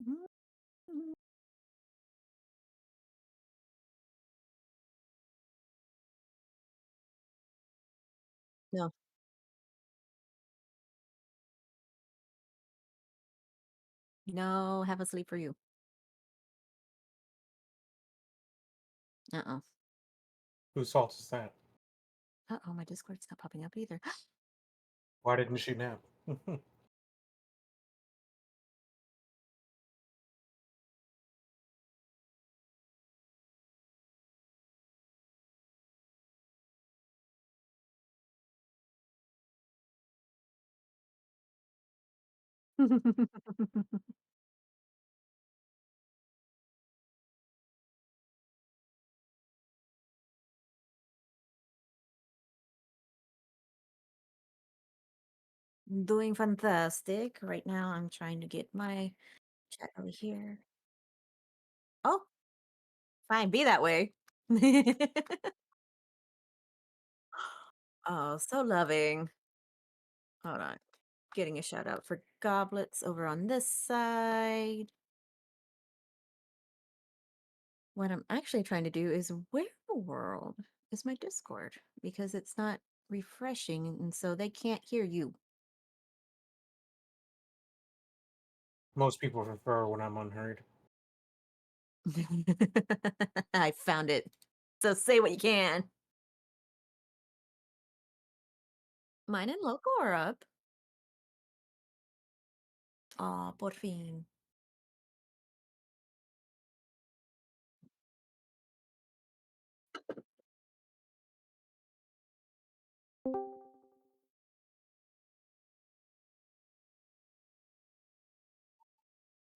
Mhm. No, no, have a sleep for you. Uh-oh. Whose fault is that? Uh-oh, my Discord's not popping up either. Why didn't she nap? Doing fantastic. Right now, I'm trying to get my chat over here. Oh, fine, be that way. Oh, so loving. Hold on. Getting a shout out for goblets over on this side. What I'm actually trying to do is where in the world is my Discord? Because it's not refreshing, and so they can't hear you. Most people prefer when I'm unheard. I found it. So say what you can. Mine and local are up. Aw, por fin.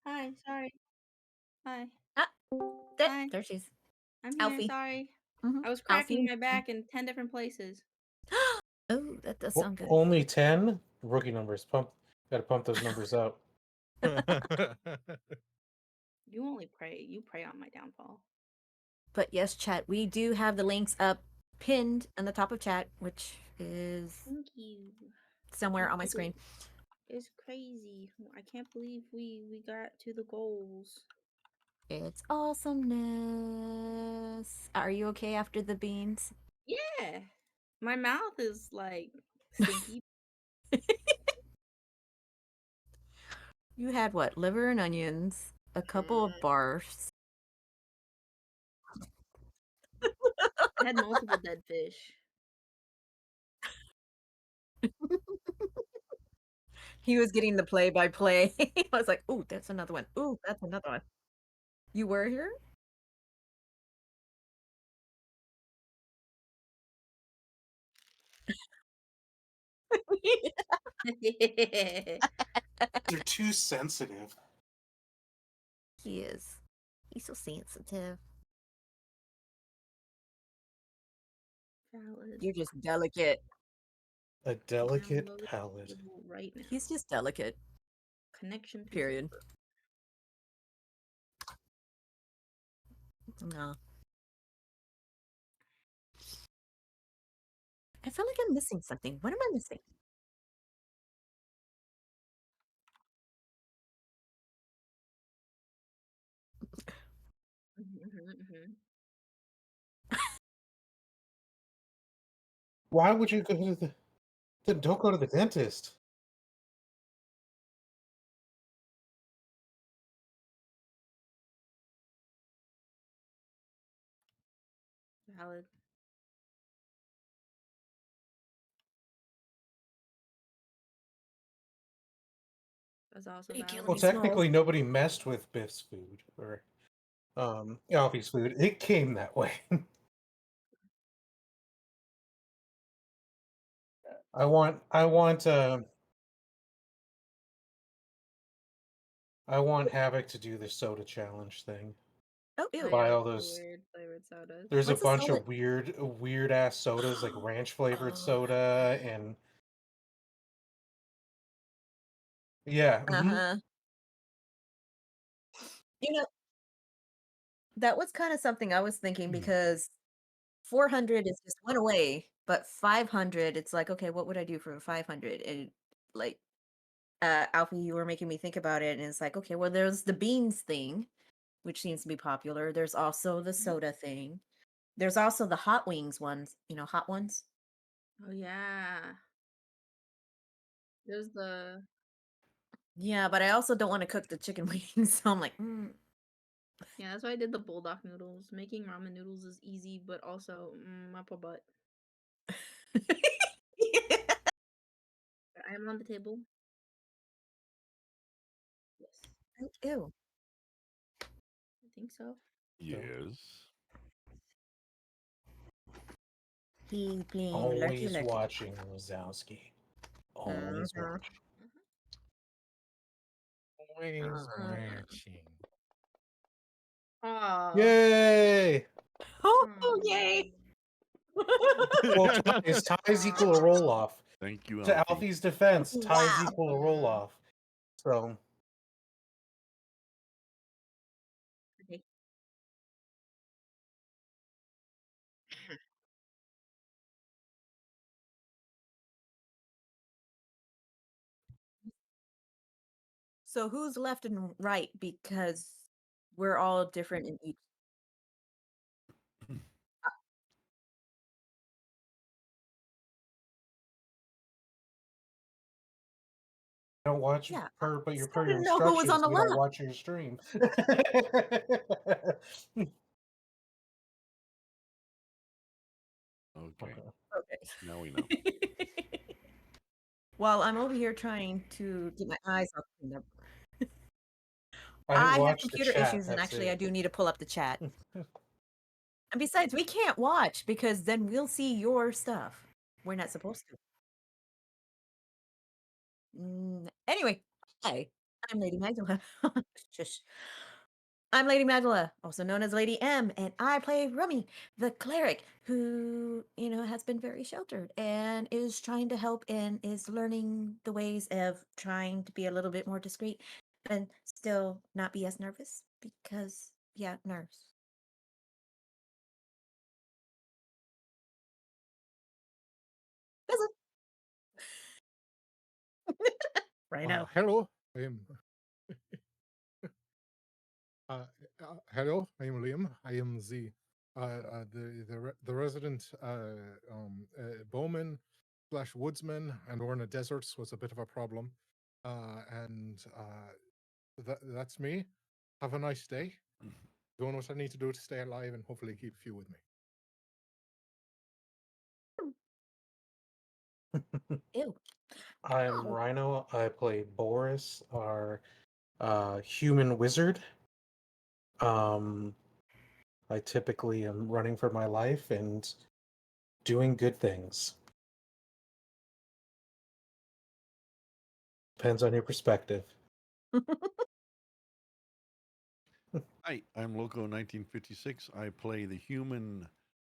Hi, sorry. Hi. Ah, there, Hi. there she is. I'm here, Alfie. sorry. Hmm. I was Alfie. cracking my back in 10 different places. Oh, that does sound good. Only 10 rookie numbers. Gotta pump those numbers up. You only pray. You pray on my downfall. But yes, chat, we do have the links up pinned on the top of chat, which is Thank you. somewhere on my screen. It's crazy. I can't believe we got to the goals. It's awesomeness. Are you okay after the beans? Yeah. My mouth is like stinky. You had what? Liver and onions, a couple of bars. I had multiple dead fish. He was getting the play by play. I was like, "Ooh, that's another one. Ooh, that's another one." You were here? They're too sensitive. He is. He's so sensitive. Valid. You're just delicate. A delicate Download palate. right now. He's just delicate. Connection to Period. server. No. I feel like I'm missing something. What am I missing? Mhm. Why would you go to then don't go to the dentist? Valid. That's also You're killing Well, valid. me, Smalls. technically nobody messed with Biff's food or Alfie's food. It came that way. I want Havoc to do the soda challenge thing. Oh, Oh ew. Buy yeah, all with the those. weird flavored sodas. There's a What's a bunch solid? of weird ass sodas like ranch flavored Oh, soda and yeah. uh-huh. You know, that was kind of something I was thinking Mm. because 400 is just went away, but 500, it's like, okay, what would I do for 500? And like, Alfie, you were making me think about it, and it's like, okay, well, there's the beans thing, which seems to be popular. There's also the Mhm. soda thing. There's also the hot wings ones, hot ones. Oh yeah. There's the Yeah, but I also don't want to cook the chicken wings, so I'm like, yeah, that's why I did the bulldog noodles. Making ramen noodles is easy, but also my poor butt. I am on the table. Yes, Ew. I think so. So Yes. He playing lurky always lurky. watching Wazowski. Always Mhm. watching. Mhm. Always Mhm. watching. Oh, Yay! Oh, yay! oh, Well, ties equal a roll oh. off. Thank you, To Alfie. Alfie's defense, ties Wow. equal a roll off. So Okay. So who's left and right? Because we're all different in each. don't watch Yeah, I per just per your wanted to know who was on instructions. the We don't left. watch your stream. Okay. Now we know. Okay. Well, I'm over here trying to get my eyes off cleaned up. I I have watch the computer chat. issues, and That's actually, I it. do need to pull up the chat. And besides, we can't watch because then we'll see your stuff. We're not supposed to. Anyway, hi, I'm Lady Magdala. Shush. I'm Lady Magdala, also known as Lady M, and I play Rummy, the cleric who, has been very sheltered and is trying to help and is learning the ways of trying to be a little bit more discreet and still not be as nervous because, yeah, nerves. That's it. Right now. Hello, I am. Uh, Hello, I am Liam. I am the resident bowman slash woodsman, and we're in a desert, so it's a bit of a problem. And that's me. Have a nice day. Doing what I need to do to stay alive, and hopefully keep a few with me. Ew. I am Oh. Rhino. I play Boris, our human wizard. Um, I typically am running for my life and doing good things. Depends on your perspective. Hi, I'm Loco1956. I play the human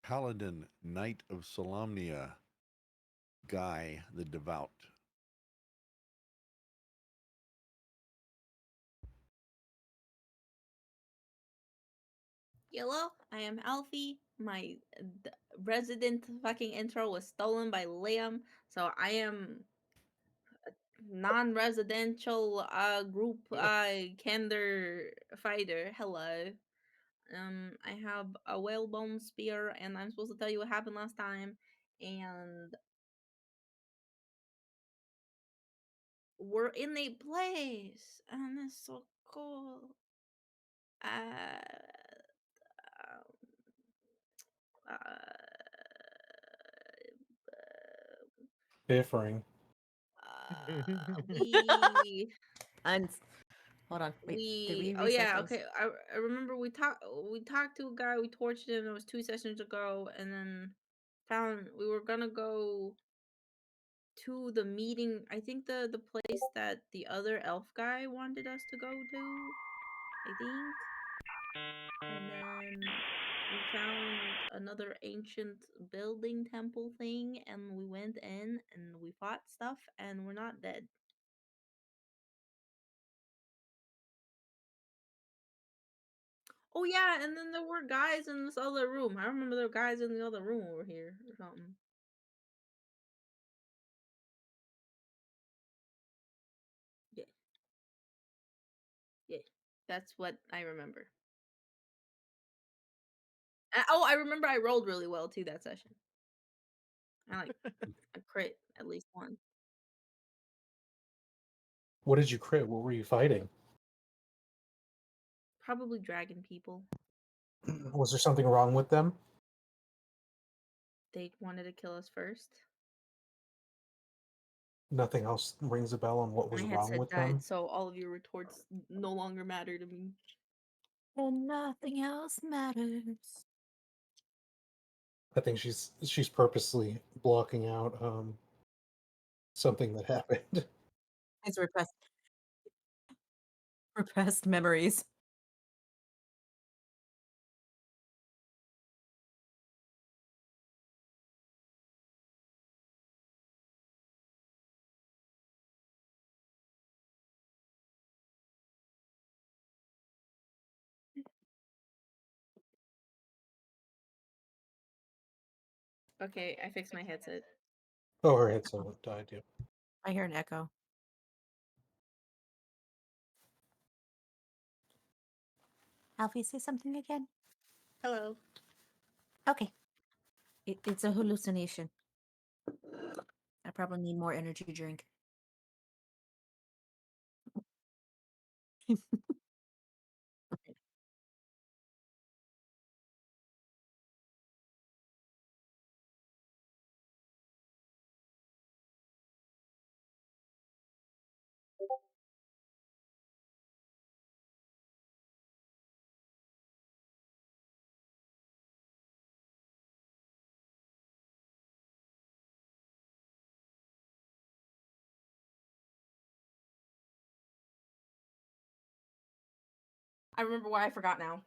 paladin, Knight of Solamnia, Guy the Devout. Hello, I am Alfie. My resident fucking intro was stolen by Liam, so I am non-residential group Kender fighter. Hello. I have a whalebone spear, and I'm supposed to tell you what happened last time. And we're in a place, and it's so cool. Uh, Differing. we And hold on. Wait, did we oh reset yeah, those? okay. I remember we talked to a guy, we torched him, it was 2 sessions ago, and then found we were gonna go to the meeting, I think the place that the other elf guy wanted us to go to, I think. And then we found another ancient building temple thing, and we went in and we fought stuff, and we're not dead. Oh yeah, and then there were guys in this other room. I remember there were guys in the other room over here or something. That's what I remember. I remember I rolled really well too that session. I like a crit at least one. What did you crit? What were you fighting? Probably dragon people. Was there something wrong with them? They wanted to kill us first. Nothing else rings a bell on what was My wrong headset with died, them? so all of your retorts no longer matter to me. And nothing else matters. I think she's purposely blocking out something that happened. It's repressed memories. Okay, I fixed my headset. Oh, her headset died. Yeah. I hear an echo. Alfie, say something again. Hello. Okay. It's a hallucination. I probably need more energy drink. I remember why I forgot now.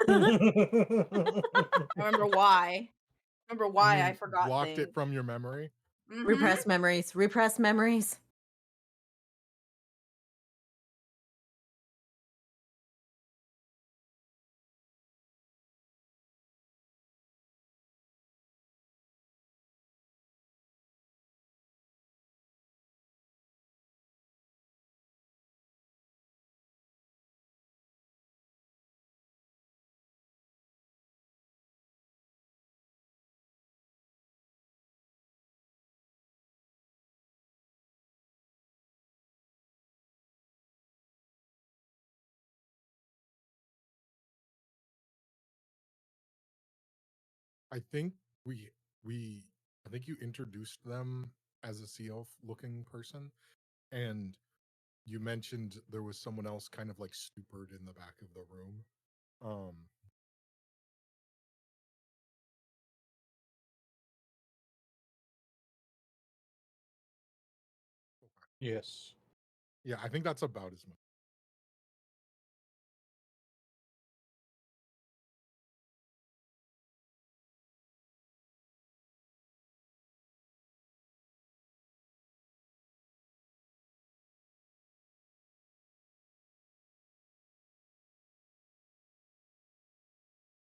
I I remember why. Remember why I You forgot blocked things. it from your memory. Repressed memories. Repressed memories. I think we we I think you introduced them as a seal looking person, and you mentioned there was someone else kind of like stupid in the back of the room. Um Yes. yeah, I think that's about as much.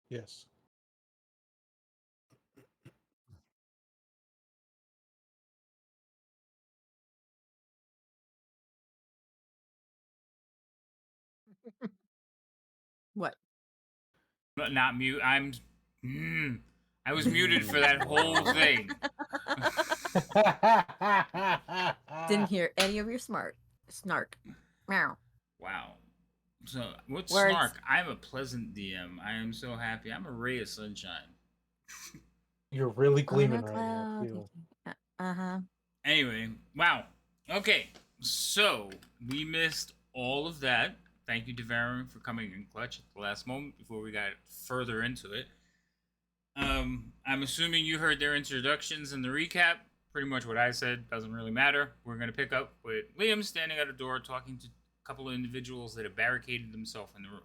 Yes. What? But not mute. I was muted for that whole thing. Didn't hear any of your snark. Meow. Wow. So, what Words. snark? I'm a pleasant DM. I am so happy. I'm a ray of sunshine. You're really On gleaming a right now, cloudy too. day. Uh-huh. Anyway, wow. Okay, so we missed all of that. Thank you, Devarin, for coming in clutch at the last moment before we got further into it. I'm assuming you heard their introductions and the recap. Pretty much what I said doesn't really matter. We're going to pick up with Liam standing at a door talking to a couple of individuals that have barricaded themselves in the room.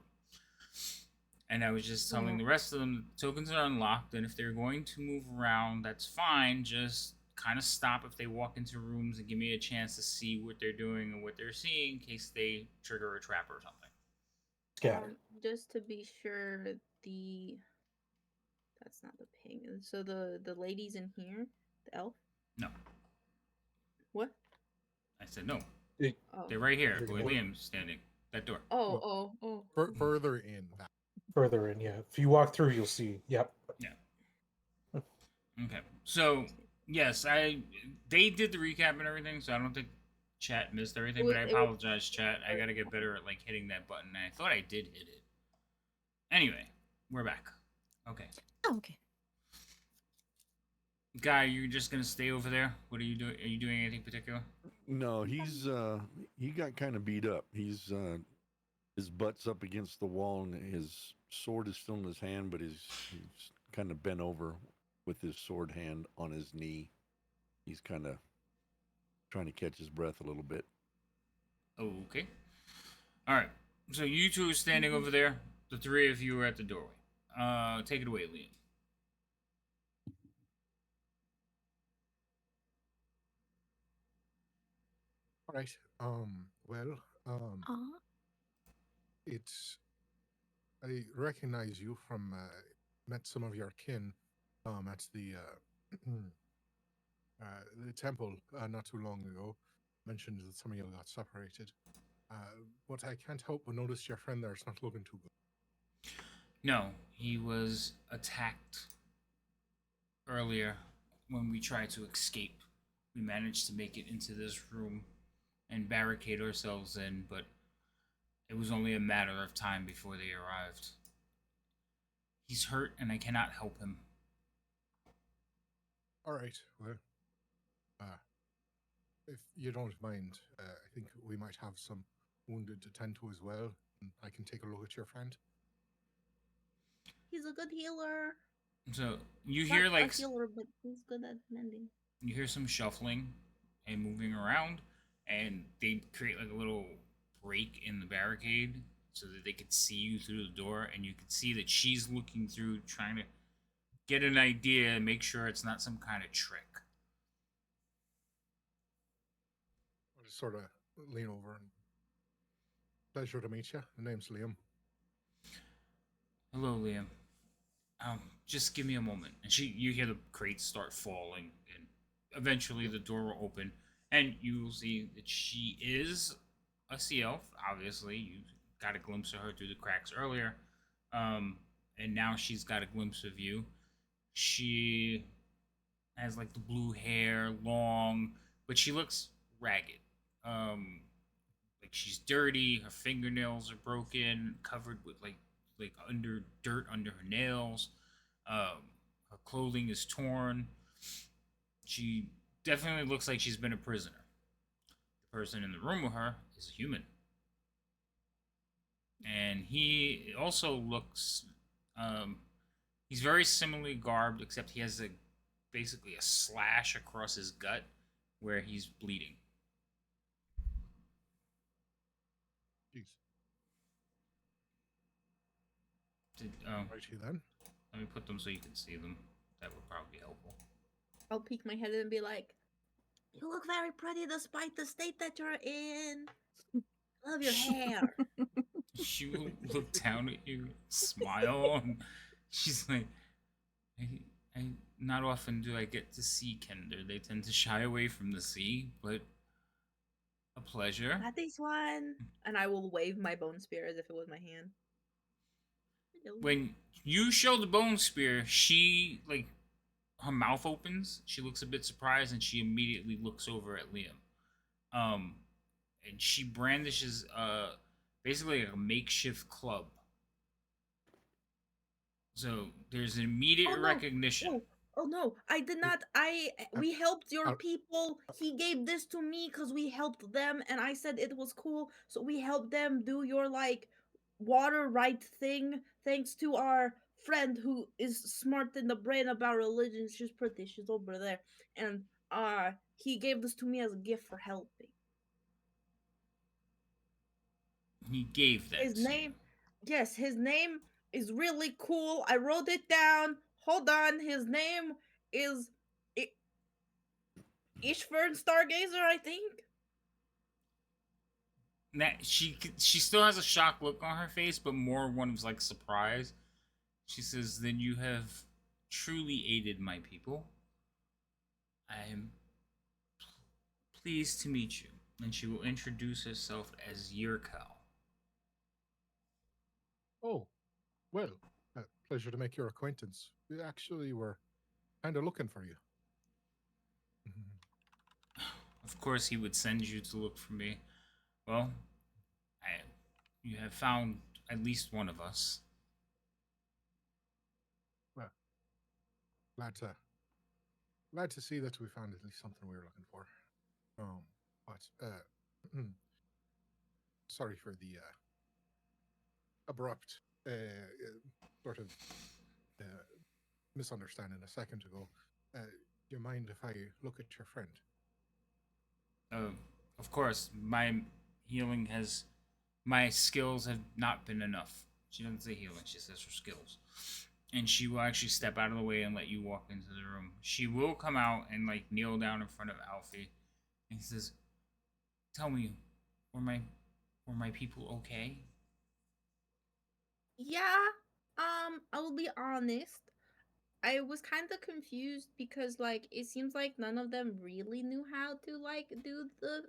And I was just telling the rest of them the tokens are unlocked, and if they're going to move around, that's fine. Just kind of stop if they walk into rooms and give me a chance to see what they're doing and what they're seeing in case they trigger a trap or something. Scatter. Just to be sure, that's not the ping. So the ladies in here, the elf. No. What? I said no. Oh. They're right here You're where gonna- Liam's standing. That door. Oh, Well, oh, oh. further in that. Further in, yeah. If you walk through, you'll see. Yep. Yeah. Okay. So yes, they did the recap and everything, so I don't think chat missed everything. But I It was apologize, chat. I gotta get better at like hitting that button. And I thought I did hit it. Anyway, we're back. Okay. Oh, okay. Guy, you're just gonna stay over there? What are you doing? Are you doing anything particular? No, he got kind of beat up. His butt's up against the wall and his sword is still in his hand, but he's kind of bent over with his sword hand on his knee. He's kind of trying to catch his breath a little bit. Okay. All right. So you two are standing over there. The three of you are at the doorway. Take it away, Liam. All right. Well, Aw. it's I recognize you from met some of your kin at the temple not too long ago. Mentioned that some of you got separated. But I can't help but notice your friend there's not looking too good. No, he was attacked earlier when we tried to escape. We managed to make it into this room and barricade ourselves in, but it was only a matter of time before they arrived. He's hurt and I cannot help him. All right. Well, if you don't mind, I think we might have some wounded to tend to as well. And I can take a look at your friend. He's a good healer. So you Not hear a like healer, but he's good at mending. you hear some shuffling and moving around, and they create like a little break in the barricade so that they could see you through the door, and you can see that she's looking through, trying to get an idea and make sure it's not some kind of trick. I'll just sort of lean over and pleasure to meet you. The name's Liam. Hello, Liam. Just give me a moment. And you hear the crates start falling, and eventually the door will open, and you will see that she is a sea elf. Obviously, you got a glimpse of her through the cracks earlier, and now she's got a glimpse of you. She has like the blue hair, long, but she looks ragged. Like she's dirty. Her fingernails are broken, covered with like under dirt under her nails. Her clothing is torn. She definitely looks like she's been a prisoner. The person in the room with her is a human, and he also looks. He's very similarly garbed, except he has basically a slash across his gut where he's bleeding. Jeez. Righty then. Let me put them so you can see them. That would probably be helpful. I'll peek my head in and be like, "You look very pretty despite the state that you're in. Love your hair." She will look down at you, smile, and she's like, I not often do I get to see Kender. They tend to shy away from the sea, but a pleasure. Not this one. And I will wave my bone spear as if it was my hand. Hello. When you show the bone spear, she like her mouth opens. She looks a bit surprised, and she immediately looks over at Liam. And she brandishes basically like a makeshift club. So there's an immediate Oh, no. recognition. Oh no, I did not. We helped your people. He gave this to me because we helped them, and I said it was cool. So we helped them do your like water right thing. Thanks to our friend who is smart in the brain about religion. She's pretty. She's over there, and he gave this to me as a gift for helping. He gave that. His to name, yes, his name is really cool. I wrote it down. Hold on, his name is Ishfern Stargazer, I think. That she still has a shocked look on her face, but more one of like surprise. She says, "Then you have truly aided my people. I am pleased to meet you." And she will introduce herself as Yurkal. Oh, well, pleasure to make your acquaintance. We actually were kind of looking for you. Of course, he would send you to look for me. Well, I, you have found at least one of us. Well, glad to see that we found at least something we were looking for. But sorry for the abrupt sort of uh, misunderstanding a second ago. Do you mind if I look at your friend? Uh, of course, my skills have not been enough. She doesn't say healing; she says her skills, and she will actually step out of the way and let you walk into the room. She will come out and like kneel down in front of Alfie, and he says, "Tell me, were my people okay?" Yeah. I will be honest. I was kind of confused because like it seems like none of them really knew how to like do the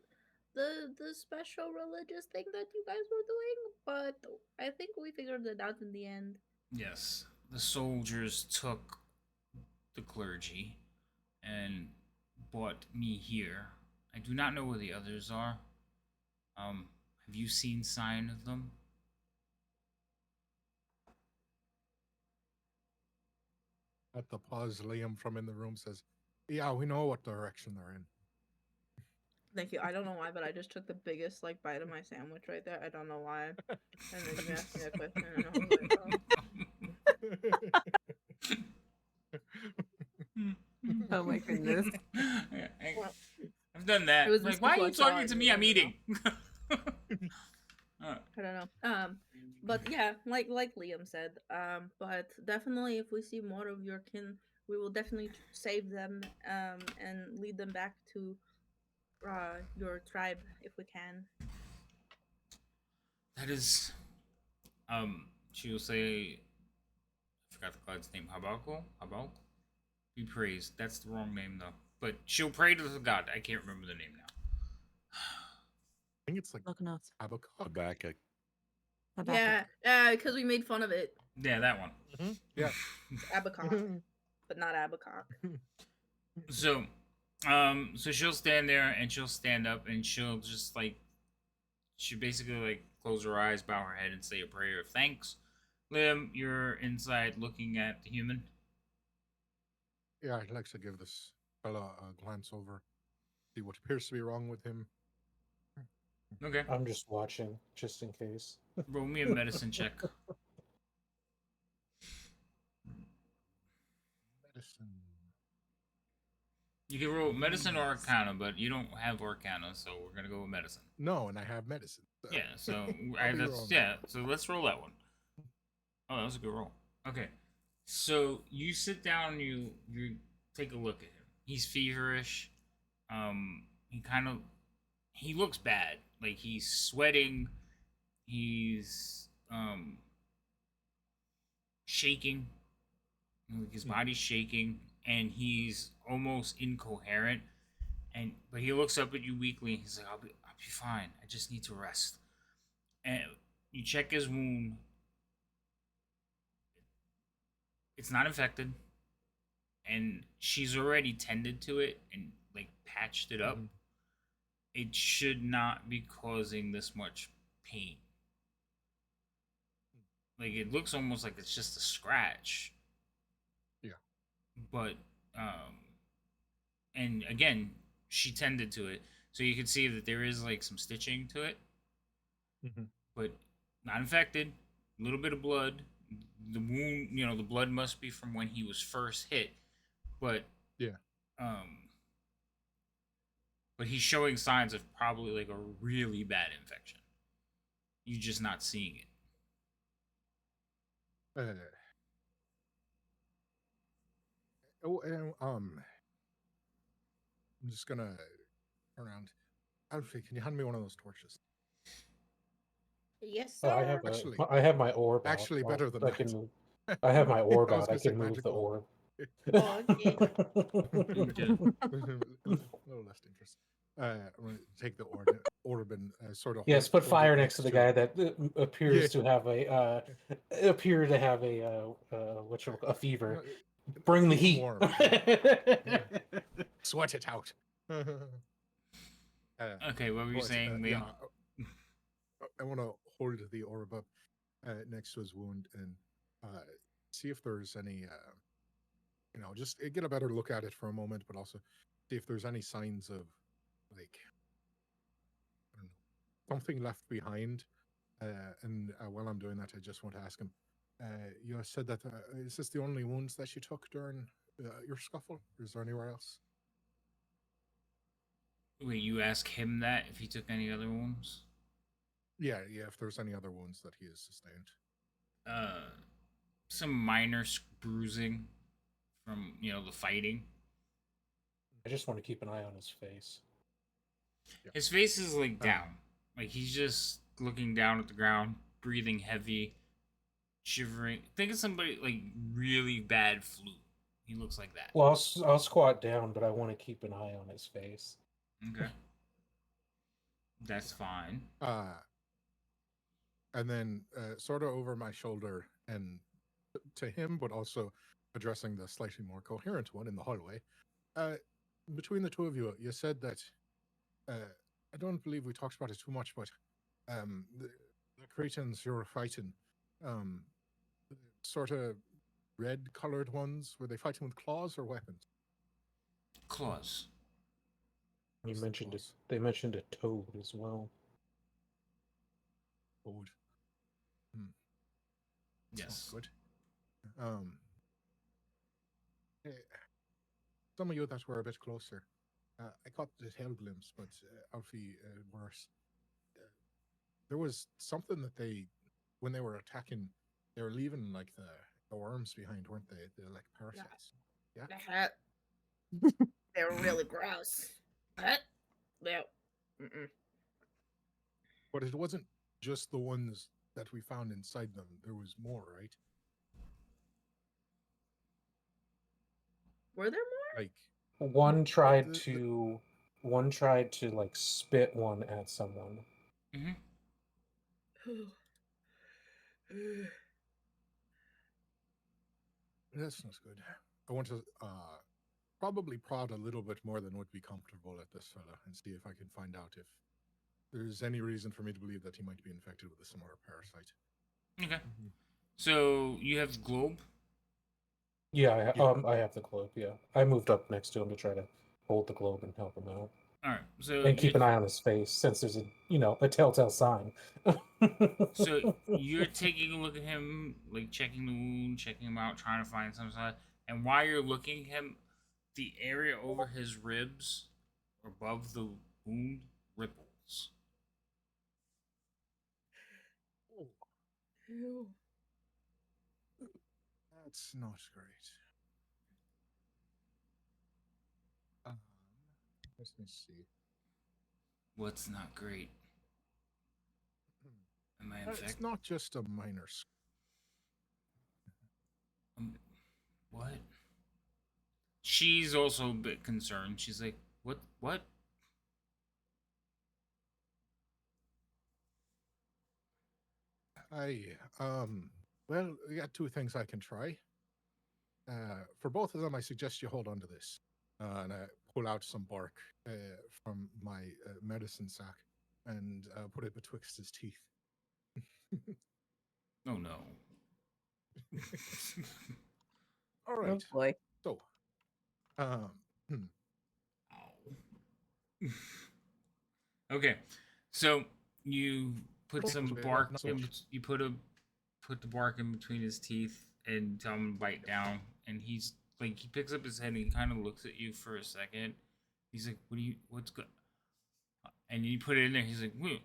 special religious thing that you guys were doing, but I think we figured it out in the end. Yes, the soldiers took the clergy and brought me here. I do not know where the others are. Have you seen sign of them? At the pause, Liam from in the room says, "Yeah, we know what direction they're in." Thank you. I don't know why, but I just took the biggest like bite of my sandwich right there. I don't know why. And then you asked me that question, and I was like, Oh my goodness. I've done that. It was Like, just why are before you I saw talking it, to you me? I'm know. eating. I don't know. But yeah, like Liam said, but definitely if we see more of your kin, we will definitely save them, and lead them back to your tribe if we can. That is, she will say, I forgot the god's name, Habal? Be praised. That's the wrong name though. But she'll pray to the god. I can't remember the name now. I think it's like Look notes. Habakkuk. Habakkuk. Yeah, because we made fun of it. Yeah, that one. Yeah. It's Abacock, but not Abacock. So, so she'll stand there and she'll stand up and she'll just like, she basically like close her eyes, bow her head, and say a prayer of thanks. Liam, you're inside looking at the human. Yeah, I'd like to give this fella a glance over, see what appears to be wrong with him. Okay. I'm just watching, just in case. Roll me a medicine check. Medicine. You can roll medicine or arcana, but you don't have arcana, so we're gonna go with medicine. No, and I have medicine. So. Yeah, so I'll be wrong. so let's roll that one. Oh, that was a good roll. Okay, so you sit down, and you take a look at him. He's feverish. He kind of he looks bad. Like he's sweating. He's shaking. Like his body's shaking, and he's almost incoherent. But he looks up at you weakly. He's like, I'll be fine. I just need to rest." And you check his wound. It's not infected, and she's already tended to it and like patched it up. It should not be causing this much pain. Like it looks almost like it's just a scratch. Yeah. But and again, she tended to it, so you can see that there is like some stitching to it, but not infected. A little bit of blood. The wound, the blood must be from when he was first hit, but yeah, but he's showing signs of probably like a really bad infection. You're just not seeing it. I'm just gonna turn around. Alfie, can you hand me one of those torches? Yes, Oh, sir. I have my orb. Actually, out. better than I that. can. I have my orb I was out. I gonna say can move the magical. orb. Oh, okay. A little less dangerous. I'm gonna take the orb and sort of Yes, put fire next to the guy that appears to have a a fever. Bring the keep him heat. warm. Sweat it out. Okay, what were you but, saying, Liam? I want to hold the orb up next to his wound and see if there's any, just get a better look at it for a moment, but also see if there's any signs of, like, I don't know, something left behind. And while I'm doing that, I just want to ask him, you said that, is this the only wounds that you took during your scuffle? Or is there anywhere else? Wait, you ask him that if he took any other wounds? Yeah, if there's any other wounds that he has sustained. Some minor bruising from the fighting. I just want to keep an eye on his face. Yeah. His face is like down, like he's just looking down at the ground, breathing heavy, shivering. Think of somebody like really bad flu. He looks like that. Well, I'll squat down, but I want to keep an eye on his face. Okay, that's fine. And then sort of over my shoulder and to him, but also addressing the slightly more coherent one in the hallway. Between the two of you, you said that I don't believe we talked about it too much, but the Cretans you were fighting, sort of red-colored ones, were they fighting with claws or weapons? Claws. You mentioned it. They mentioned a toad as well. Toad. Yes. Good. Some of you that were a bit closer. I caught the tail glimpse, but Alfie worse. There was something that when they were attacking, they were leaving like the worms behind, weren't they? They're like parasites. Yeah. They were really gross. What? Yeah. But it wasn't just the ones that we found inside them. There was more, right? Were there more? Like one tried to like spit one at someone. Mm-hmm. That's not good. I want to probably prod a little bit more than would be comfortable at this fella and see if I can find out if there's any reason for me to believe that he might be infected with a similar parasite. Okay. So you have the globe? Yeah, I have the globe. Yeah, I moved up next to him to try to hold the globe and help him out. All right. So and keep an eye on his face since there's a telltale sign. So you're taking a look at him, like checking the wound, checking him out, trying to find some sign. And while you're looking at him, the area over his ribs, above the wound, ripples. Ew. That's not great. Let me see. What's not great? Am I infected? It's not just a minor. What? She's also a bit concerned. She's like, "What? What?" Well, we got two things I can try. For both of them, I suggest you hold on to this. And I pull out some bark from my medicine sack and put it betwixt his teeth. Oh no. All right. Oh boy. So, Ow. Okay, so you put some bark. You put the bark in between his teeth and tell him to bite down. And he's like, he picks up his head and he kind of looks at you for a second. He's like, what's good? And you put it in there. He's like, wait.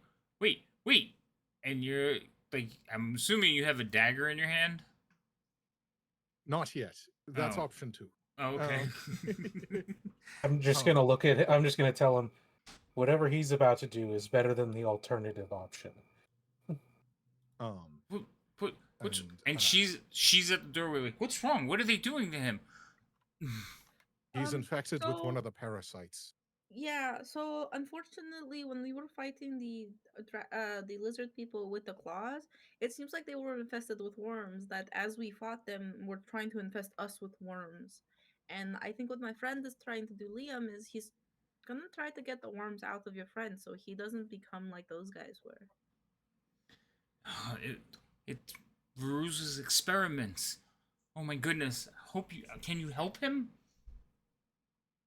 And you're like, I'm assuming you have a dagger in your hand. Not yet. That's option 2. Oh, okay. I'm just gonna look at it. I'm just gonna tell him whatever he's about to do is better than the alternative option. And she's at the doorway like, what's wrong? What are they doing to him? He's infected with one of the parasites. Yeah, so unfortunately, when we were fighting the lizard people with the claws, it seems like they were infested with worms. That as we fought them, were trying to infest us with worms. And I think what my friend is trying to do, Liam, is he's gonna try to get the worms out of your friend so he doesn't become like those guys were. It bruises experiments. Oh my goodness. Hope you can you help him?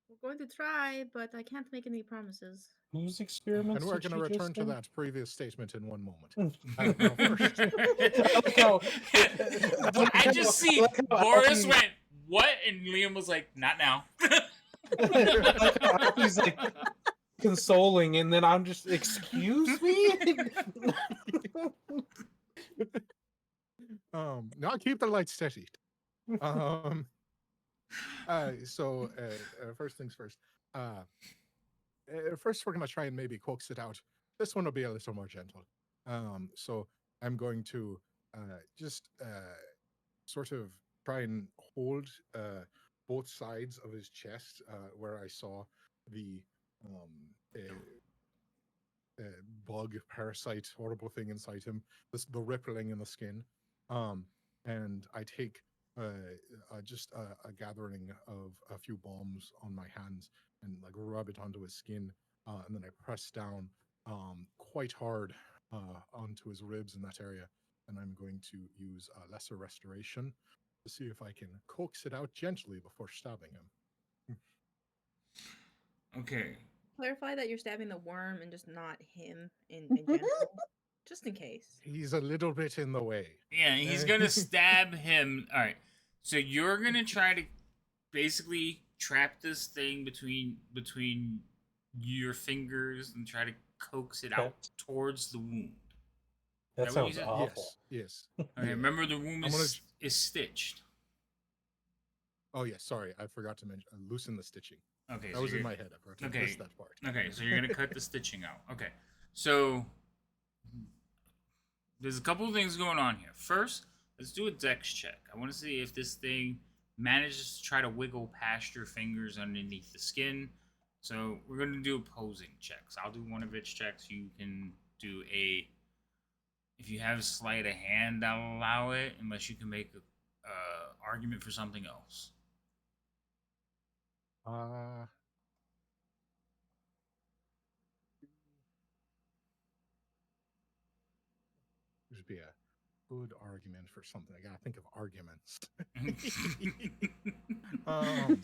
We're going to try, but I can't make any promises. Whose And experiments we're did going to she return just to say? that previous statement in one moment. I Now, first, like how, I just see like how Boris Alfie- went, what? And Liam was like, not now. like how Alfie's like consoling, and then I'm just, excuse me. now keep the light steady. So first things first. First, we're going to try and maybe coax it out. This one will be a little more gentle. So I'm going to just sort of try and hold both sides of his chest where I saw the bug, parasite, horrible thing inside him, the rippling in the skin. And I take just a gathering of a few bombs on my hands and like rub it onto his skin, and then I press down quite hard onto his ribs in that area. And I'm going to use lesser restoration to see if I can coax it out gently before stabbing him. Okay. Clarify that you're stabbing the worm and just not him in general, just in case. He's a little bit in the way. Yeah, he's gonna stab him. Alright. So you're gonna try to basically trap this thing between your fingers and try to coax it out towards the wound. That Is that what you sounds said? awful. Yes. Okay, Yeah. remember the wound I'm gonna is stitched. Oh yeah, sorry, I forgot to mention loosen the stitching. Okay, That so was in you're- my head. I forgot to okay. list that part. Okay, so you're gonna cut the stitching out. Okay, so there's a couple of things going on here. First, let's do a dex check. I want to see if this thing manages to try to wiggle past your fingers underneath the skin. So we're gonna do opposing checks. I'll do one of its checks. You can do a. If you have sleight of hand, I'll allow it, unless you can make a argument for something else. There'd be a good argument for something. I gotta think of arguments.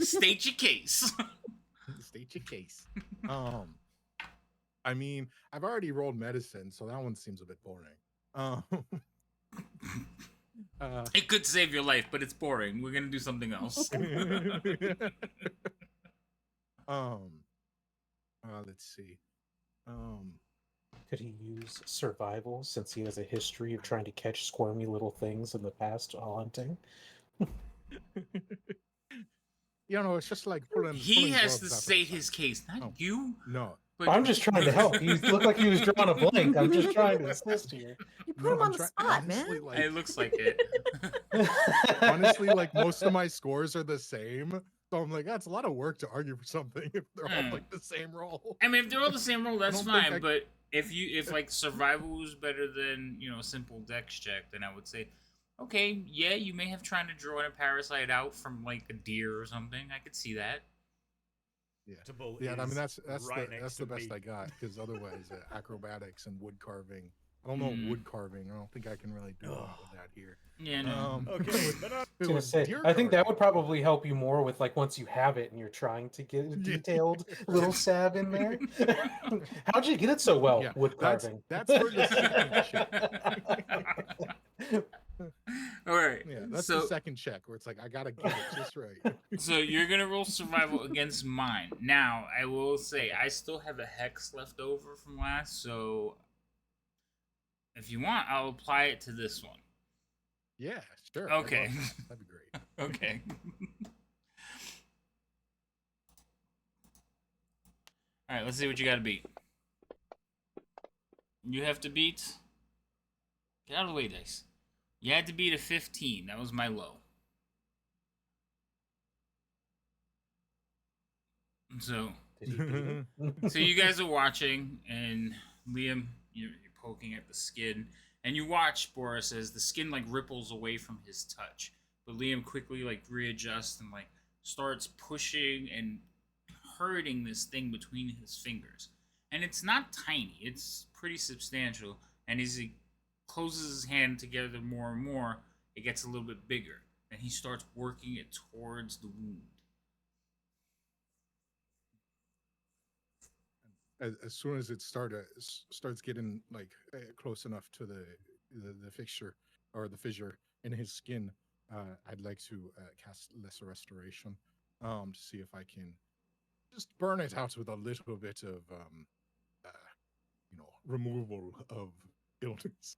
State your case. State your case. I mean, I've already rolled medicine, so that one seems a bit boring. It could save your life, but it's boring. We're gonna do something else. Let's see. Could he use survival since he has a history of trying to catch squirmy little things in the past while hunting? You know, it's just like pulling. He has to gloves out of state the his sun. case, not Oh. you. No, But I'm just trying to help. He looked like he was drawing a blank. I'm just trying to assist here. You put no, him on I'm the try- spot, honestly, man. Like, it looks like it. honestly, like most of my scores are the same. So I'm like, that's a lot of work to argue for something if they're all like the same roll. I mean, if they're all the same role, that's don't think fine. But if like survival is better than a simple dex check, then I would say, okay, yeah, you may have trying to draw a parasite out from like a deer or something. I could see that. Yeah, I mean that's right the next best to me. I got because otherwise acrobatics and wood carving. I don't know wood carving. I don't think I can really do that here. Yeah, no. Okay, but If I it was was gonna say, deer I think that carving- would probably help you more with like once you have it and you're trying to get a detailed little stab in there. How'd you get it so well? Yeah, Wood that's- carving. that's for the second All right. Yeah, that's so the second check where it's like I gotta get it just right. so you're gonna roll survival against mine. Now I will say I still have a hex left over from last, so if you want, I'll apply it to this one. Yeah, sure. I'd Okay. love that. That'd be great. Okay. All right, let's see what you got to beat. You have to beat. Get out of the way, dice. You had to beat a 15. That was my low. So Did he beat him? So you guys are watching, and Liam, you're poking at the skin, and you watch Boris as the skin like ripples away from his touch, but Liam quickly like readjusts and like starts pushing and hurting this thing between his fingers, and it's not tiny; it's pretty substantial. And as he closes his hand together more and more, it gets a little bit bigger, and he starts working it towards the wound. As soon as it starts getting like close enough to the fixture or the fissure in his skin, I'd like to cast Lesser Restoration to see if I can just burn it out with a little bit of uh, removal of illness.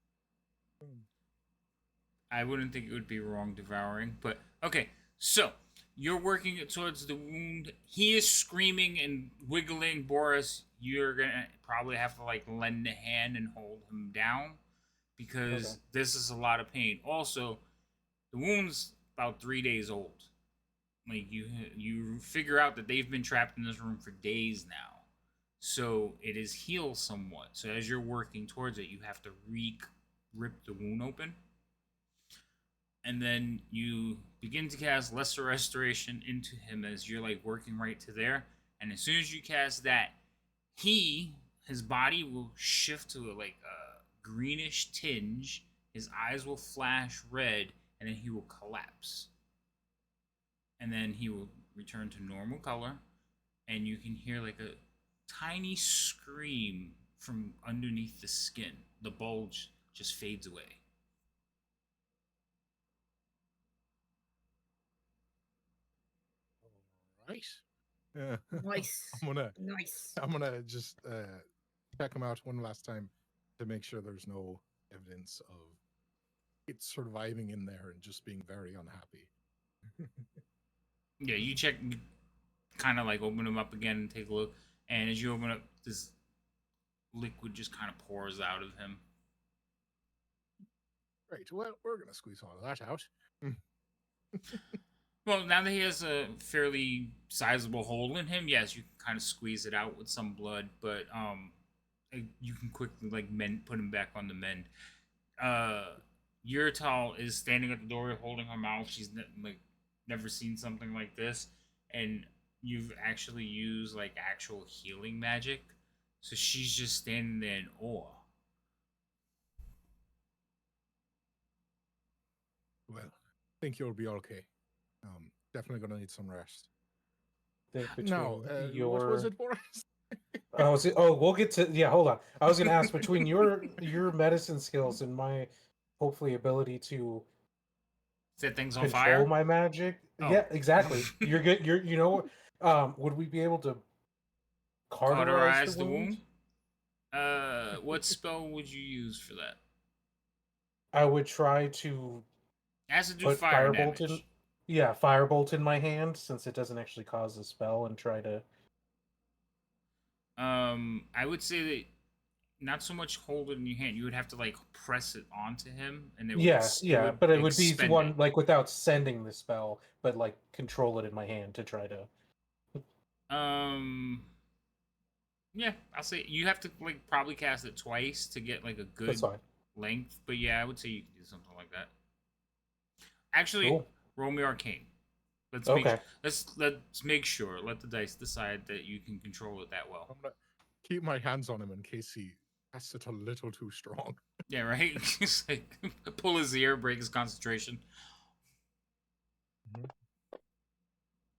I wouldn't think it would be wrong devouring, but okay. So you're working it towards the wound. He is screaming and wiggling. Boris, you're gonna probably have to like lend a hand and hold him down because Okay. this is a lot of pain. Also, the wound's about 3 days old. Like you figure out that they've been trapped in this room for days now, so it is healed somewhat. So as you're working towards it, you have to rip the wound open. And then you begin to cast Lesser Restoration into him as you're like working right to there. And as soon as you cast that, his body will shift to like a greenish tinge. His eyes will flash red, and then he will collapse. And then he will return to normal color, and you can hear like a tiny scream from underneath the skin. The bulge just fades away. Right. Nice. I'm gonna Nice. just check him out one last time to make sure there's no evidence of it surviving in there and just being very unhappy. Yeah, you check, kind of like open them up again and take a look. And as you open up, this liquid just kind of pours out of him. Great. Well, we're gonna squeeze all of that out. Well, now that he has a fairly sizable hole in him, yes, you can kind of squeeze it out with some blood, but you can quickly like put him back on the mend. Yurtal is standing at the doorway holding her mouth. She's never seen something like this, and you've actually used like actual healing magic, so she's just standing there in awe. Well, I think you'll be okay. Definitely gonna need some rest. Think Now, between what was your it for? we'll get to, yeah, hold on. I was gonna ask, between your medicine skills and my hopefully ability to Set things on control fire. my magic. Oh. Yeah, exactly. You're good. Would we be able to cauterize the wound? What spell would you use for that? I would try to It has to do put fire firebolt damage. firebolt in my hand, since it doesn't actually cause a spell, and try to. I would say that not so much hold it in your hand. You would have to like press it onto him, and But it would be expend one it. like without sending the spell, but like control it in my hand to try to. Yeah, I'll say you have to like probably cast it twice to get like a good That's fine. length. But yeah, I would say you could do something like that. Actually, Cool. roll me arcane. Let's make sure. Let the dice decide that you can control it that well. I'm gonna keep my hands on him in case he casts it a little too strong. Yeah, right. Just like pull his ear, break his concentration. Mhm.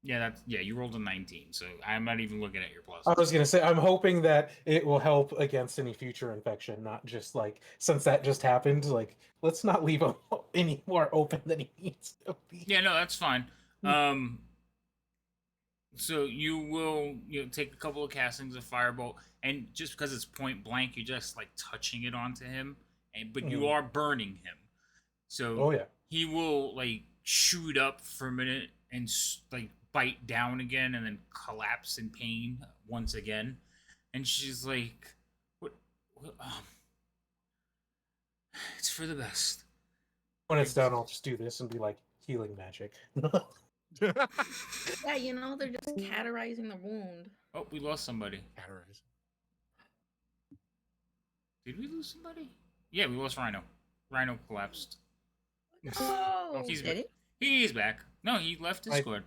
Yeah, you rolled a 19, so I'm not even looking at your plus. I was gonna say, I'm hoping that it will help against any future infection, not just like, since that just happened, like, let's not leave him any more open than he needs to be. Yeah, no, that's fine. So you will take a couple of castings of firebolt, and just because it's point blank, you're just like touching it onto him, but you are burning him. So he will like shoot up for a minute and like bite down again, and then collapse in pain once again. And she's like, "What? It's for the best." When it's done, I'll just do this and be like, healing magic. Yeah, they're just cauterizing the wound. Oh, we lost somebody. Categorize. Did we lose somebody? Yeah, we lost Rhino. Rhino collapsed. No. He's Did back. he? He's back. No, he left Discord.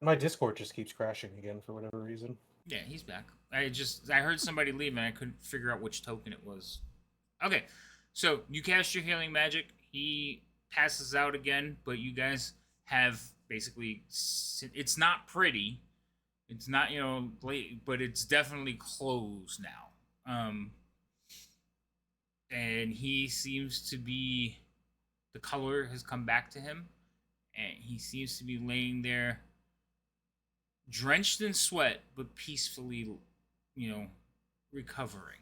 My Discord just keeps crashing again for whatever reason. Yeah, he's back. I heard somebody leave and I couldn't figure out which token it was. Okay, so you cast your healing magic. He passes out again, but you guys have basically. It's not pretty. It's not but it's definitely closed now. And he seems to be. The color has come back to him, and he seems to be laying there, drenched in sweat, but peacefully, recovering.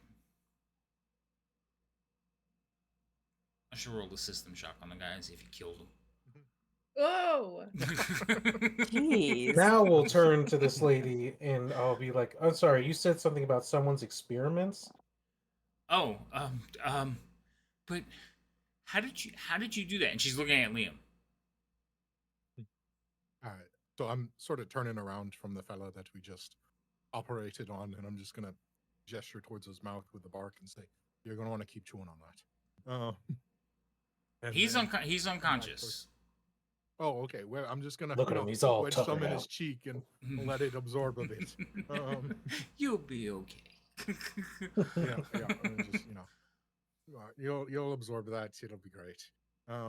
I should roll the system shock on the guy and see if he killed him. Oh. Jeez. Now we'll turn to this lady and I'll be like, "I'm sorry, you said something about someone's experiments." Oh, but how did you do that? And she's looking at Liam. All right. So I'm sort of turning around from the fella that we just operated on, and I'm just gonna gesture towards his mouth with the bark and say, "You're gonna want to keep chewing on that." And He's then he's come back unconscious. Oh, okay. Well, I'm just gonna Look at him, he's all wedge some tuckered in his out. cheek and let it absorb a bit. You'll be okay. Yeah. And just you'll absorb that. It'll be great. But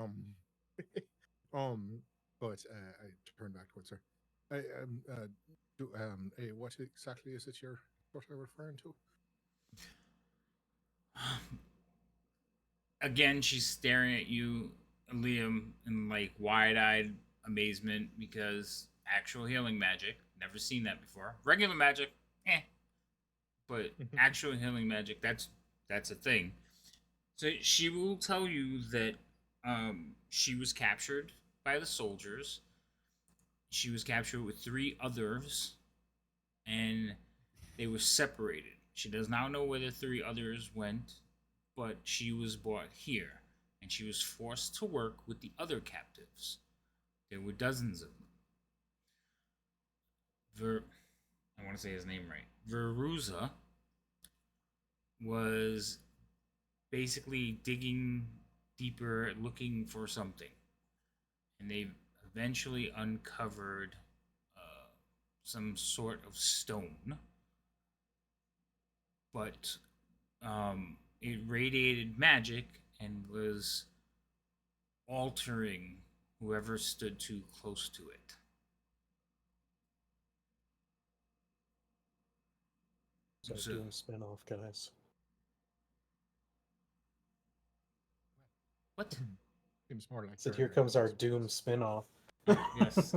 I turn back towards her. What exactly is it you're sort of referring to? Again, she's staring at you, Liam, in like wide-eyed amazement because actual healing magic. Never seen that before. Regular magic, but actual healing magic, that's a thing. So she will tell you that she was captured by the soldiers. She was captured with 3 others, and they were separated. She does not know where the 3 others went, but she was brought here, and she was forced to work with the other captives. There were dozens of them. I want to say his name right. Veruza was basically digging deeper, looking for something, and they eventually uncovered some sort of stone, but it radiated magic and was altering whoever stood too close to it. So doing a spin-off, guys. What? Seems more like. So here comes our Doom spin-off. Yes.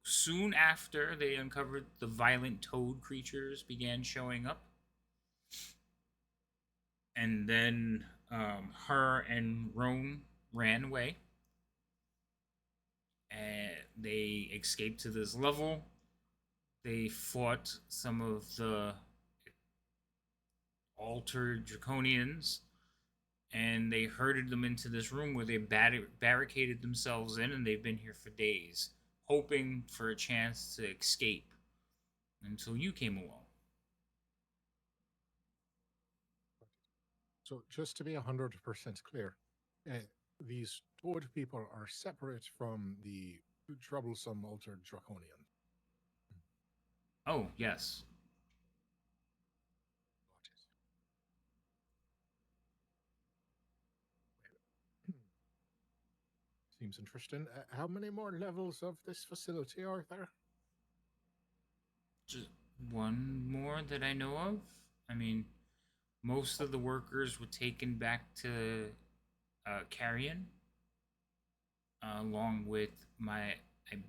Soon after they uncovered, the violent toad creatures began showing up, and then her and Roan ran away, and they escaped to this level. They fought some of the altered draconians, and they herded them into this room where they barricaded themselves in, and they've been here for days, hoping for a chance to escape until you came along. So just to be 100% clear, these toad people are separate from the troublesome altered draconian. Oh, yes. Seems interesting. How many more levels of this facility are there? Just one more that I know of. I mean, most of the workers were taken back to Carrion, along with I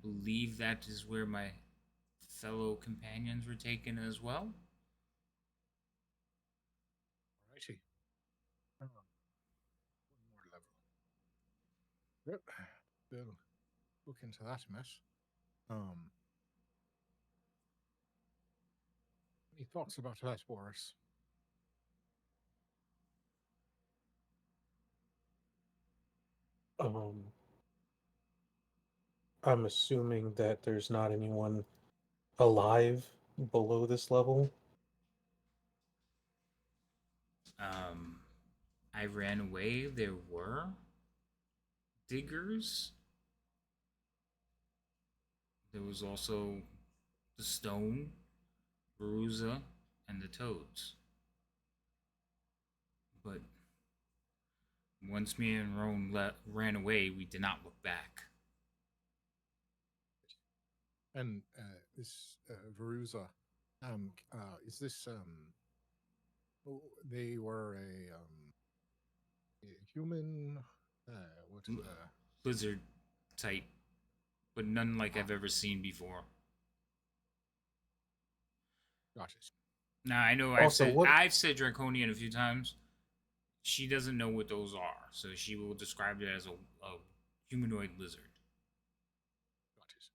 believe that is where my fellow companions were taken as well. Alrighty. One more level. Yep. We'll look into that mess. Any thoughts about that, Boris? I'm assuming that there's not anyone alive below this level. I ran away. There were diggers. There was also the stone, Veruza, and the toads. But once me and Roan ran away, we did not look back. And this Veruza, is this oh, they were a human? What? Lizard type, but none like I've ever seen before. Got it. Now I know Also, what? I've said draconian a few times. She doesn't know what those are, so she will describe it as a humanoid lizard. Got it.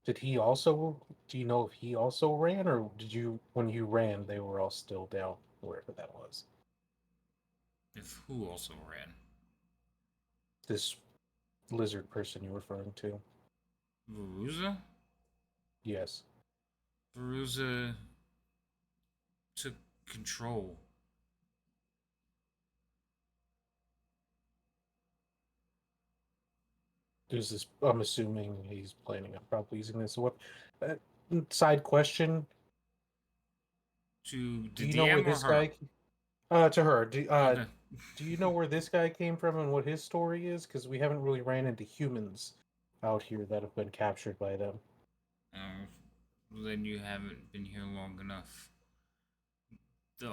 Did he also? Do you know if he also ran, or did you, when you ran, they were all still down wherever that was? If who also ran? This lizard person you're referring to? Veruza? Yes. Veruza took control. There's this. I'm assuming he's planning on probably using this. What? Side question. To Do the you know where DM or this her? guy? To her. Okay. Do you know where this guy came from and what his story is? Because we haven't really ran into humans out here that have been captured by them. Then you haven't been here long enough. The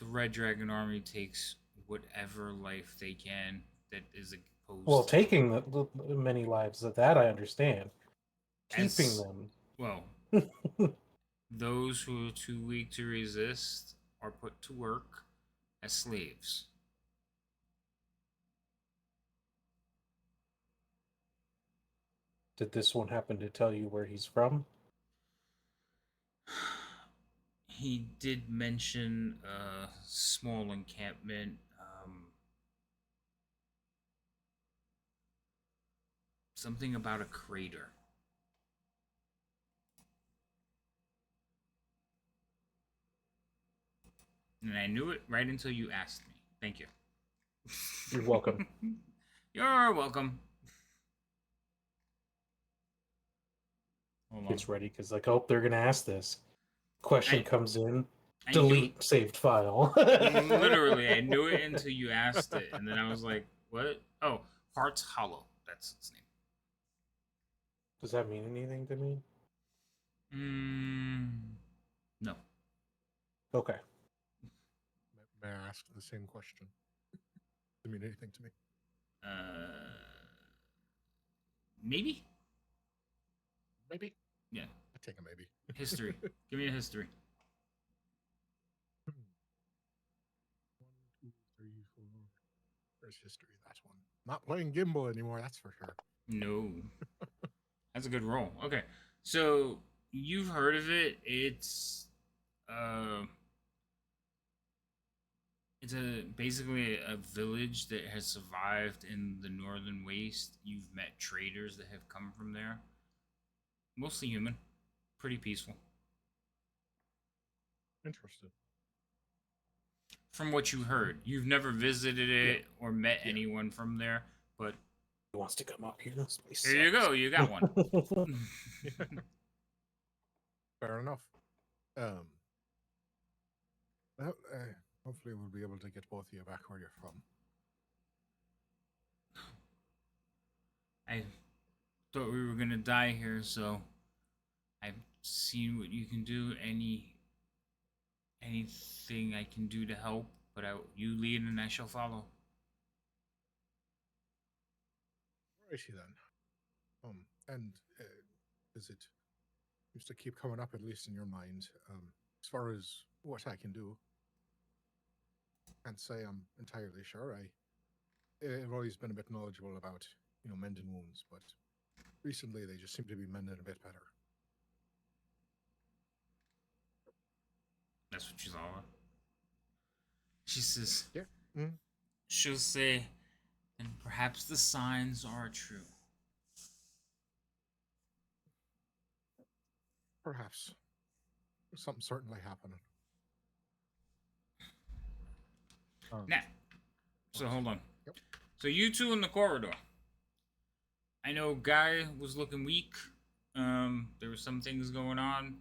Red Dragon Army takes whatever life they can that is opposed. Well, taking the many lives of that I understand. Keeping as them. well. Those who are too weak to resist are put to work as slaves. Did this one happen to tell you where he's from? He did mention a small encampment. Something about a crater. And I knew it right until you asked me. Thank you. You're welcome. You're welcome. Hold on. Gets ready because like, oh, they're gonna ask this. Question comes in. I Delete saved file. Literally, I knew it until you asked it, and then I was like, "What? Oh, Hearts Hollow. That's its name." Does that mean anything to me? No. Okay. May I ask the same question? Doesn't mean anything to me. Maybe. Maybe. Yeah. I take a maybe. History. Give me a history. 1, 2, 3, 4. There's history. That's one. Not playing gimbal anymore. That's for sure. No. That's a good roll. Okay. So you've heard of it. It's basically a village that has survived in the northern waste. You've met traders that have come from there. Mostly human. Pretty peaceful. Interesting. From what you heard. You've never visited it or met anyone from there, but He wants to come up here. here you go. You got one. Fair enough. Well, hopefully we'll be able to get both of you back where you're from. I thought we were gonna die here, so I've seen what you can do. Anything I can do to help, but you lead and I shall follow. Righty then. And does it used to keep coming up, at least in your mind, as far as what I can do? Can't say I'm entirely sure. I've always been a bit knowledgeable about, mending wounds, but recently they just seem to be mending a bit better. That's what she's all about. She says, Yeah. Mm-hmm. she'll say, And perhaps the signs are true. Perhaps. Something certainly happening. Now, so hold on. Yep. So you two in the corridor. I know Guy was looking weak. There were some things going on.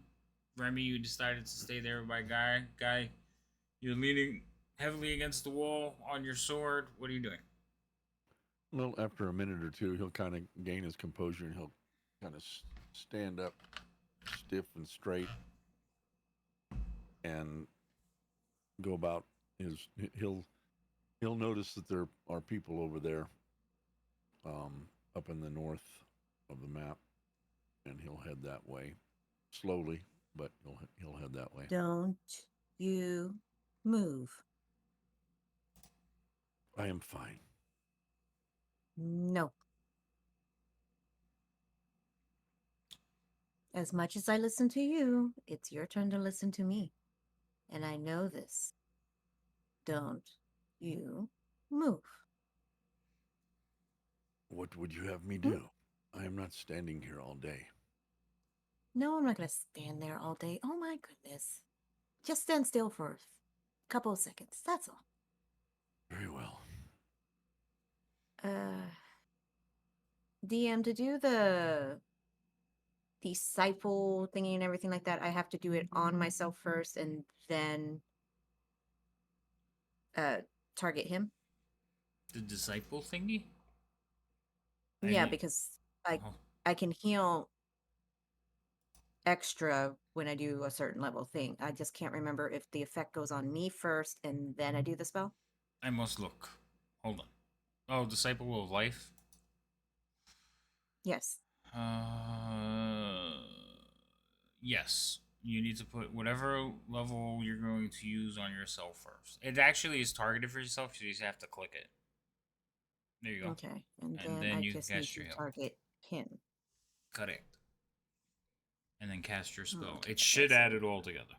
Remy, you decided to stay there by Guy. Guy, you're leaning heavily against the wall on your sword. What are you doing? Well, after a minute or two, he'll kind of gain his composure and he'll kind of stand up stiff and straight and go about his. He'll notice that there are people over there, up in the north of the map, and he'll head that way, slowly, but he'll head that way. Don't you move. I am fine. No. As much as I listen to you, it's your turn to listen to me. And I know this. Don't you move. What would you have me Hmm? do? I am not standing here all day. No, I'm not going to stand there all day. Oh my goodness. Just stand still for a couple of seconds. That's all. Very well. DM, to do the disciple thingy and everything like that, I have to do it on myself first and then target him. The disciple thingy? Yeah, because Oh, I can heal extra when I do a certain level thing. I just can't remember if the effect goes on me first and then I do the spell. I must look. Hold on. Oh, disciple of life? Yes. Yes. You need to put whatever level you're going to use on yourself first. It actually is targeted for yourself, so you just have to click it. There you go. Okay. And And then then I you can just need cast to your heal. target him. Correct. And then cast your spell. Okay, It should so- add it all together.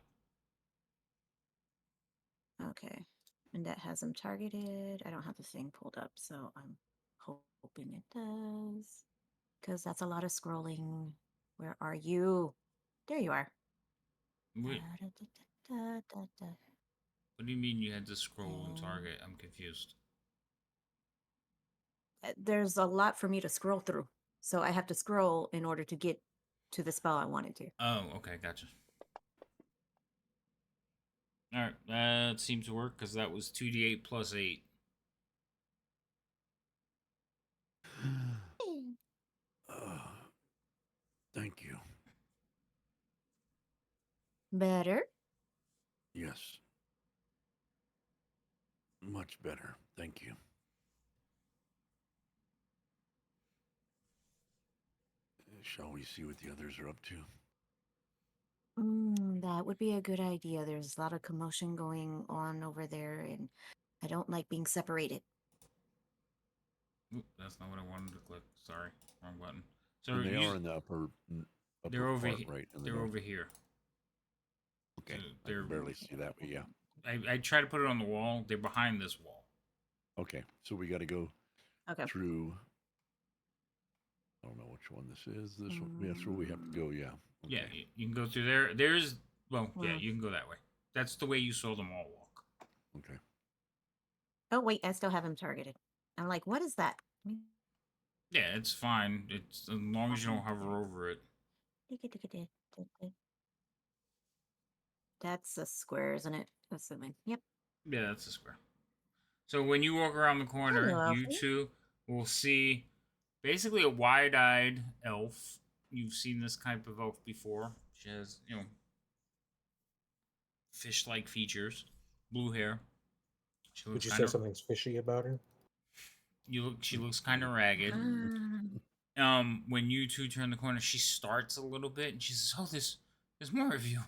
Okay. And that has him targeted. I don't have the thing pulled up, so I'm hoping it does. Because that's a lot of scrolling. Where are you? There you are. Wait, Da-da-da-da-da-da. what do you mean you had to scroll and target? I'm confused. There's a lot for me to scroll through. So I have to scroll in order to get to the spell I wanted to. Oh, okay, gotcha. Alright, that seemed to work because that was 2d8 plus 8. Thank you. Better? Yes. Much better. Thank you. Shall we see what the others are up to? That would be a good idea. There's a lot of commotion going on over there, and I don't like being separated. Oop, that's not what I wanted to click. Sorry, wrong button. So And they you, are in the upper they're over part, here. right? In the They're north. over here. Okay, So I can barely see that, but yeah. I tried to put it on the wall. They're behind this wall. Okay, so we got to go Okay. through. I don't know which one this is. This one. That's where we have to go. Yeah. Okay. Yeah, you can go through there. There's, well, yeah, you can go that way. That's the way you saw them all walk. Okay. Oh, wait, I still have him targeted. I'm like, what is that? Yeah, it's fine. It's as long as you don't hover over it. That's a square, isn't it? Assuming. Yep. Yeah, that's a square. So when you walk around the corner, Hello, you Alfie. two will see basically a wide-eyed elf. You've seen this type of elf before. She has, fish-like features, blue hair. She Would looks you kind say of. something's fishy about her? She looks kind of ragged. When you two turn the corner, she starts a little bit, and she says, "Oh, there's more of you."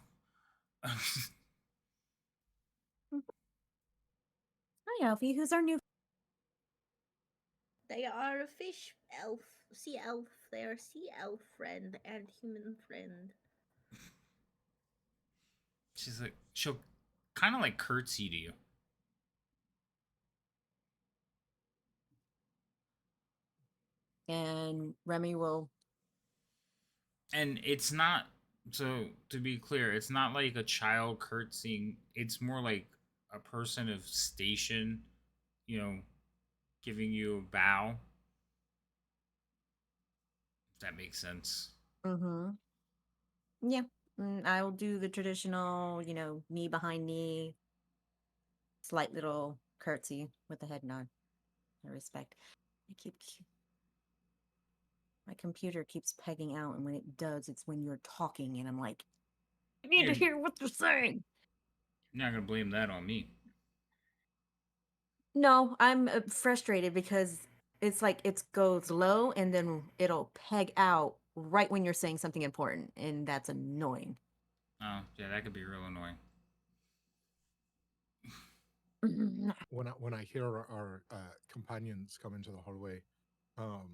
Hi, Alfie. Who's our new? They are a fish elf, sea elf. They are sea elf friend and human friend. She's like, she'll kind of, like, curtsy to you. and Remy will. And it's not, so to be clear, it's not like a child curtsying. It's more like a person of station, you know, giving you a bow. If that makes sense. Mm-hmm. Yeah. I will do the traditional, knee behind knee, slight little curtsy with a head nod. I respect. My computer keeps pegging out, and when it does, it's when you're talking, and I'm like, I need to You're, hear what they're saying. you're not gonna blame that on me. No, I'm frustrated because it's like it goes low, and then it'll peg out right when you're saying something important, and that's annoying. Oh, yeah, that could be real annoying. When I hear our companions come into the hallway, I'll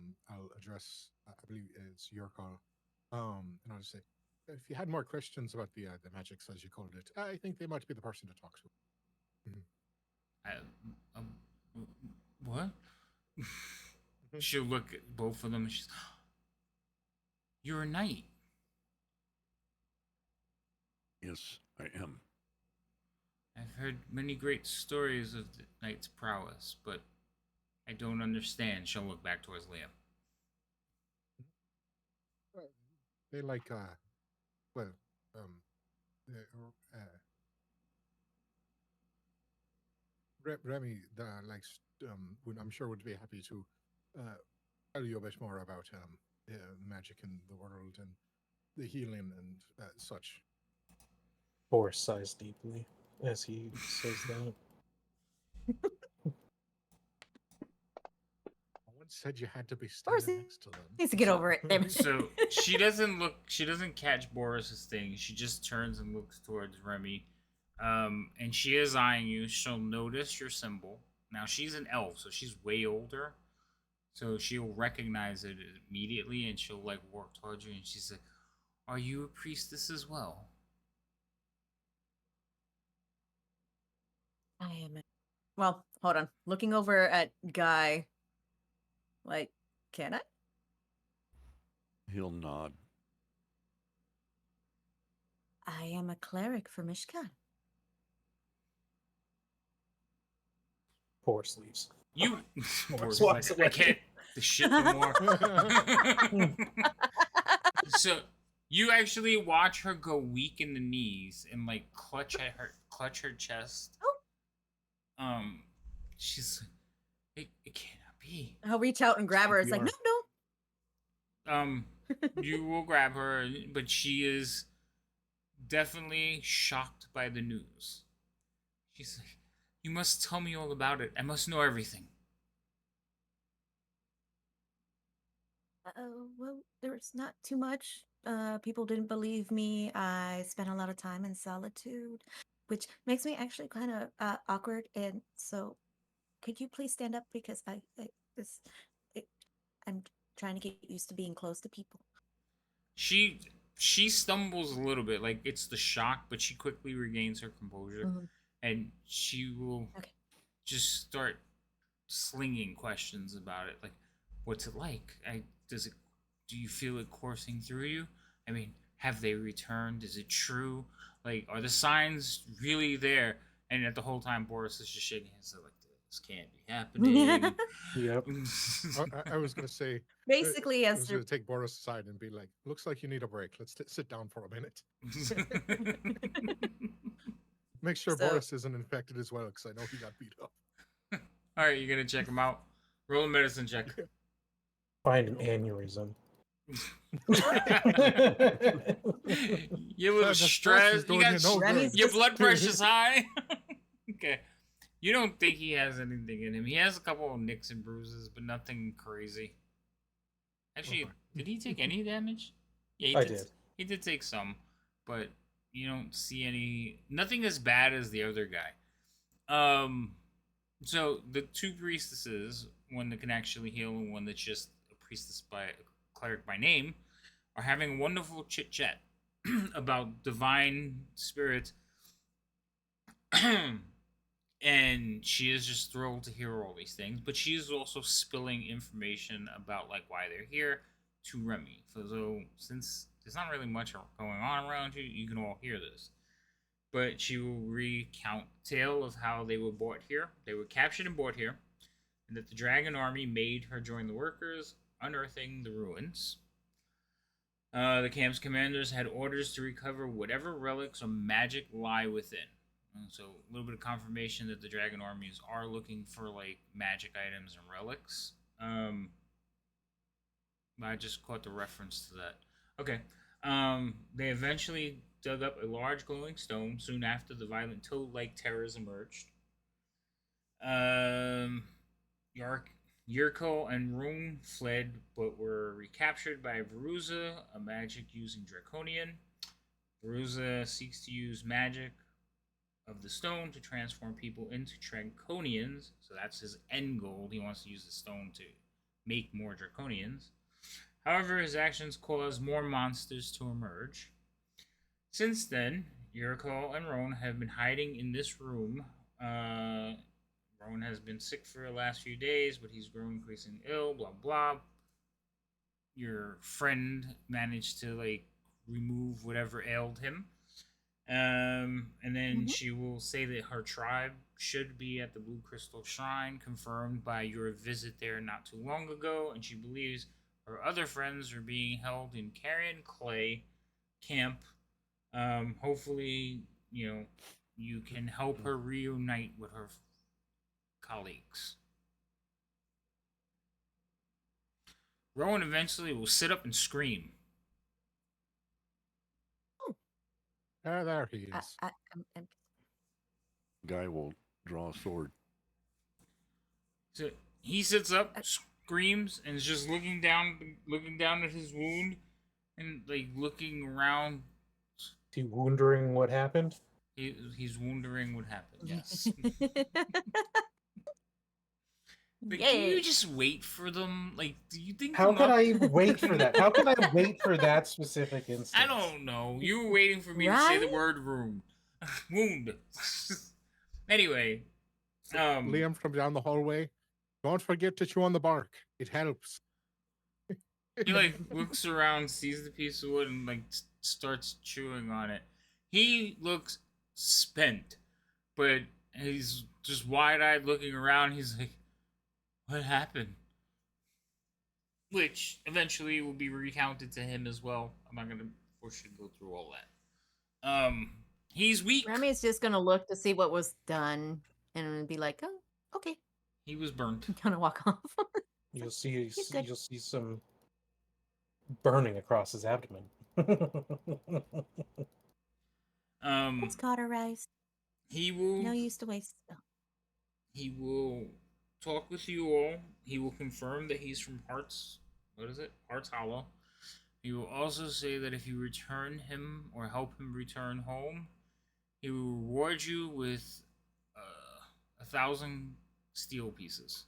address. I believe it's your call, and I'll just say, if you had more questions about the magics as you called it, I think they might be the person to talk to. Mhm. I, um, what? Mhm. She'll look at both of them and she's, you're a knight. Yes, I am. I've heard many great stories of the knight's prowess, but I don't understand. She'll look back towards Liam. Uh, They like well, um, Remy likes I'm sure would be happy to uh, tell you a bit more about magic in the world and the healing and such. Boris sighs deeply as he says that. I once said you had to be Of course, standing he next to them. needs to get So, over it. Damn it. so she doesn't look. She doesn't catch Boris's thing. She just turns and looks towards Remy, and she is eyeing you. She'll notice your symbol. Now she's an elf, so she's way older. So she'll recognize it immediately, and she'll like walk towards you, and she's like, "Are you a priestess as well?" I am. Well, hold on. Looking over at Guy, like, can I? He'll nod. I am a cleric for Mishkan. Boris leaves. You, Boris Boris, walks like, I away. can't the shit no more. So you actually watch her go weak in the knees and like clutch her chest. Oh. She's like, it cannot be. I'll reach out and grab her. It's like, no, CPR. Um, you will grab her, but she is definitely shocked by the news. She's like, you must tell me all about it. I must know everything. Well, there's not too much. People didn't believe me. I spent a lot of time in solitude, which makes me actually kind of awkward. And so, could you please stand up because this, it, I'm trying to get used to being close to people. She she stumbles a little bit, like it's the shock, but she quickly regains her composure, Mhm. and she will Okay. just start slinging questions about it, like, "What's it like? Do you feel it coursing through you? I mean, have they returned? Is it true? Like, are the signs really there?" And at the whole time, Boris is just shaking his head like, "This can't be happening." Yep. I was going to say, Basically, I as was they're going to take Boris aside and be like, "Looks like you need a break. Let's sit down for a minute. Make sure So- Boris isn't infected as well, because I know he got beat up." All right, you're gonna check him out. Roll a medicine check. Find an aneurysm. You're a little The stress is stressed. doing You you got no Remy's good. your blood pressure's high. Okay. You don't think he has anything in him. He has a couple of nicks and bruises, but nothing crazy. Actually, Okay. did he take any damage? Yeah, I did. He did take some, but you don't see any. Nothing as bad as the other guy. So the two priestesses, one that can actually heal and one that's just a priestess by a cleric by name, are having a wonderful chit chat about divine spirit and she is just thrilled to hear all these things. But she is also spilling information about like why they're here to Remy. So since there's not really much going on around you, you can all hear this. But she will recount the tale of how they were brought here. They were captured and brought here, and that the dragon army made her join the workers, unearthing the ruins. The camp's commanders had orders to recover whatever relics or magic lie within. So a little bit of confirmation that the dragon armies are looking for like magic items and relics. I just caught the reference to that. Okay. They eventually dug up a large glowing stone soon after the violent toad-like terrors emerged. Yurko and Rune fled but were recaptured by Veruza, a magic-using draconian. Veruza seeks to use magic of the stone to transform people into draconians, so that's his end goal. He wants to use the stone to make more draconians. However, his actions cause more monsters to emerge. Since then, Yurko and Roan have been hiding in this room. Roan has been sick for the last few days, but he's grown increasingly ill, blah blah. Your friend managed to like remove whatever ailed him. And then she will say that her tribe should be at the Blue Crystal Shrine, confirmed by your visit there not too long ago, and she believes her other friends are being held in Carrion Clay camp. Hopefully, you can help her reunite with her colleagues. Rowan eventually will sit up and scream. There he is. I'm Guy will draw a sword. So he sits up, screams, and is just looking down at his wound, and like looking around. Is he wondering what happened? He's wondering what happened. Yes. Like, Yay. can you just wait for them? Like, do you think? How can I wait for that? How can I wait for that specific instance? I don't know. You were waiting for me to say the word wound. Wound. Anyway, Liam from down the hallway. Don't forget to chew on the bark. It helps. he like looks around, sees the piece of wood, and like starts chewing on it. He looks spent, but he's just wide-eyed looking around. He's like, "What happened?" Which eventually will be recounted to him as well. I'm not gonna force you to go through all that. He's weak. Remy's just gonna look to see what was done and be like, "Oh, okay." He was burnt. Gonna walk off. You'll see good. you'll see some burning across his abdomen. It's cauterized. He will. No use to waste. He will talk with you all. He will confirm that he's from Hearts. What is it? Hearts Hollow. He will also say that if you return him or help him return home, he will reward you with 1,000 steel pieces.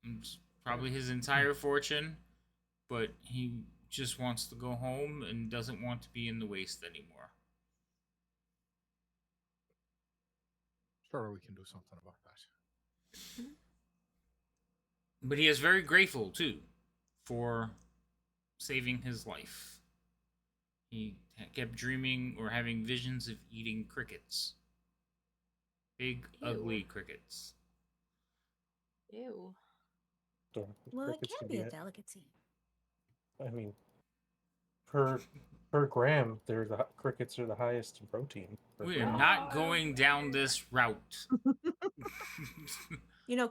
It's probably his entire fortune, but he just wants to go home and doesn't want to be in the waste anymore. Sure, we can do something about that. But he is very grateful, too, for saving his life. He kept dreaming or having visions of eating crickets. Big, ugly crickets. Ew. Well, it can be a delicacy. I mean, per gram, crickets are the highest in protein. We are not going down this route.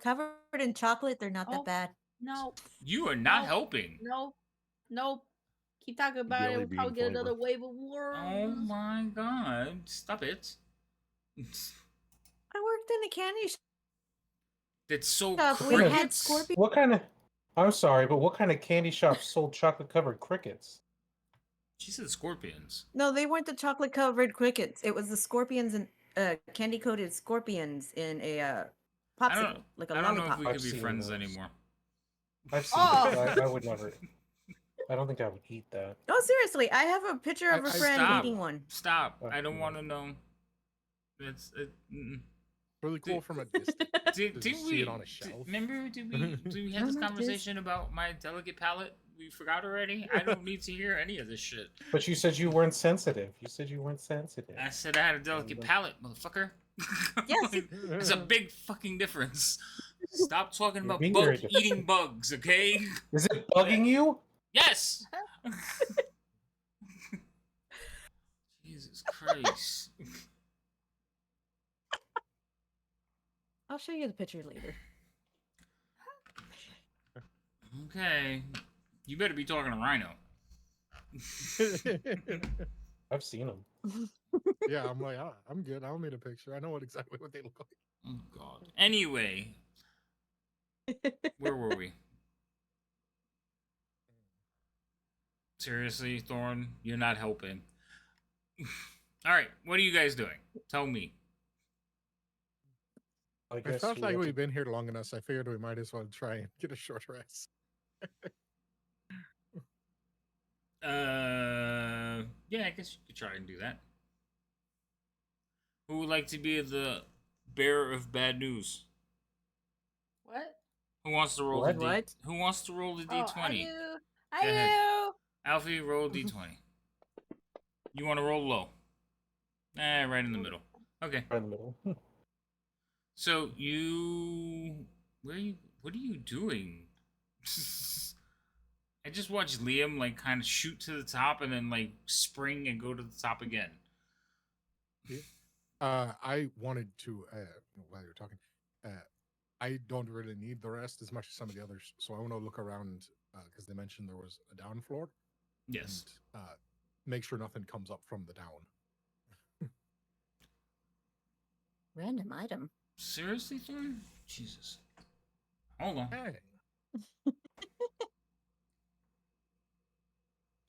Covered in chocolate, they're not that bad. No. You are not helping. Nope. Keep talking about Jelly it. We'll bean probably get flavor. another wave of worms. Oh my god. Stop it. I worked in a candy shop. That's so We had crickets. scorpions. What kind of? I'm sorry, but what kind of candy shop sold chocolate-covered crickets? She said scorpions. No, they weren't the chocolate-covered crickets. It was the scorpions and candy-coated scorpions in a popsicle, like a I don't know lollipop. if we could I've be seen friends those. anymore. I've seen it. I would never. I don't think I would eat that. No, seriously, I have a picture of a friend Stop. eating one. Stop. I don't want to know. It's Really cool Did- from a distance. did, Does did you see we it on a shelf? remember? Did we have Oh this my conversation about my delicate palate? We forgot already. I don't need to hear any of this shit. But you said you weren't sensitive. You said you weren't sensitive. I said I had a delicate palate, motherfucker. Yes, you- It's a big fucking difference. Stop talking You're about being bug very different. eating bugs, okay? Is it bugging you? Yes. Jesus Christ. I'll show you the picture later. Okay. You better be talking to Rhino. I've seen them. Yeah, I'm like, I'm good. I don't need a picture. I know exactly what they look like. Oh God. Anyway, where were we? Seriously, Thorn, you're not helping. All right, what are you guys doing? Tell me. I I guess felt we like have we've to- been here long enough, so I figured we might as well try and get a short rest. Yeah, I guess you could try and do that. Who would like to be the bearer of bad news? What? Who wants to roll What? the D? What? Who wants to roll the Oh, D20? I do. Go I ahead. do. Alfie, roll D20. You want to roll low? Right in the middle. Okay. Right in the middle. So you, where are you? What are you doing? I just watched Liam like kind of shoot to the top and then like spring and go to the top again. I wanted to, while you're talking, I don't really need the rest as much as some of the others, so I want to look around because they mentioned there was a down floor. Yes. And, make sure nothing comes up from the down. Random item. Seriously, Thorn? Jesus. Hold on. Hey.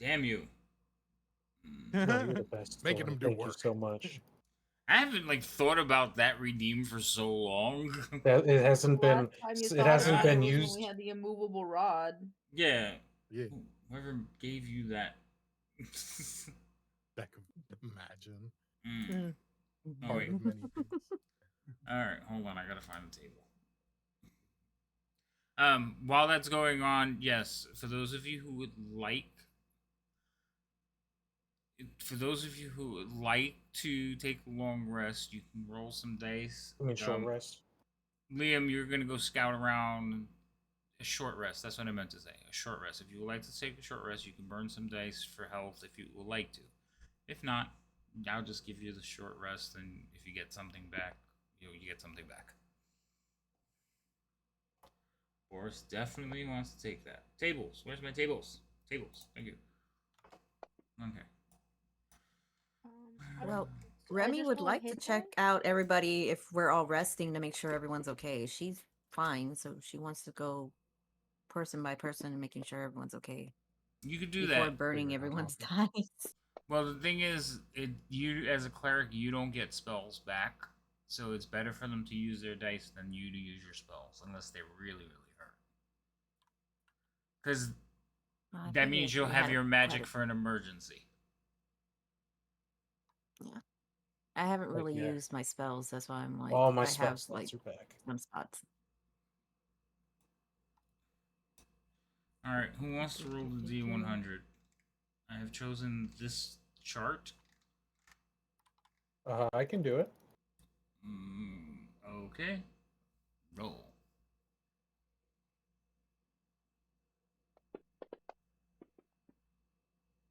Damn you. No, you're the best. Making Thor. them do Thank work. you so much. I haven't like thought about that redeem for so long. That it hasn't been. Last time you It thought hasn't about it been was used. when we had the immovable rod. Yeah. Yeah, Whoever gave you that. that could imagine. Mm. Oh, Part wait. of many things. Alright, hold on, I gotta find the table. While that's going on, yes, for those of you who would like to take a long rest, you can roll some dice. I mean, short rest. Liam, you're gonna go scout around a short rest. That's what I meant to say. A short rest. If you would like to take a short rest, you can burn some dice for health if you would like to. If not, I'll just give you the short rest, and if you get something back, you get something back. Boris definitely wants to take that. Tables. Where's my tables? Tables. Thank you. Okay. Well, I Remy just would roll a like to hit check die? out everybody if we're all resting to make sure everyone's okay. She's fine, so she wants to go person by person and making sure everyone's okay You could do before that. burning Figure it out everyone's after. dice. Well, the thing is, you as a cleric, you don't get spells back, so it's better for them to use their dice than you to use your spells, unless they really, really hurt. Because I that figured means you'll we have had your quite magic a- for an emergency. I haven't Like, really yeah. used my spells. That's why I'm like, All my I spell have like slots are back. some spots. All right, who wants to roll the D100? I have chosen this chart. I can do it. Okay. Roll.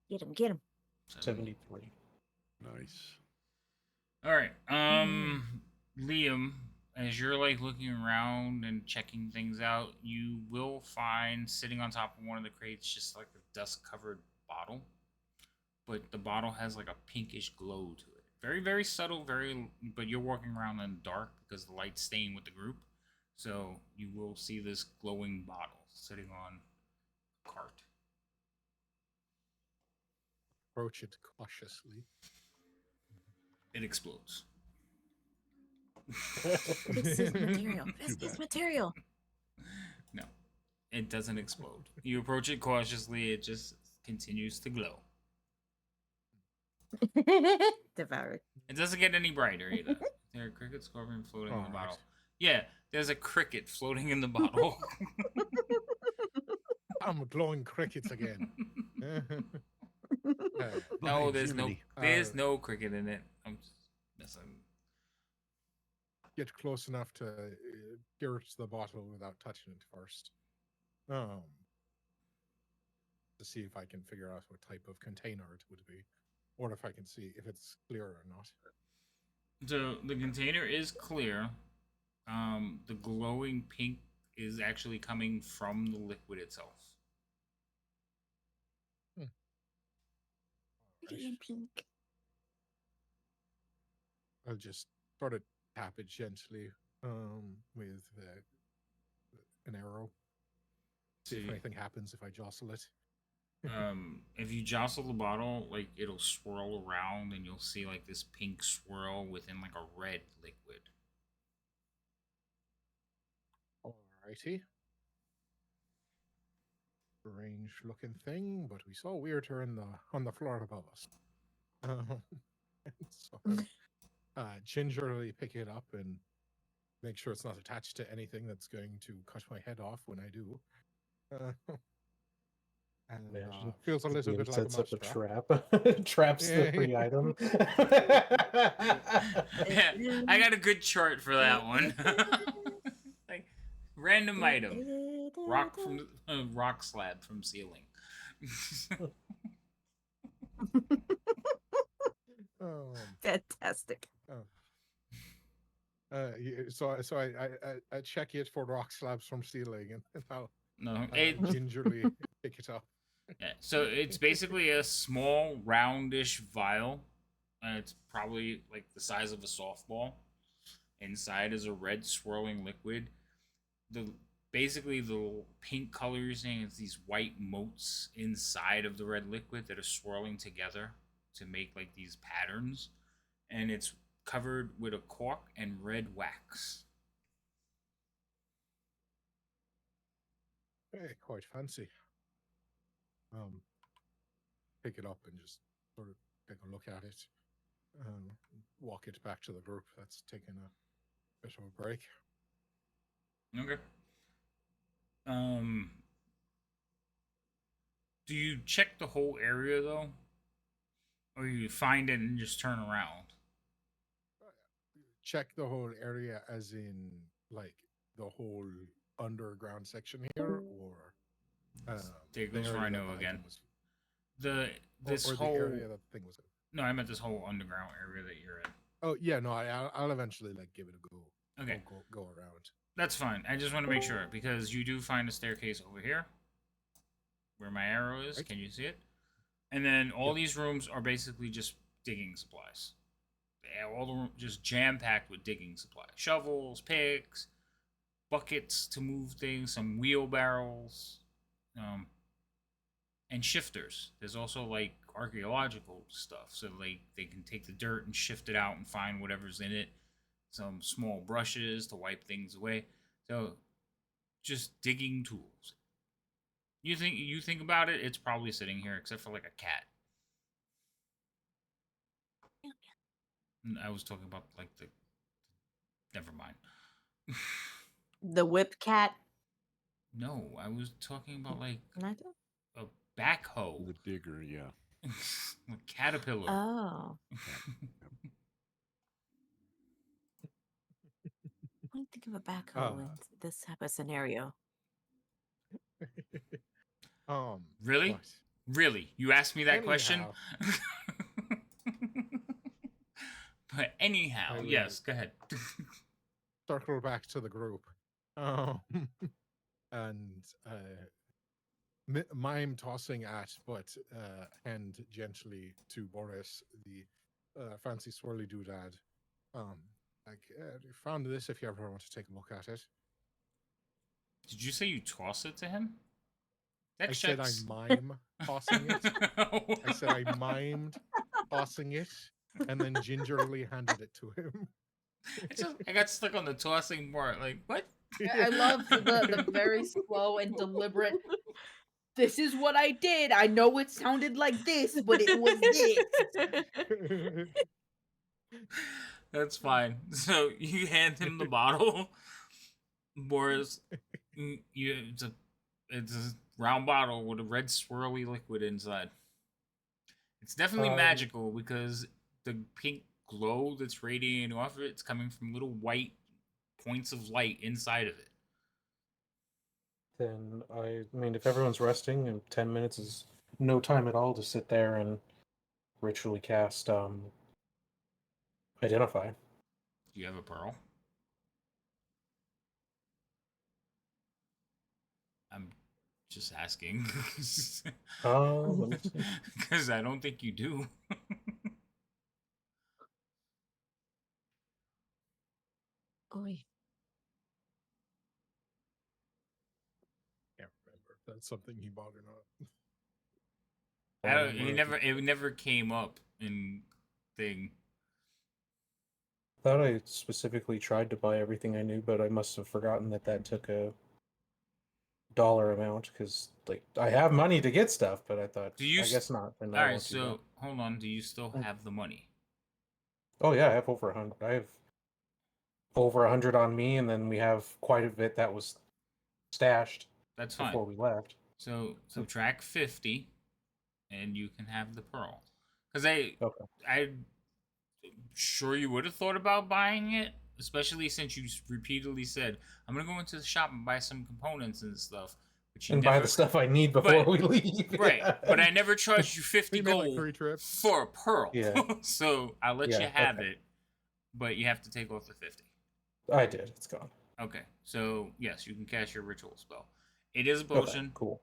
Get him, get him. 73. Nice. All right. Liam, as you're like looking around and checking things out, you will find sitting on top of one of the crates just like a dust-covered bottle, but the bottle has like a pinkish glow to it. Very, very subtle. But you're walking around in the dark because the light's staying with the group, so you will see this glowing bottle sitting on a cart. Approach it cautiously. It explodes. This is material. Too This is bad. material. No, it doesn't explode. You approach it cautiously. It just continues to glow. Devoured. It doesn't get any brighter either. There are crickets, scorpion floating in the All bottle. right. Yeah, there's a cricket floating in the bottle. I'm glowing crickets again. No, By there's Jiminy. no cricket in it. I'm just messing. Get close enough to pierce the bottle without touching it first. To see if I can figure out what type of container it would be, or if I can see if it's clear or not. So the container is clear. The glowing pink is actually coming from the liquid itself. Pretty and pink. I'll just sort of tap it gently with an arrow. See if anything happens if I jostle it. If you jostle the bottle, like it'll swirl around and you'll see like this pink swirl within like a red liquid. Alrighty. Strange looking thing, but we saw weirder on the floor above us. So gingerly pick it up and make sure it's not attached to anything that's going to cut my head off when I do. And feels a little bit like a sets up a mousetrap. trap. Traps the free item. Yeah, I got a good chart for that one. Like random item, rock slab from ceiling. Fantastic. So I check it for rock slabs from ceiling, and I'll No, gingerly pick it up. Yeah, so it's basically a small roundish vial. It's probably like the size of a softball. Inside is a red swirling liquid. Basically the pink color you're seeing is these white motes inside of the red liquid that are swirling together to make like these patterns, and it's covered with a cork and red wax. Hey, quite fancy. Pick it up and just sort of take a look at it. Walk it back to the group that's taking a bit of a break. Okay. Do you check the whole area though? Or you find it and just turn around? Check the whole area as in like the whole underground section here, or There goes area that Rhino the again. item was- This or whole the area that the thing was in. No, I meant this whole underground area that you're in. Oh yeah, no, I'll eventually like give it a go. Okay. Go around. That's fine. I just want to make sure because you do find a staircase over here where my arrow is. Right. Can you see it? And then all Yep. these rooms are basically just digging supplies. All the rooms just jam packed with digging supplies: shovels, picks, buckets to move things, some wheelbarrows, and shifters. There's also like archaeological stuff, so like they can take the dirt and shift it out and find whatever's in it. Some small brushes to wipe things away. So just digging tools. You think about it, it's probably sitting here except for like a cat. I was talking about like the never mind. The whip cat. No, I was talking about like Not a backhoe. The digger, yeah. A caterpillar. Oh. I want to think of a backhoe in this type of scenario. Really? What? Really? You asked me that question? Anyhow. But anyhow, I will yes, go ahead. Circle back to the group, and mime tossing at, but hand gently to Boris, the fancy swirly doodad. Found this if you ever want to take a look at it. Did you say you toss it to him? I said I mime tossing it. I said I mimed tossing it, and then gingerly handed it to him. I got stuck on the tossing part. Like, what? I love the very slow and deliberate. This is what I did. I know it sounded like this, but it was this. That's fine. So you hand him the bottle, Boris. It's a round bottle with a red swirly liquid inside. It's definitely Um, magical because the pink glow that's radiating off of it's coming from little white points of light inside of it. then I mean, if everyone's resting, and 10 minutes is no time at all to sit there and ritually cast identify. Do you have a pearl? I'm just asking. Let me see. Because I don't think you do. Oy. Can't remember if that's something he bought or not. It never came up in thing. Thought I specifically tried to buy everything I knew, but I must have forgotten that took a dollar amount because like I have money to get stuff, but I thought Do you? I guess not. Then All I right. won't do that. So hold on. Do you still have the money? Oh yeah, I have over 100. I have over 100 on me, and then we have quite a bit that was stashed That's fine. before we left. So subtract 50, and you can have the pearl. Because Okay. I'm sure you would have thought about buying it, especially since you repeatedly said, "I'm gonna go into the shop and buy some components and stuff." But you And never, buy the stuff I need before we leave. right? But I never charged you 50 We made like gold 3 trips. for a pearl. Yeah. So I'll let you Yeah, have okay. it, but you have to take off the 50. I did. It's gone. Okay, so yes, you can cast your ritual spell. It is a Okay, potion. cool.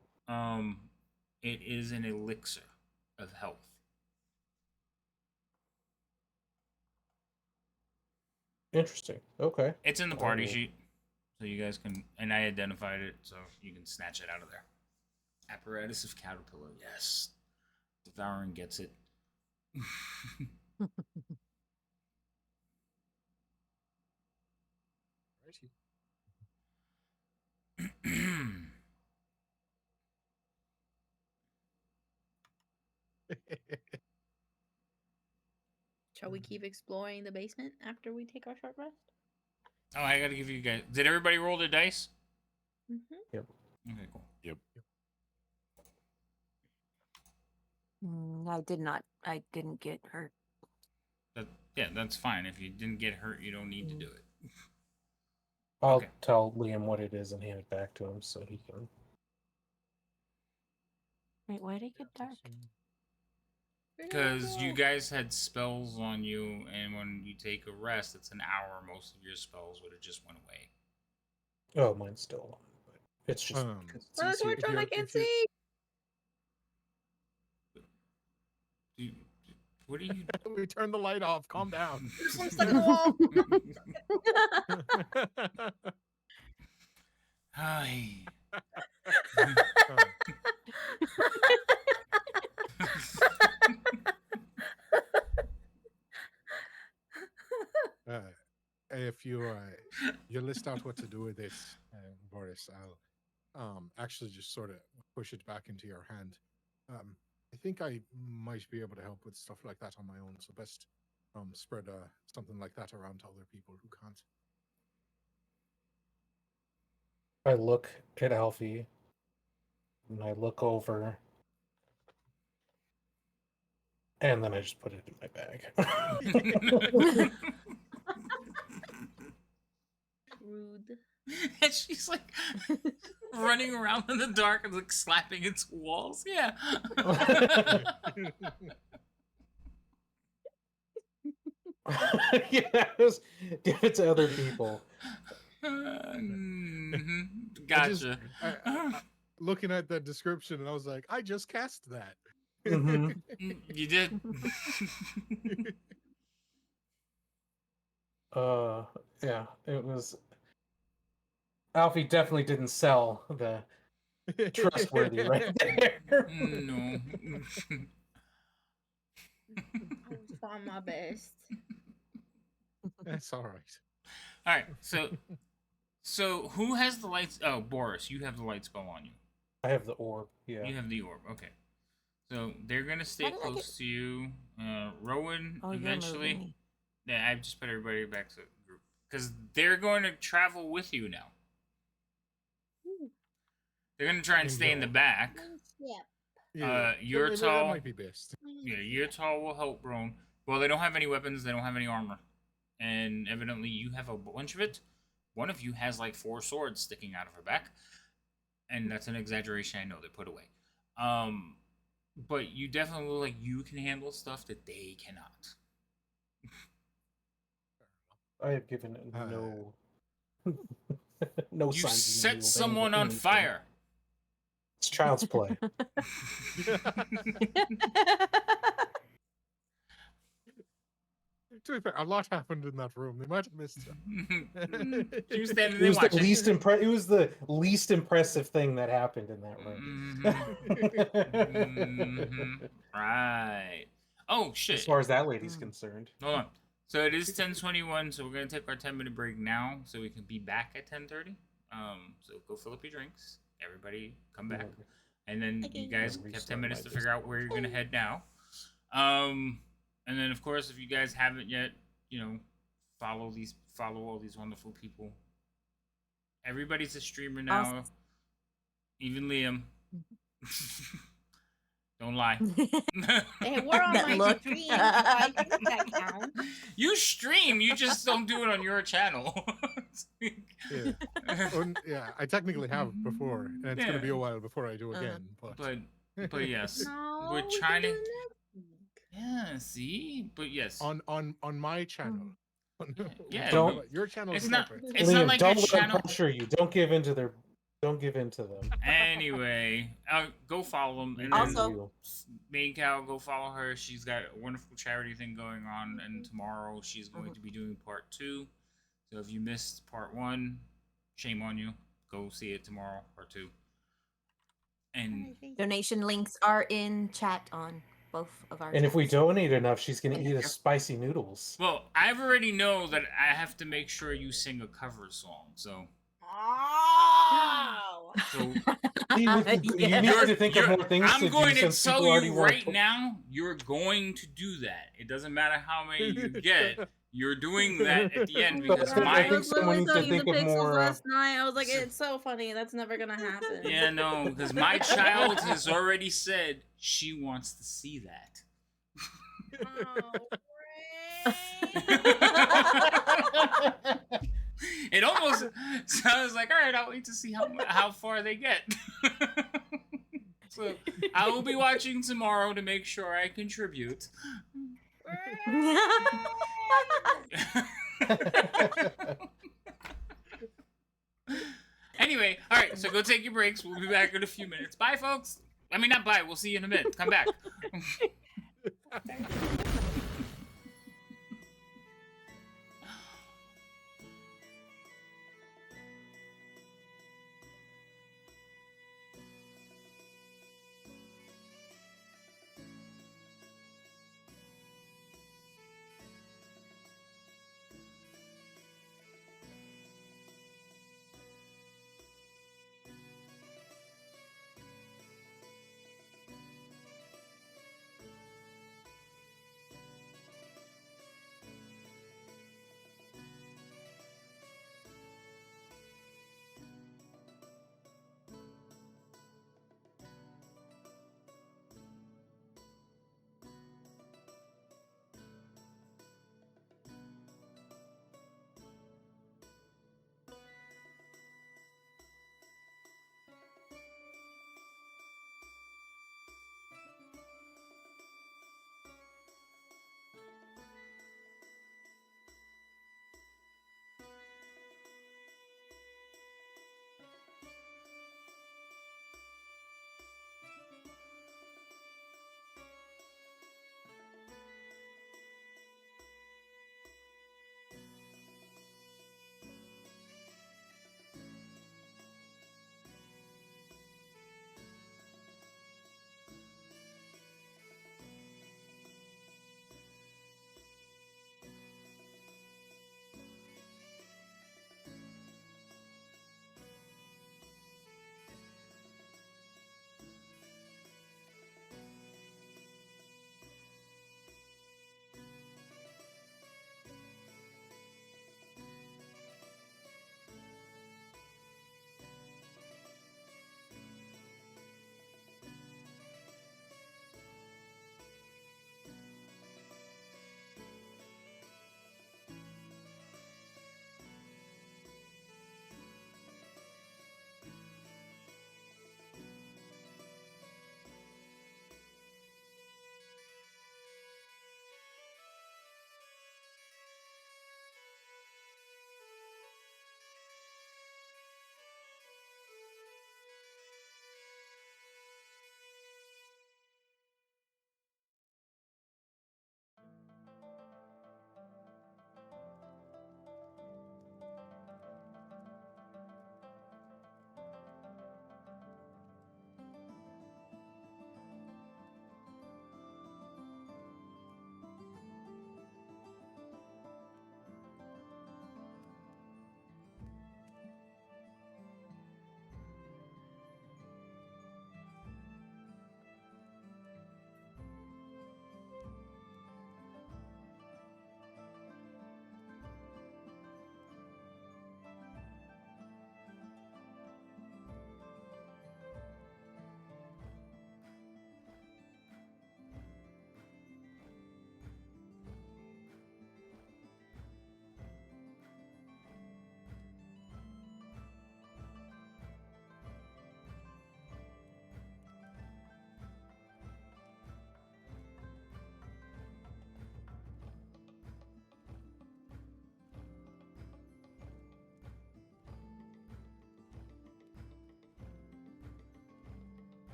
It is an elixir of health. Interesting. Okay. It's in the party will- sheet, so you guys can. And I identified it, so you can snatch it out of there. Apparatus of caterpillar. Yes, devouring gets it. Shall we keep exploring the basement after we take our short rest? Oh, I gotta give you guys. Did everybody roll their dice? Mm-hmm. Yep. Okay, cool. I did not. I didn't get hurt. That's fine. If you didn't get hurt, you don't need to do it. I'll Okay. tell Liam what it is and hand it back to him so he can. Wait, why did it get dark? Because you guys had spells on you, and when you take a rest, it's an hour. Most of your spells would have just went away. Oh, mine's still on, but it's just because it's Well, easier. torch on, I can't if you- see. What are you? We turned the light off. Calm down. I'm stuck in the wall. Hi. If you list out what to do with this, Boris, I'll actually just sort of push it back into your hand. I think I might be able to help with stuff like that on my own, so best spread something like that around to other people who can't. I look at Alfie and I look over and then I just put it in my bag. Rude. And she's like running around in the dark and like slapping into walls. Yeah. Yeah, just give it to other people. Gotcha. Looking at the description, and I was like, I just cast that. Mhm. You did. Yeah, it was. Alfie definitely didn't sell the trustworthy right there. No. I was trying my best. That's all right. All right. So who has the lights? Oh, Boris, you have the light spell on you. I have the orb. Yeah. You have the orb. Okay. So they're gonna stay How did I close to you. Rowan Oh, you're eventually. moving me. Yeah, I've just put everybody back to the group because they're going to travel with you now. They're going to try and stay in the back. Yeah. You're That tall. might be best. Yeah, you're tall will help Brone. Well, they don't have any weapons. They don't have any armor, and evidently you have a bunch of it. One of you has like 4 swords sticking out of her back, and that's an exaggeration. I know they put away. But you definitely look like you can handle stuff that they cannot. I have given no no You signs of set yielding someone to on anything. fire. It's child's play. To be fair, a lot happened in that room. They might have missed it. She was standing It there was the watching. It was the least impressive thing that happened in that room. Right. Oh shit. As far as that lady's concerned. Hold on. So it is 10:21, so we're gonna take our 10-minute break now, so we can be back at 10:30. So go fill up your drinks. Everybody, come back, and then you guys have 10 minutes to figure out where you're gonna head now. And then of course, if you guys haven't yet, follow all these wonderful people. Everybody's a streamer now, Awesome. even Liam. Don't lie. Hey, we're on That my look. stream, so I think that counts. You stream, you just don't do it on your channel. Yeah. Yeah, I technically have before, and it's going to be a while before I do again. But yes, No, we're we trying can to. do it next week. Yeah, see, but yes, on my channel. Yeah, Don't- your channel it's is not. separate. It's Liam, not like don't your let them channel. pressure you. Don't give in to them. Anyway, go follow them. And Also- Main Cow, go follow her. She's got a wonderful charity thing going on, and tomorrow she's going to be doing part 2. So if you missed part 1, shame on you. Go see it tomorrow, part 2. And Donation links are in chat on both of our And if we chats. donate enough, she's gonna eat us spicy noodles. well, I already know that I have to make sure you sing a cover song. So Oh! so You Yeah. need to think of more things I'm to going do to since tell people already you want right to. now, you're going to do that. It doesn't matter how many you get. You're doing that at the end because But I I think was someone literally needs to talking think to of Pixels more. last night. I was like, it's so funny. That's never gonna happen. yeah, no, because my child has already said she wants to see that. Oh, It almost sounds like, all right, I'll wait to see how far they get. So I will be watching tomorrow to make sure I contribute. Anyway, all right, so go take your breaks. We'll be back in a few minutes. Bye, folks. I mean, not bye. We'll see you in a minute. Come back.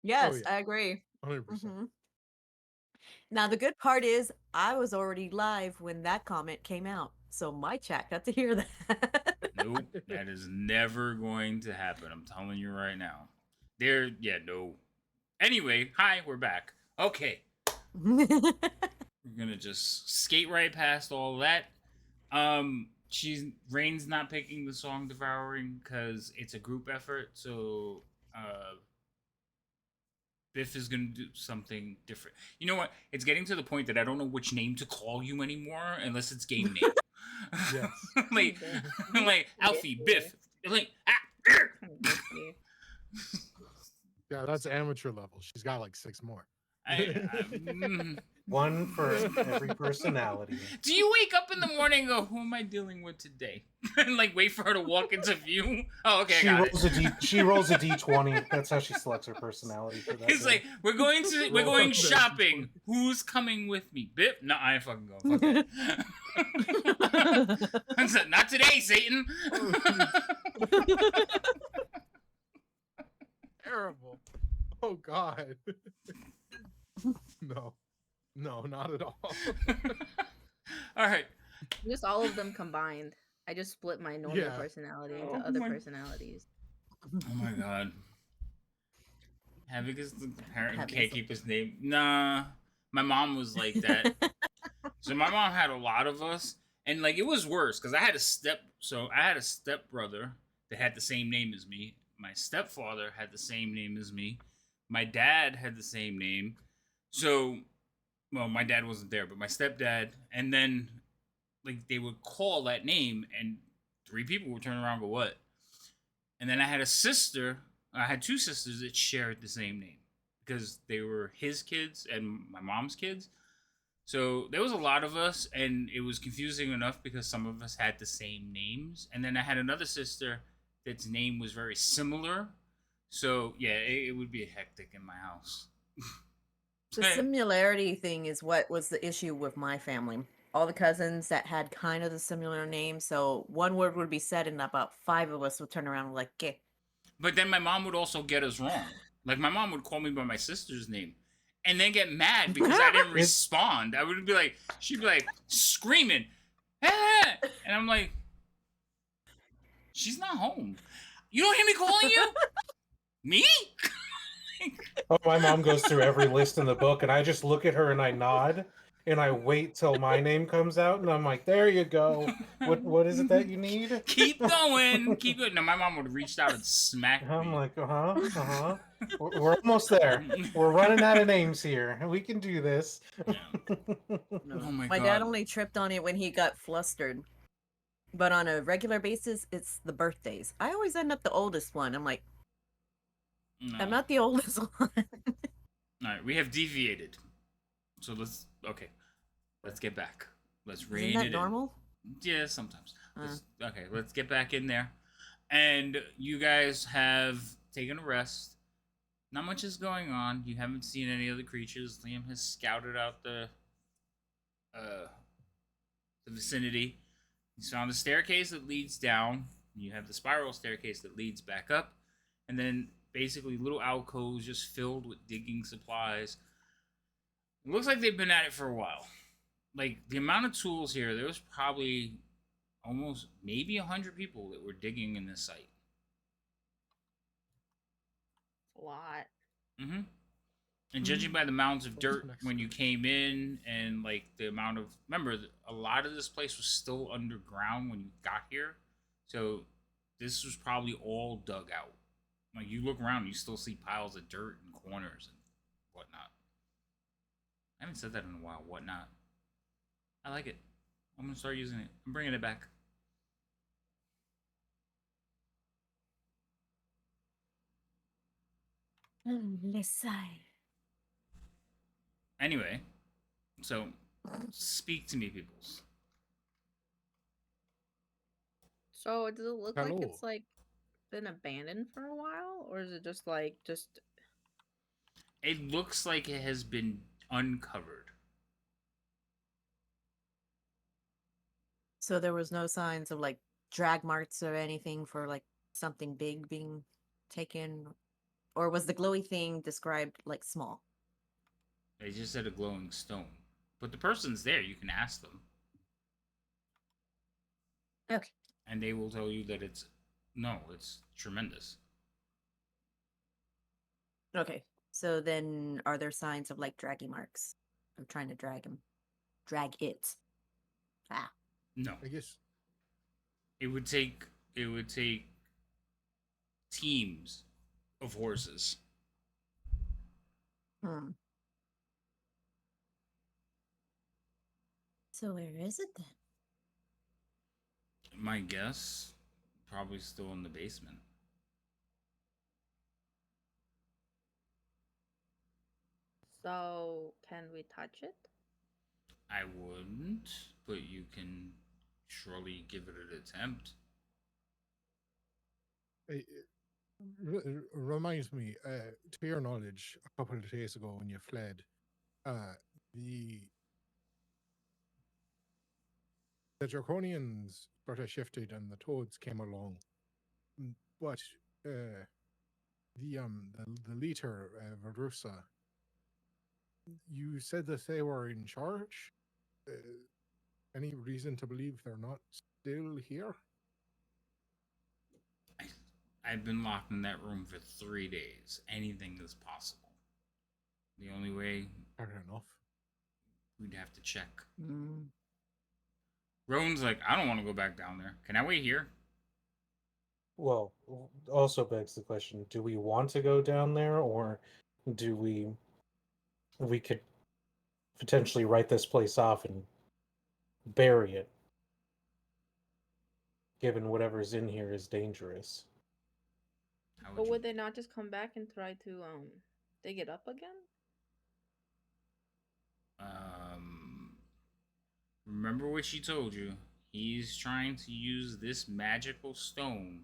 Yes, yeah, I agree. 100%. Hmm. Now, the good part is I was already live when that comment came out, so my chat got to hear that. Nope, that is never going to happen. I'm telling you right now. Yeah, no. Anyway, hi, we're back. Okay, we're gonna just skate right past all that. Rain's not picking the song "Devouring" because it's a group effort. So, Biff is gonna do something different. You know what? It's getting to the point that I don't know which name to call you anymore, unless it's game name. Yes. like, Biff. like Alfie, Biff, like Biffy. Yeah, that's amateur level. She's got like 6 more. I One for every personality. Do you wake up in the morning and go, who am I dealing with today? And like wait for her to walk into view? Oh, okay, She I got rolls it. she rolls a d20. That's how she selects her personality for that It's day. like we're going Roll going that shopping. D20. Who's coming with me? Bip? No, I ain't fucking going. Fuck that. I said, not today, Satan. Terrible. Oh God. No. No, not at all. All right. Just all of them combined. I just split my normal Yeah. personality into Oh other my- personalities. Oh my god. Having the parent who Having can't keep his name. Nah. My mom was like that. So my mom had a lot of us, and like it was worse because I had a step brother that had the same name as me. My stepfather had the same name as me. My dad had the same name. So, well, my dad wasn't there, but my stepdad, and then like they would call that name, and 3 people would turn around and go, "What?" And then I had a sister. I had 2 sisters that shared the same name because they were his kids and my mom's kids. So there was a lot of us, and it was confusing enough because some of us had the same names. And then I had another sister that's name was very similar. So yeah, it would be hectic in my house. The similarity thing is what was the issue with my family. All the cousins that had kind of the similar name, so one word would be said, and about 5 of us would turn around and like, "Geh." But then my mom would also get us wrong. Like my mom would call me by my sister's name, and then get mad because I didn't respond. I would be like, she'd be like screaming, "Ah!" And I'm like, she's not home. You don't hear me calling you? Me? Oh, my mom goes through every list in the book, and I just look at her and I nod, and I wait till my name comes out, and I'm like, "There you go. What is it that you need?" Keep going. Keep going. No, my mom would have reached out and smacked I'm me. like, we're almost there. We're running out of names here. We can do this. No. Oh my My god. dad only tripped on it when he got flustered. But on a regular basis, it's the birthdays. I always end up the oldest one. I'm like, No. I'm not the oldest one. All right, we have deviated. So let's get back. Let's rein Isn't that it normal? in. Yeah, sometimes. Let's get back in there. And you guys have taken a rest. Not much is going on. You haven't seen any other creatures. Liam has scouted out the vicinity. He's found a staircase that leads down. You have the spiral staircase that leads back up, and then basically little alcoves just filled with digging supplies. It looks like they've been at it for a while. Like the amount of tools here, there was probably almost maybe 100 people that were digging in this site. A lot. Mm-hmm. And judging by the mounds of What's the dirt next when one? you came in, and like the amount of remember, a lot of this place was still underground when you got here, so this was probably all dug out. Like you look around, you still see piles of dirt and corners and whatnot. I haven't said that in a while. Whatnot. I like it. I'm gonna start using it. I'm bringing it back. Let's see. Anyway, so speak to me, peoples. So does it look like Hello. it's like been abandoned for a while, or is it just like just It looks like it has been uncovered. So there was no signs of like drag marks or anything for like something big being taken, or was the glowy thing described like small? They just said a glowing stone. But the person's there. You can ask them. Okay. And they will tell you that it's tremendous. Okay. So then, are there signs of like draggy marks? I'm trying to drag it. Ah. No. I guess It would take teams of horses. Hmm. So where is it then? My guess, probably still in the basement. So can we touch it? I wouldn't, but you can surely give it an attempt. it reminds me, to your knowledge, a couple of days ago when you fled, the draconians sort of shifted and the toads came along. But the leader, Verusa, you said that they were in charge. Uh, any reason to believe they're not still here? I've been locked in that room for 3 days. Anything is possible. The only way Fair enough. we'd have to check. Mm. Rowan's like, I don't want to go back down there. Can I wait here? Well, also begs the question: do we want to go down there, or do we could potentially write this place off and bury it, given whatever's in here is dangerous? How But would would you? they not just come back and try to dig it up again? Remember what she told you. He's trying to use this magical stone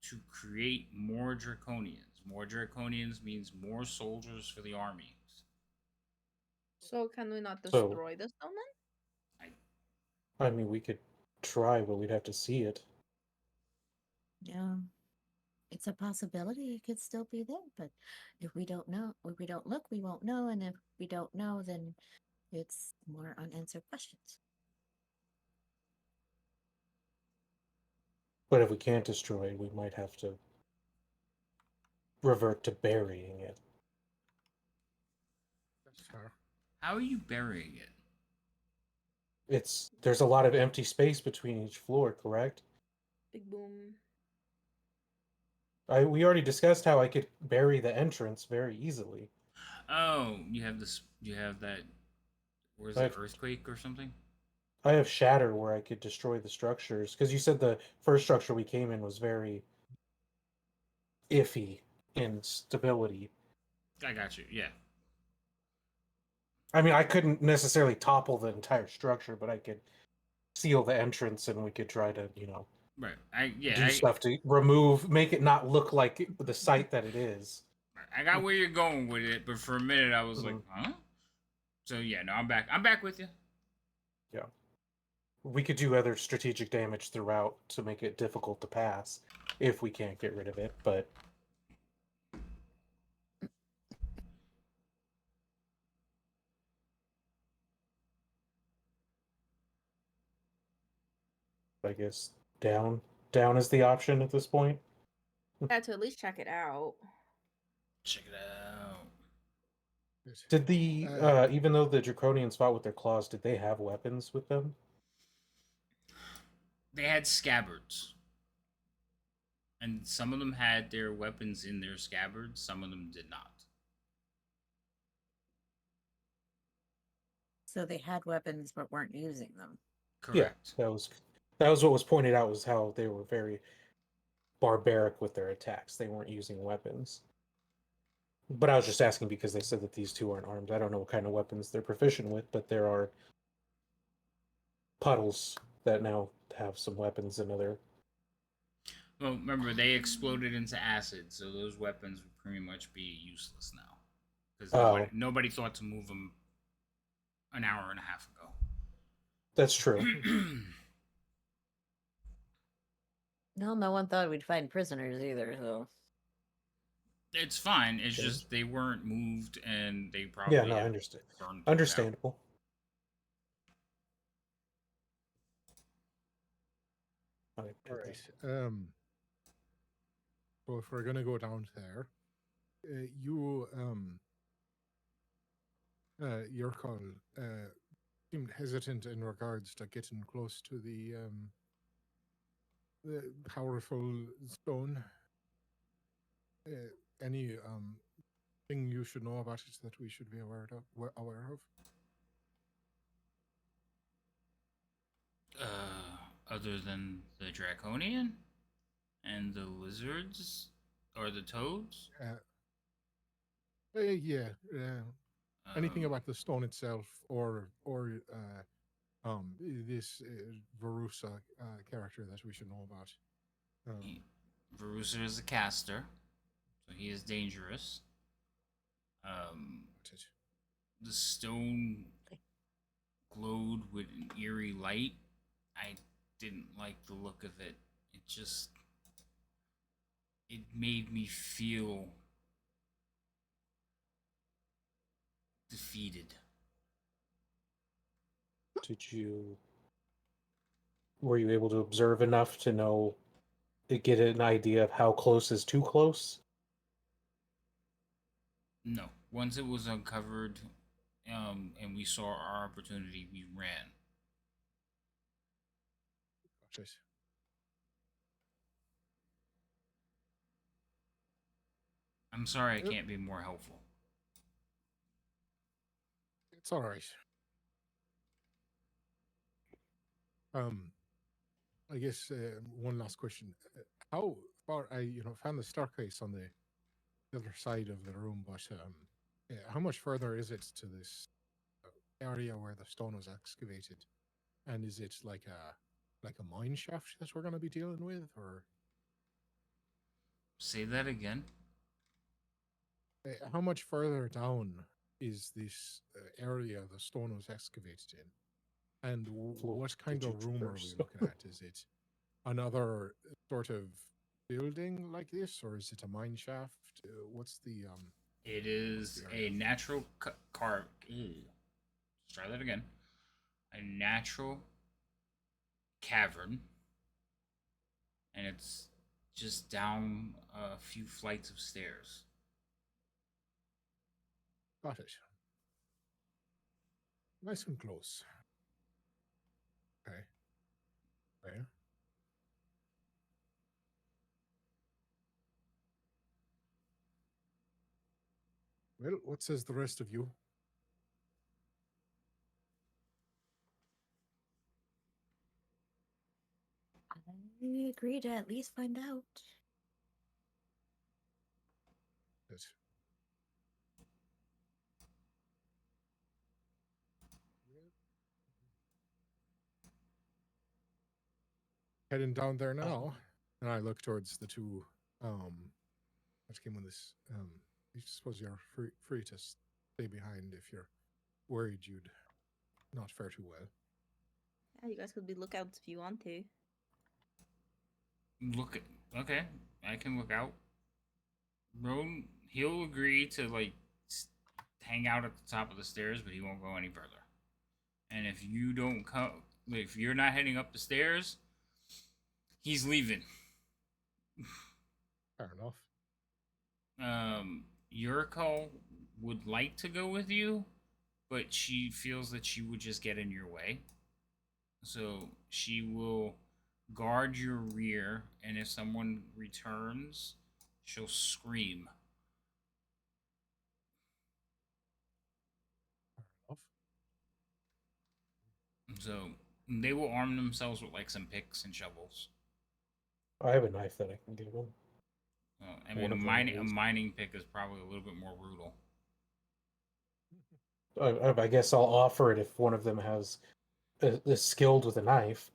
to create more draconians. More draconians means more soldiers for the armies. So can we not So, destroy the stone then? I mean, we could try, but we'd have to see it. Yeah. It's a possibility it could still be there, but if we don't know, if we don't look, we won't know. And if we don't know, then it's more unanswered questions. But if we can't destroy it, we might have to revert to burying it. That's fair. How are you burying it? There's a lot of empty space between each floor, correct? Big boom. We already discussed how I could bury the entrance very easily. Oh, you have this. You have that. Where's I it? have Earthquake or something? I have shatter where I could destroy the structures, because you said the first structure we came in was very iffy in stability. I got you. Yeah. I mean, I couldn't necessarily topple the entire structure, but I could seal the entrance, and we could try to, Right. do stuff to make it not look like the site that it is. I got where you're going with it, but for a minute I was like, huh? So yeah, no, I'm back. I'm back with you. Yeah. We could do other strategic damage throughout to make it difficult to pass if we can't get rid of it, but I guess down is the option at this point. Yeah, to at least check it out. Check it out. Did the even though the draconians fought with their claws, did they have weapons with them? They had scabbards. And some of them had their weapons in their scabbards, some of them did not. So they had weapons but weren't using them. Correct. Yeah, that was what was pointed out, was how they were very barbaric with their attacks. They weren't using weapons. But I was just asking because they said that these two aren't armed. I don't know what kind of weapons they're proficient with, but there are puddles that now have some weapons and other. Well, remember, they exploded into acid, so those weapons would pretty much be useless now. Because nobody thought to move them an hour and a half ago. That's true. No one thought we'd find prisoners either, so. It's fine. It's Okay. just they weren't moved, and they Yeah, probably no, I have understand. burned things out. Understandable. I do All that. right. So if we're gonna go down there, you your call seemed hesitant in regards to getting close to the powerful stone. Any thing you should know about it that we should be aware of? Other than the draconian and the lizards or the toads. Yeah. Anything Um, about the stone itself, or this Verusa character that we should know about? Verusa is a caster, so he is dangerous. Um, About it. the stone glowed with an eerie light. I didn't like the look of it. It made me feel defeated. Were you able to observe enough to know, to get an idea of how close is too close? No, once it was uncovered, and we saw our opportunity, we ran. About it. I'm sorry I Yep. can't be more helpful. It's all right. I guess one last question: how far I found the staircase on the other side of the room, but how much further is it to this area where the stone was excavated? And is it like a mine shaft that we're going to be dealing with, or Say that again. how much further down is this area the stone was excavated in? And what kind Did you of room are we traverse? looking at? Is it another sort of building like this, or is it a mine shaft? What's the It is area? a natural Let's try that again. A natural cavern, and it's just down a few flights of stairs. Got it. Nice and close. Okay. Okay. Well, what says the rest of you? I agree to at least find out. Yes. Heading down there now, and I look towards the two that came with this. I suppose you're free to stay behind if you're worried you'd not fare too well. Yeah, you guys could be lookouts if you want to. Okay, I can look out. Roan, he'll agree to hang out at the top of the stairs, but he won't go any further. And if you don't come, if you're not heading up the stairs, he's leaving. Fair enough. Yuriko would like to go with you, but she feels that she would just get in your way. So she will guard your rear, and if someone returns, she'll scream. Fair enough. So they will arm themselves with some picks and shovels. I have a knife that I can give him. I mean, a mining pick is probably a little bit more brutal. I guess I'll offer it if one of them is skilled with a knife.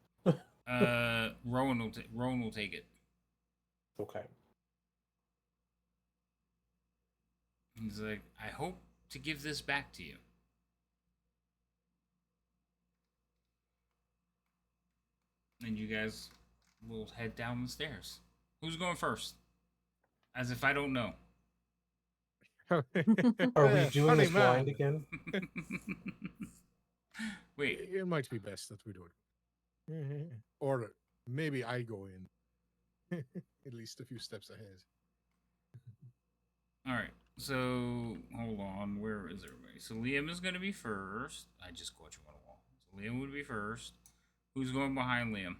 Rowan will take it. Okay. He's like, I hope to give this back to you. And you guys will head down the stairs. Who's going first? As if I don't know. Are we doing Funny this blind man. again? Wait, It might be best that we do it. Or maybe I go in. At least a few steps ahead. all right. So hold on, where is everybody? So Liam is gonna be first. I just caught you on a wall. So Liam would be first. Who's going behind Liam?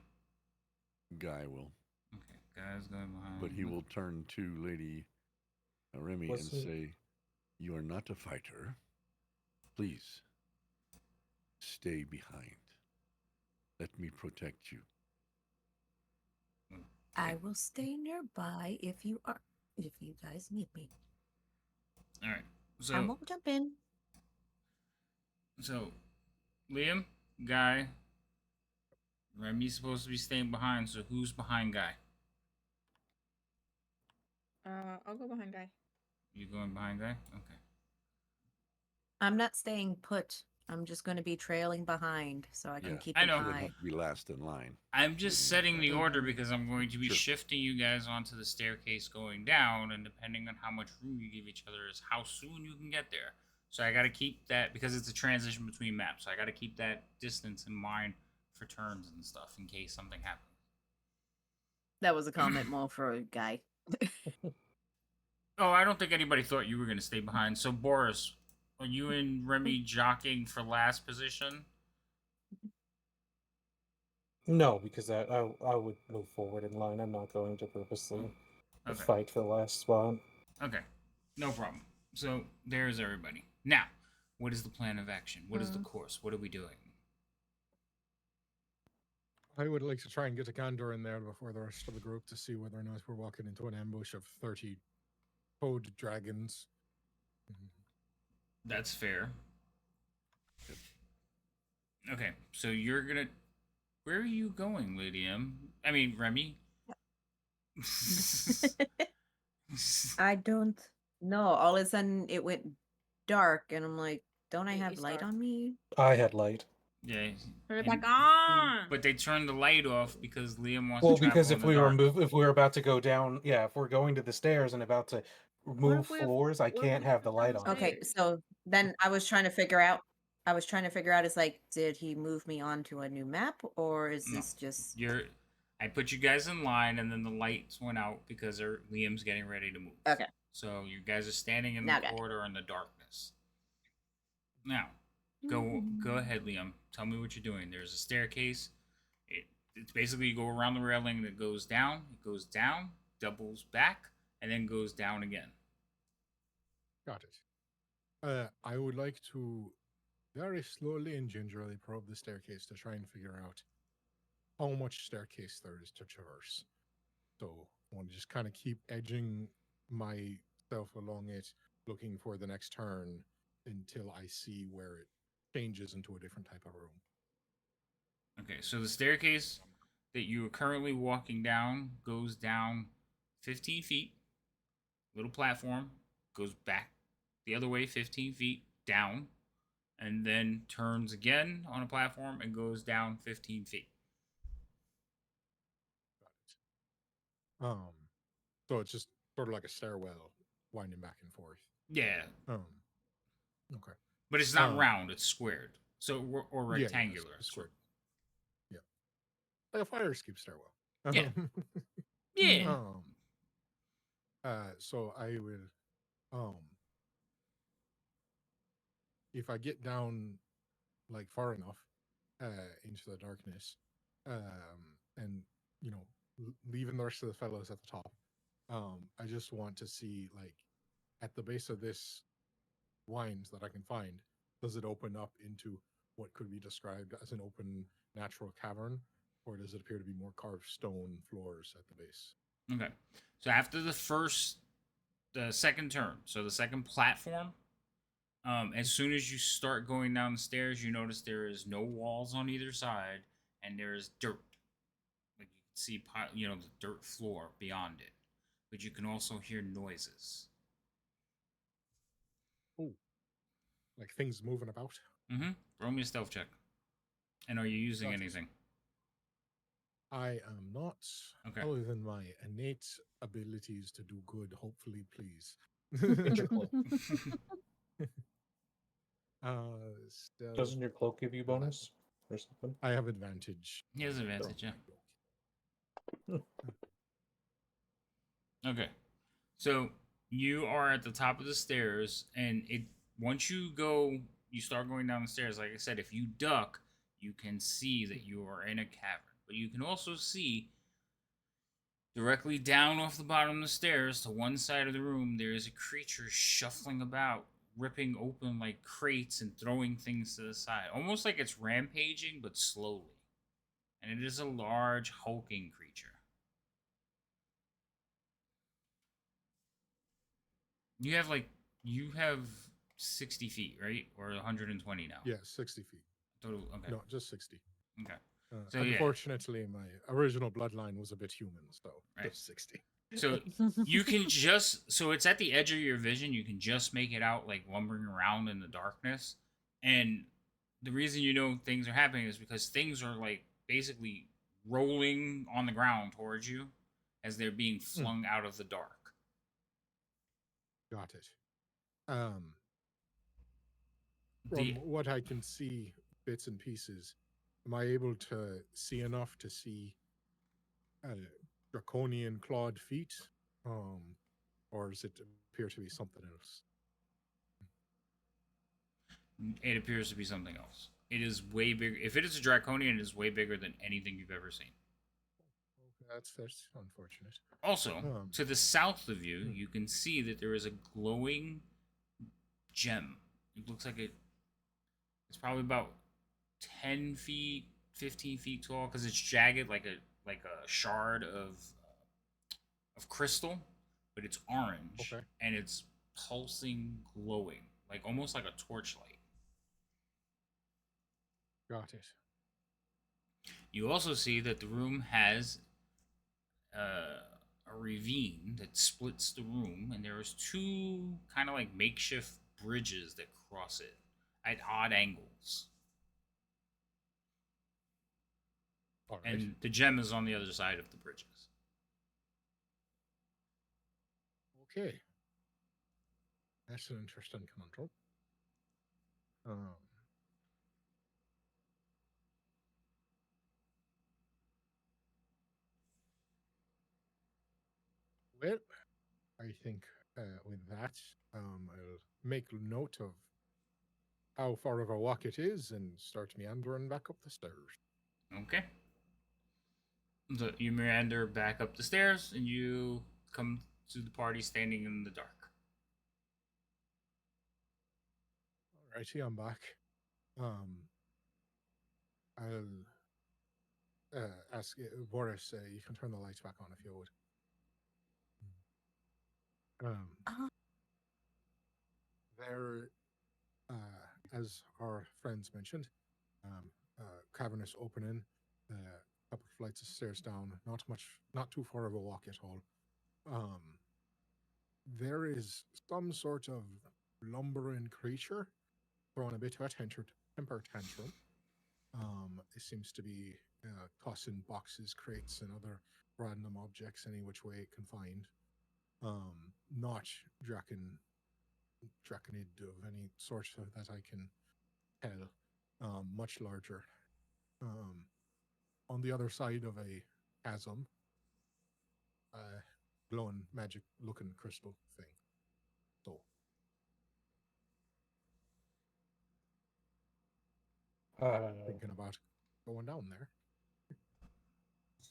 Guy will, Okay, guy's going behind. but he will turn to Lady Remy What's and he- say, "You are not a fighter. Please stay behind. Let me protect you." I will stay nearby if you guys need me. All right. I So won't jump in. Liam, Guy, Remy's supposed to be staying behind. So who's behind Guy? I'll go behind guy. You going behind Guy? Okay. I'm not staying put. I'm just going to be trailing behind so I can Yeah, keep I an know. you would eye. have to be last in line. I'm just setting the order because I'm going to be Sure. shifting you guys onto the staircase going down, and depending on how much room you give each other is how soon you can get there. So I got to keep that because it's a transition between maps. So I got to keep that distance in mind for turns and stuff in case something happens. That was a comment more for a guy. Oh, I don't think anybody thought you were going to stay behind. So Boris, are you and Remy jockeying for last position? No, because I would move forward in line. I'm not going to purposely Okay. fight for the last spot. Okay, no problem. So there's everybody. Now, what is the plan of action? What is the course? What are we doing? I would like to try and get a gander in there before the rest of the group to see whether or not we're walking into an ambush of 30 toad dragons. That's fair. Okay, so you're gonna. Where are you going, Lady M? I mean, Remy. I don't know. All of a sudden it went dark and I'm like, don't I It- have it's light dark. on me? I had light. Yeah. Turn it and- back on. But they turned the light off because Liam wants Well, to travel because in if the we dark. if we were about to go down, yeah, if we're going to the stairs and about to move if we- floors, I what if can't we have the jump down light the on. Okay, stairs? so then I was trying to figure out is like, did he move me onto a new map or is No. this just I put you guys in line, and then the lights went out because Liam's getting ready to move. okay? So you guys are standing in Now the got it. corridor in the darkness. Now, go ahead, Liam. Tell me what you're doing. There's a staircase. It's basically you go around the railing that goes down. It goes down, doubles back, and then goes down again. Got it. I would like to very slowly and gingerly probe the staircase to try and figure out how much staircase there is to traverse. So I want to just kind of keep edging myself along it, looking for the next turn until I see where it changes into a different type of room. Okay, so the staircase that you are currently walking down goes down 15 feet. Little platform goes back the other way 15 feet down, and then turns again on a platform and goes down 15 feet. Got it. So it's just sort of like a stairwell winding back and forth. Yeah, Okay. but it's not round; it's squared. So or Yeah, rectangular. it's squared. Yeah, like a fire escape stairwell. Yeah. Yeah. So I will, if I get down like far enough, into the darkness, and leaving the rest of the fellows at the top, I just want to see like at the base of this wind that I can find, does it open up into what could be described as an open natural cavern, or does it appear to be more carved stone floors at the base? Okay. So after the second turn, so the second platform, as soon as you start going down the stairs, you notice there is no walls on either side, and there is dirt. Like you can see, the dirt floor beyond it, but you can also hear noises. Oh, like things moving about. Mm-hmm. Roll me a stealth check. And are you using Gotcha. anything? I am not, Okay. other than my innate abilities to do good, hopefully, please. Get your cloak. Stealth. Doesn't your cloak give you bonus or something? I have advantage. He has from advantage, yeah. my cloak. Okay. So you are at the top of the stairs, and once you start going down the stairs. Like I said, if you duck, you can see that you are in a cavern. But you can also see directly down off the bottom of the stairs to one side of the room, there is a creature shuffling about, ripping open like crates and throwing things to the side, almost like it's rampaging, but slowly. And it is a large, hulking creature. You have 60 feet, right? Or 120 now? Yeah, 60 feet. Total. Okay. No, just 60. Okay. So yeah. Unfortunately, my original bloodline was a bit human, so Right. just 60. So you can so it's at the edge of your vision. You can just make it out like lumbering around in the darkness. And the reason you know things are happening is because things are like basically rolling on the ground towards you as they're being flung out of the dark. Got it. From what I can see, bits and pieces, am I able to see enough to see draconian clawed feet? Or does it appear to be something else? It appears to be something else. It is way bigger. If it is a draconian, it is way bigger than anything you've ever seen. That's unfortunate. Also, to the south of you, you can see that there is a glowing gem. It looks like it's probably about 10 feet, 15 feet tall because it's jagged like a shard of crystal, but it's orange and it's pulsing, glowing, like almost like a torchlight. Got it. You also see that the room has a ravine that splits the room, and there's two kind of like makeshift bridges that cross it at odd angles. All right. And the gem is on the other side of the bridges. Okay. That's an interesting conundrum. Well, I think with that, I'll make note of how far of a walk it is and start meandering back up the stairs. Okay. So you meander back up the stairs, and you come to the party standing in the dark. Alrighty, I'm back. I'll ask Boris. You can turn the lights back on if you would. There, as our friends mentioned, cavernous opening, a couple of flights of stairs down, not too far of a walk at all. There is some sort of lumbering creature throwing a bit of a temper tantrum. It seems to be tossing boxes, crates, and other random objects any which way it can find. Not draconid of any sort that I can tell. Much larger. On the other side of a chasm, glowing magic looking crystal thing. So thinking about going down there.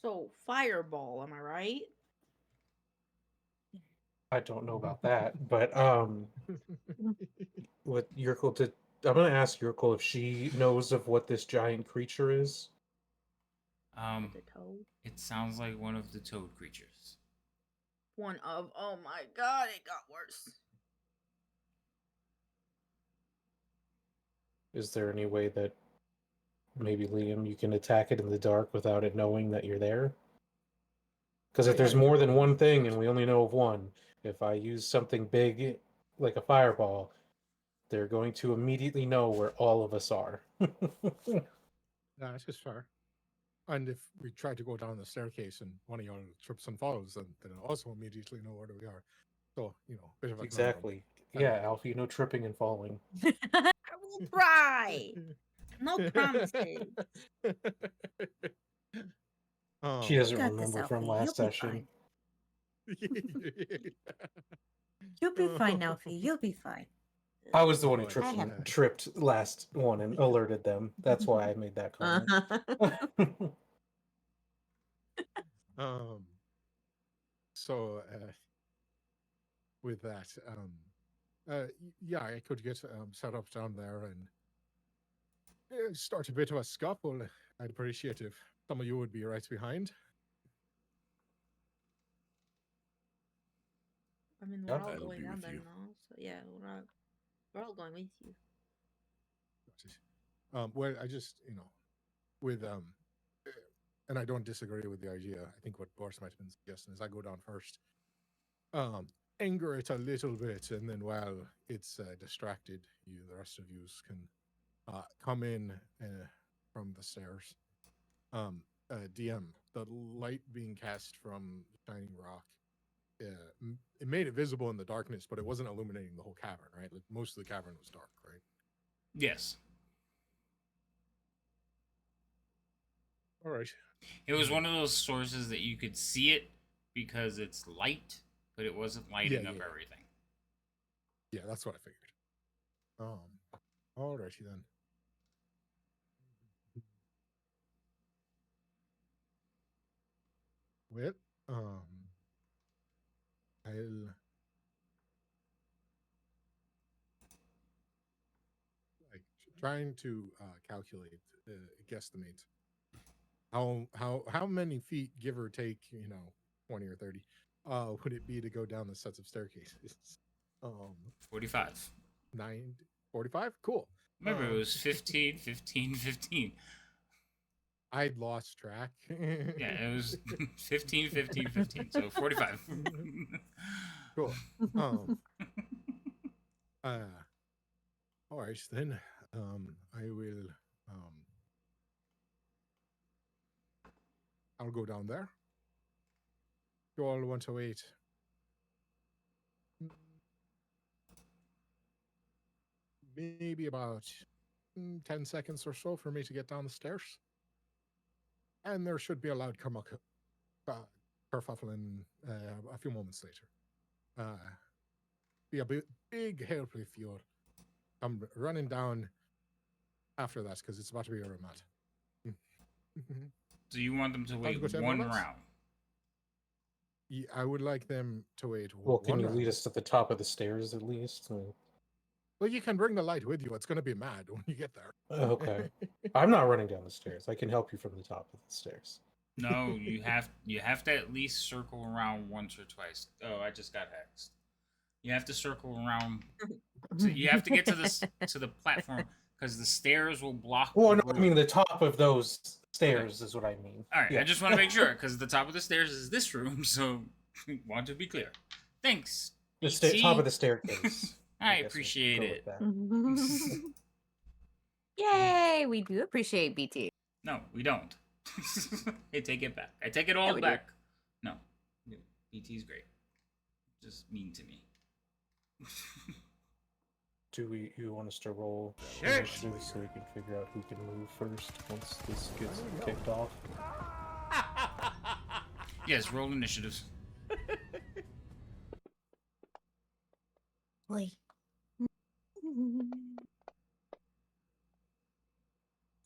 So fireball, am I right? I don't know about that, but with Yurkel, I'm gonna ask Yurkel if she knows of what this giant creature is. The toad. It sounds like one of the toad creatures. One of. Oh my god, it got worse. Is there any way that maybe, Liam, you can attack it in the dark without it knowing that you're there? Because if there's more than one thing and we only know of one, if I use something big like a fireball, they're going to immediately know where all of us are. That is fair. And if we try to go down the staircase and one of y'all trips and falls, then they'll also immediately know where we are. So, bit of a conundrum. Exactly. Yeah, Alfie, no tripping and falling. I will try. No promises. She You doesn't got this, remember from Alfie. You'll last be session. fine. You'll be fine, Alfie. You'll be fine. I was the one who Boy, I have. tripped last one and alerted them. That's why I made that comment. um. So, with that, yeah, I could get set up down there and start a bit of a scuffle. I'd appreciate if some of you would be right behind. I mean, we're Yeah, all that'll going be down with there you. now, so yeah, we're all going with you. Well, I just, with and I don't disagree with the idea. I think what Boris might have been suggesting is I go down first, anger it a little bit, and then while it's distracted, the rest of you can come in from the stairs. DM, the light being cast from Shining Rock, it made it visible in the darkness, but it wasn't illuminating the whole cavern, right? Like most of the cavern was dark, right? Yes. All right. It was one of those sources that you could see it because it's light, but it wasn't lighting up everything. Yeah, that's what I figured. All righty then. Well, I'll trying to calculate, guesstimate how many feet, give or take, 20 or 30, would it be to go down the sets of staircases? 45. 45? Cool. Remember, it was 15, 15, 15. I'd lost track. Yeah, it was 15, 15, 15. So 45. Cool. All right, then. I will. I'll go down there. You all want to wait? Maybe about 10 seconds or so for me to get down the stairs. And there should be a loud kerfuffling a few moments later. Be a big help if you're running down after that, because it's about to be a remat. So you want them to wait go to one everyone else? round? Yeah, I would like them to wait. Well, can one you round. lead us to the top of the stairs at least? Well, you can bring the light with you. It's going to be mad when you get there. Okay. I'm not running down the stairs. I can help you from the top of the stairs. No, you have to at least circle around once or twice. Oh, I just got hexed. You have to circle around. So you have to get to the platform because the stairs will block. Well, no, I mean the top of those stairs is what I mean. All right, Yeah. I just want to make sure because the top of the stairs is this room, so want to be clear. Thanks. The top of the staircase. I guess appreciate we'll it. go with that. Yay! We do appreciate BT. No, we don't. Hey, take it back. I take it all Yeah, we do. back. No, BT's great. Just mean to me. Do you want us to roll initiative so we can figure out who can move first once this gets kicked off? Yes, roll initiatives. Boy.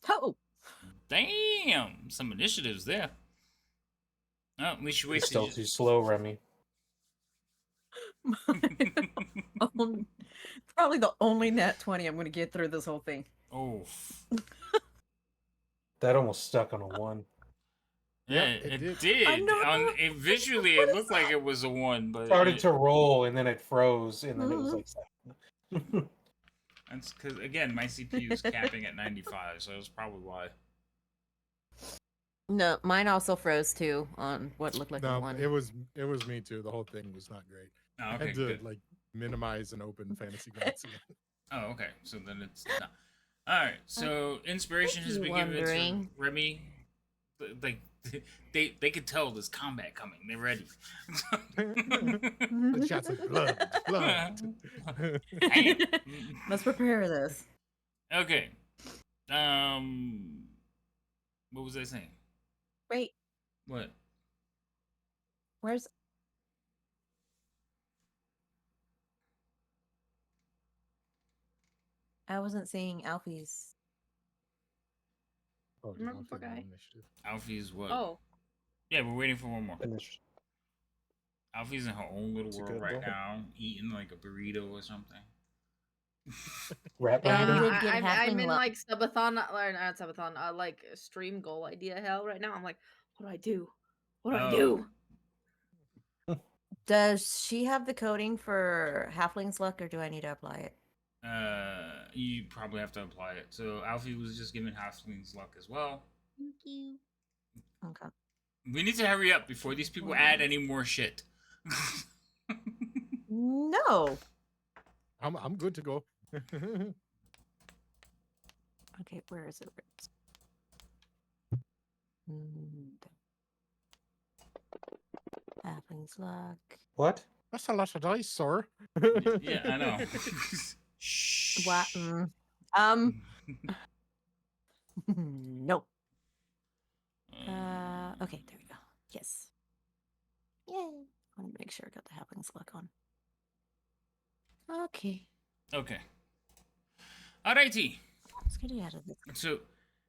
Oh! Damn, some initiatives there. Oh, at least you You're wasted. still too slow, Remy. Probably the only nat 20 I'm going to get through this whole thing. Oh. That almost stuck on a 1. Yeah, Yep, it it did. did. I know. Visually, What it is looked like that? it was a 1, but Started to roll and then it froze and then it was Mhm. like that's because again, my CPU is capping at 95, so that's probably why. No, mine also froze too on what looked like a No, 1. it was me too. The whole thing was not great. Oh, I okay, had to good. minimize and open fantasy grounds again. Oh, okay. So then it's not. All right. So inspiration has you been given to wondering. Remy. Like they could tell there's combat coming. They're ready. The shots like blood. Damn. Let's prepare this. Okay. What was I saying? Wait, What? where's I wasn't seeing Alfie's. Oh, did Remember not feel Buckeye? no initiative. Alfie's what? Oh, Yeah, we're waiting for one more. Finish. Alfie's in her own little It's a world good right one. now, eating like a burrito or something. Rat And binding. did get I'm halfling in luck. like subathon, or not subathon, like stream goal idea hell right now. I'm like, what do I do? What do I Oh. do? Does she have the coding for halfling's luck, or do I need to apply it? You probably have to apply it. So Alfie was just given halfling's luck as well. Thank you. Okay. We need to hurry up before these people add any more shit. No. I'm good to go. Okay, where is it? Halfling's luck. What? That's a lot of dice, sir. Yeah, I know. Shh. What? Nope. Okay, there we go. Yes. Yay. I want to make sure I got the halfling's luck on. Okay. Okay. Alrighty. Let's get out of this. So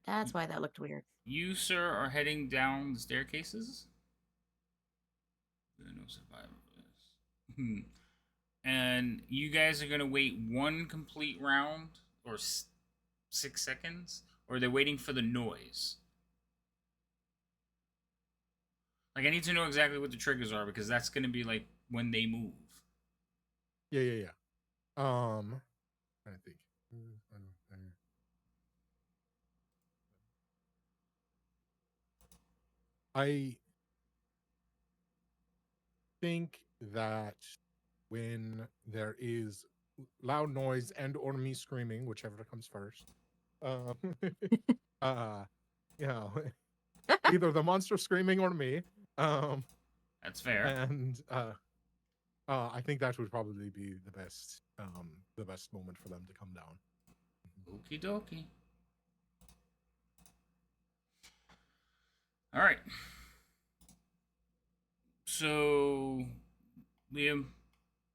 That's why that looked weird. you, sir, are heading down the staircases. No survivors. And you guys are gonna wait one complete round or 6 seconds, or they're waiting for the noise. Like, I need to know exactly what the triggers are, because that's gonna be like when they move. Yeah. I think. I think that when there is loud noise and or me screaming, whichever comes first, you know, either the monster screaming or me, That's fair. and I think that would probably be the best moment for them to come down. Okie dokie. All right. So, Liam,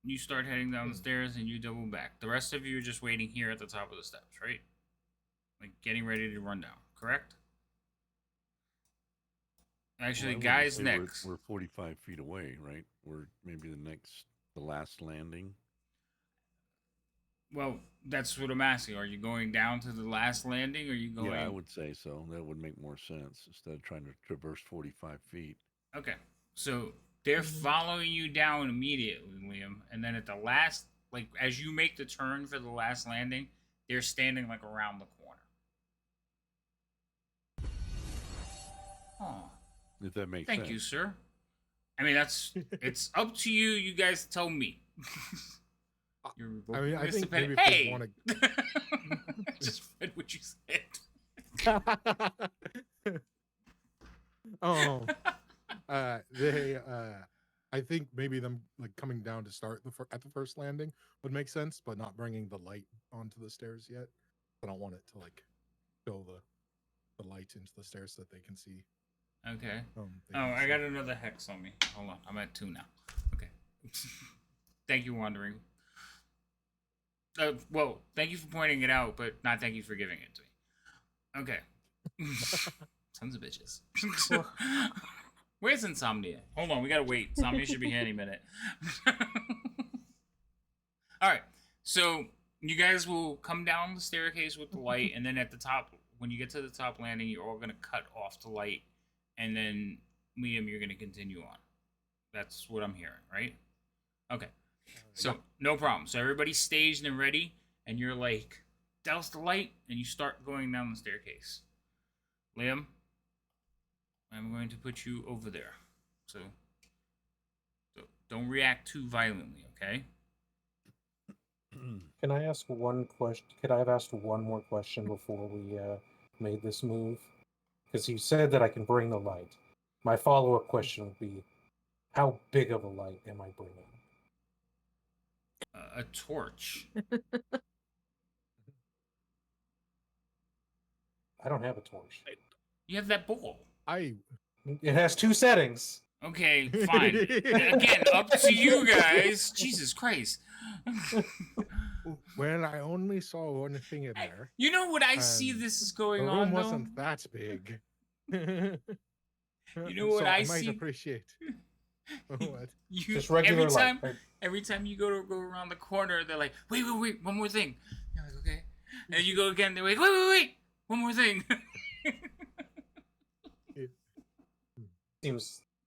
you start heading down the stairs and you double back. The rest of you are just waiting here at the top of the steps, right? Like getting ready to run down, correct? Actually, Well, I wouldn't guys, say next. We're 45 feet away, right? We're maybe the last landing. Well, that's what I'm asking. Are you going down to the last landing, or are you going? Yeah, I would say so. That would make more sense instead of trying to traverse 45 feet. Okay, so they're following you down immediately, Liam, and then at the last, like as you make the turn for the last landing, they're standing like around the corner. Oh, If that makes sense. thank you, sir. I mean, it's up to you. You guys tell me. You're I mean, I think participating. maybe if they Hey, wanna- I just read what you said. I think maybe them like coming down to start at the first landing would make sense, but not bringing the light onto the stairs yet. I don't want it to like show the light into the stairs so that they can see. Okay. They Oh, can I see. got another hex on me. Hold on, I'm at 2 now. Okay. Thank you, Wandering. Well, thank you for pointing it out, but not thank you for giving it to me. Okay. Sons of bitches. Where's Insomnia? Hold on, we gotta wait. Insomnia should be here any minute. Alright, so you guys will come down the staircase with the light, and then at the top, when you get to the top landing, you're all gonna cut off the light, and then Liam, you're gonna continue on. That's what I'm hearing, right? Okay. So, no problem. So, everybody's staged and ready, and you're like, douse the light, and you start going down the staircase. Liam, I'm going to put you over there. So don't react too violently, okay? Can I ask one question? Could I have asked one more question before we made this move? Because you said that I can bring the light. My follow-up question would be, how big of a light am I bringing? A torch. I don't have a torch. You have that bowl. It has 2 settings. Okay, fine. Again, up to you guys. Jesus Christ. Well, I only saw one thing in there. You know what I see this is The going room on, though? wasn't that big. You know what so I I might see? appreciate. What? You, Just regular light. every time you go around the corner, they're like, wait, one more thing. You're like, okay. And you go again, they're like, wait, one more thing.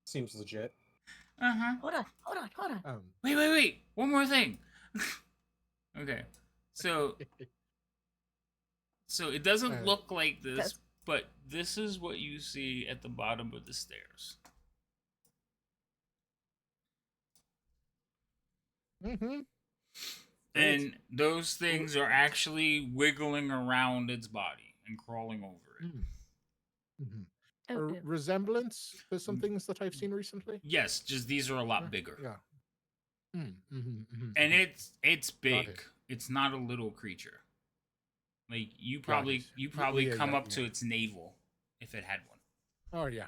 Seems legit. Uh-huh. Hold on. Wait, one more thing. Okay. So it doesn't look like this, but this is what you see at the bottom of the stairs. Mm-hmm. And those things are actually wiggling around its body and crawling over it. Mm-hmm. Oh, A yeah. resemblance to some things that I've seen recently. Yes, just these are a lot bigger. Yeah. And it's big. it. It's not a little creature. Like you probably come up to its navel if it had one. Oh yeah.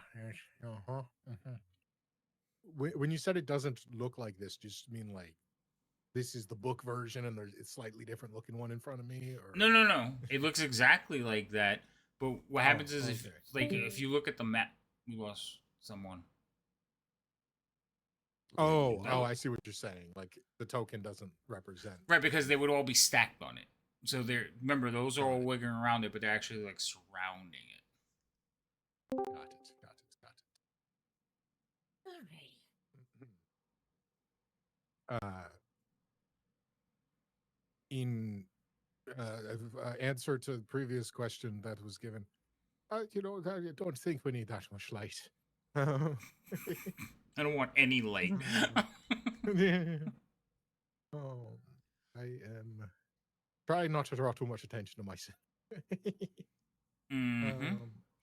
Uh-huh. When you said it doesn't look like this, do you just mean like this is the book version and there's a slightly different looking one in front of me? Or No. It looks exactly like that. But what happens is okay. if you look at the map, we lost someone. Oh, I see what you're saying. Like the token doesn't represent. Right, because they would all be stacked on it. So remember, those are all wiggling around it, but they're actually like surrounding it. Got it. Alrighty. In answer to the previous question that was given, I don't think we need that much light. I don't want any light. Oh, I am trying not to draw too much attention to myself. Mm-hmm.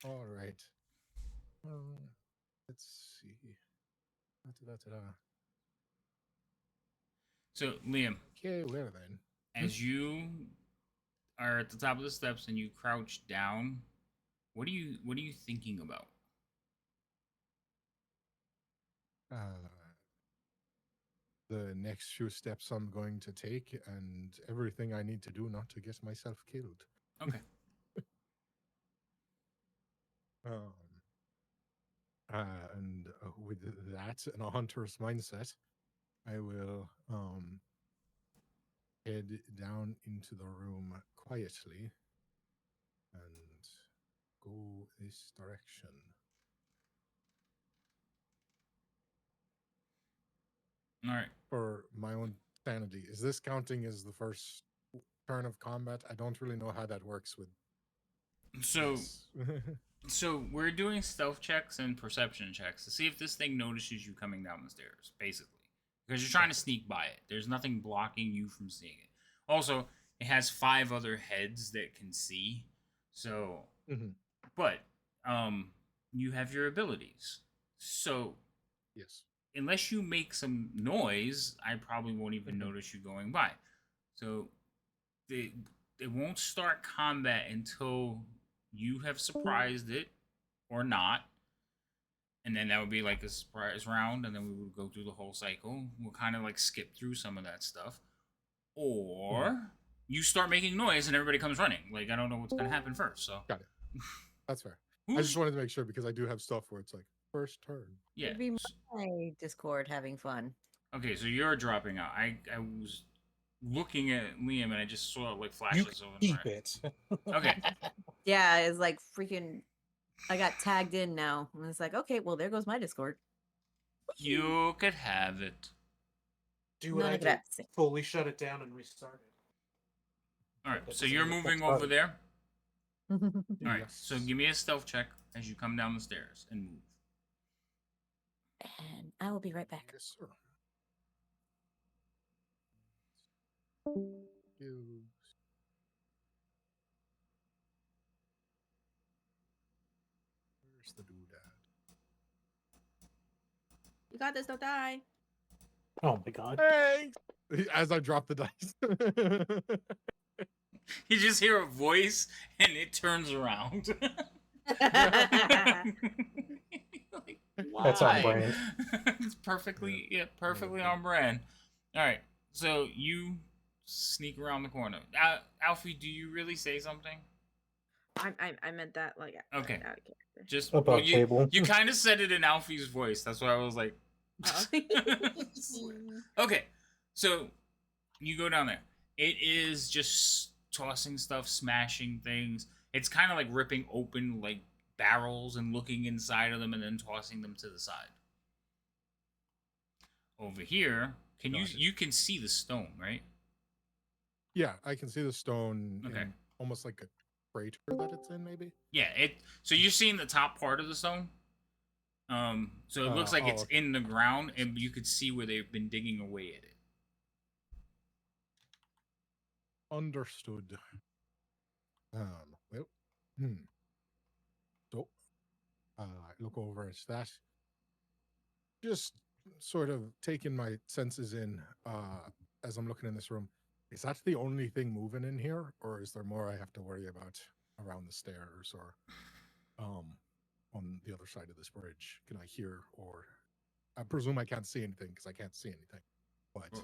All right. Let's see. Da-da-da-da. So, Liam, Okay, well then. as you are at the top of the steps and you crouch down, what are you thinking about? The next few steps I'm going to take and everything I need to do not to get myself killed. Okay. And with that and a hunter's mindset, I will head down into the room quietly and go this direction. All right. For my own sanity, is this counting as the first turn of combat? I don't really know how that works with. So this. So we're doing stealth checks and perception checks to see if this thing notices you coming down the stairs, basically. Because you're trying to sneak by it. There's nothing blocking you from seeing it. Also, it has 5 other heads that can see. So, but you have your abilities. So, yes. Unless you make some noise, I probably won't even notice you going by. So, it won't start combat until you have surprised it or not. And then that would be like a surprise round, and then we would go through the whole cycle. We'll kind of like skip through some of that stuff. Or you start making noise and everybody comes running. Like, I don't know what's going to happen first. So Got it. That's fair. I just wanted to make sure because I do have stuff where it's like first turn. Yeah. It'd be my Discord having fun. Okay, so you're dropping out. I was looking at Liam and I just saw like flashes of him. Keep it. Okay. Yeah, it's like freaking. I got tagged in now, and it's like, okay, well, there goes my Discord. You could have it. Do what None I of did. that. Fully shut it down and restart it. All right, so you're moving over there. All right, Yes. so give me a stealth check as you come down the stairs and move. And I will be right back. Yes, sir. You- Where's the doodad? You got this. Don't die. Oh my god. Thanks. As I drop the dice. You just hear a voice and it turns around. Like, That's on why? brand. It's perfectly perfectly on brand. All right, so you sneak around the corner. Alfie, do you really say something? I meant that like Okay. out of character. Just Above table. You kind of said it in Alfie's voice. That's why I was like, Oh. okay. So you go down there. It is just tossing stuff, smashing things. It's kind of like ripping open like barrels and looking inside of them and then tossing them to the side. Over here, you can see the stone, right? Yeah, I can see the stone. Okay. In almost like a crater that it's in, maybe. Yeah, so you're seeing the top part of the stone. So it looks like it's okay. in the ground, and you could see where they've been digging away at it. Understood. Well, so I look over at that, just sort of taking my senses in as I'm looking in this room. Is that the only thing moving in here, or is there more I have to worry about around the stairs or on the other side of this bridge? Can I hear, or I presume I can't see anything because I can't see anything. But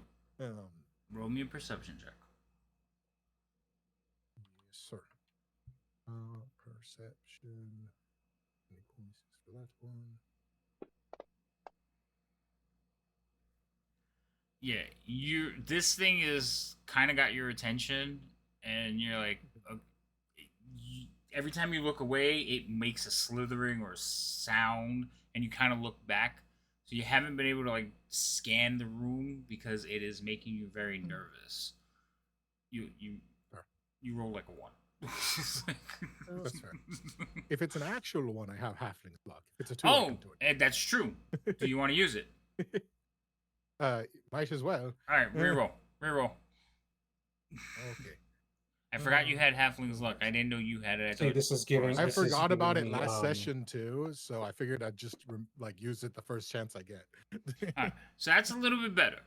Roll me a perception check. yes, sir. Perception. Any points for that one? Yeah, this thing is kind of got your attention, and you're like, every time you look away, it makes a slithering or sound, and you kind of look back. So you haven't been able to like scan the room because it is making you very nervous. You roll like a 1. That's fair. If it's an actual one, I have halfling's luck. If it's a 2, I can do it. That's true. Do you want to use it? Might as well. All right, reroll. Okay. I forgot you had halfling's luck. I didn't know you had it. See, this is giving. I this is forgot about it giving me, last session too, so I figured I'd just use it the first chance I get. All right, so that's a little bit better.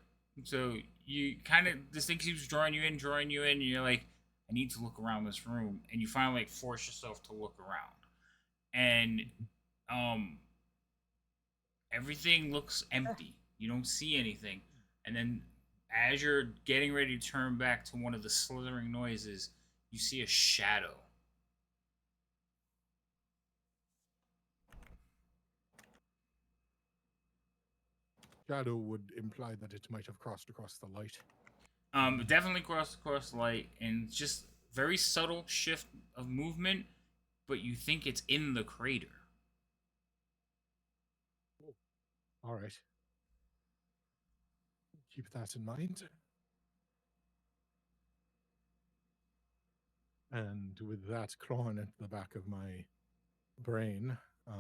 So you kind of, this thing keeps drawing you in, and you're like, I need to look around this room, and you finally like force yourself to look around, and everything looks empty. You don't see anything, and then as you're getting ready to turn back to one of the slithering noises, you see a shadow. Shadow would imply that it might have crossed across the light. Definitely crossed across the light, and just very subtle shift of movement, but you think it's in the crater. All right. Keep that in mind. And with that clawing at the back of my brain, I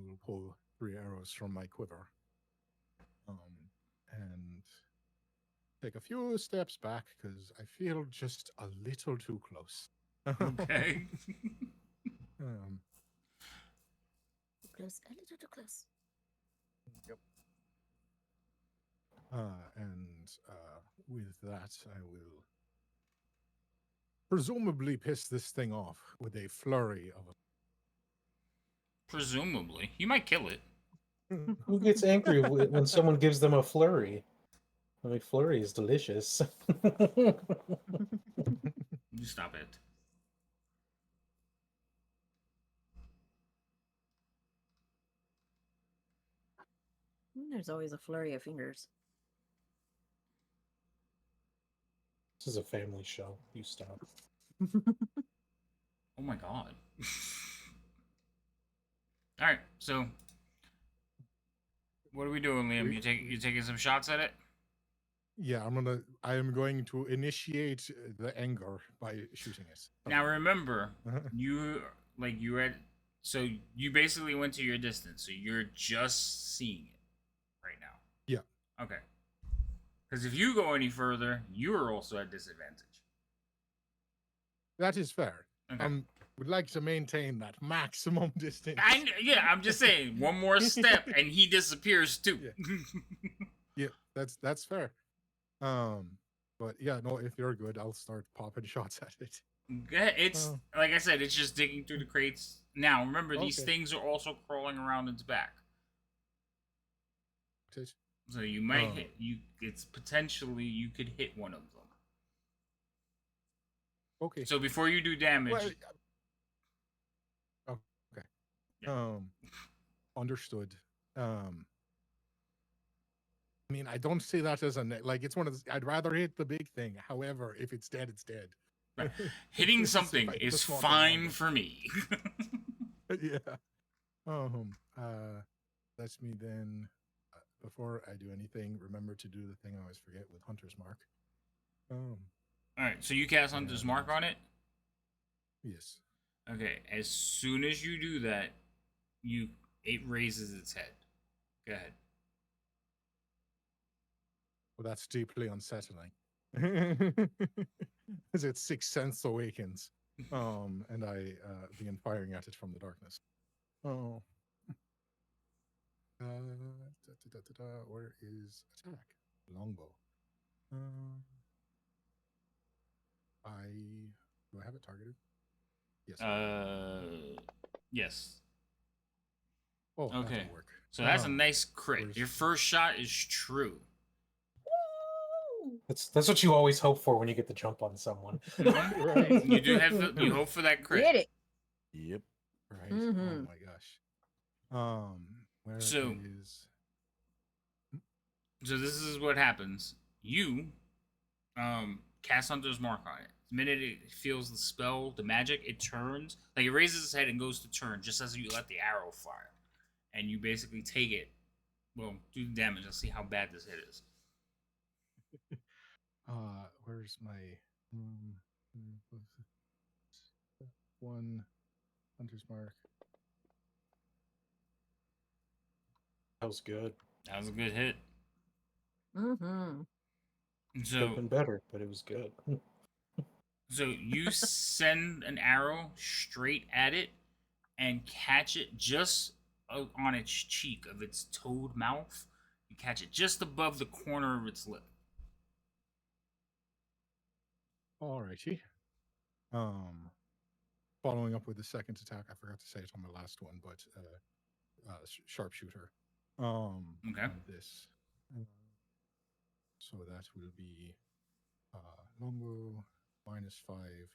will pull 3 arrows from my quiver. And take a few steps back because I feel just a little too close. Okay. Too close, a little too close. Yep. And with that, I will presumably piss this thing off with a flurry of. Presumably, you might kill it. Who gets angry when someone gives them a flurry? I mean, flurry is delicious. You stop it. There's always a flurry of fingers. This is a family show. You stop. Oh my god. All right, so what are we doing, Liam? You taking some shots at it? Yeah, I am going to initiate the anger by shooting it. Now remember, you had, so you basically went to your distance, so you're just seeing it right now. Yeah. Okay. Because if you go any further, you are also at disadvantage. That is fair. Okay. would like to maintain that maximum distance. I'm just saying, one more step and he disappears too. Yeah, that's fair. But yeah, no, if you're good, I'll start popping shots at it. It's like I said, it's just digging through the crates. Now, remember, these Okay. things are also crawling around its back. Tis- So you might hit it's potentially you could hit one of them. Okay. So before you do damage, Well, okay. Yeah. Understood. I mean, I don't see that as like it's one of the, I'd rather hit the big thing. However, if it's dead, it's dead. right, hitting It's just something like the is small thing fine longer. for me. Yeah. Let me then, before I do anything, remember to do the thing I always forget with Hunter's Mark. All right, so you cast Hunter's Mark on it. Yes. Okay, as soon as you do that, it raises its head. Go ahead. Well, that's deeply unsettling. As its sixth sense awakens. And I begin firing at it from the darkness. Oh. Where is attack? Longbow. Do I have it targeted? Yes. Yes. Oh, Okay. that'll work. So that's a nice crit. where's- Your first shot is true. That's what you always hope for when you get the jump on someone. Right. You do have you hope for that crit. Get it. Yep. Right. Mhm. Oh my gosh. Where So- is So this is what happens. You cast Hunter's Mark on it. The minute it feels the spell, the magic, it turns. Like it raises its head and goes to turn just as you let the arrow fire. And you basically take it. Well, do the damage. Let's see how bad this hit is. where's my one Hunter's Mark? That was good. That was a good hit. Mm-hmm. Could have So been better, but it was good. So you send an arrow straight at it and catch it just on its cheek of its toad mouth. You catch it just above the corner of its lip. Alrighty. Following up with the second attack, I forgot to say it on my last one, but sharpshooter. Okay. on this. So that will be longbow -5.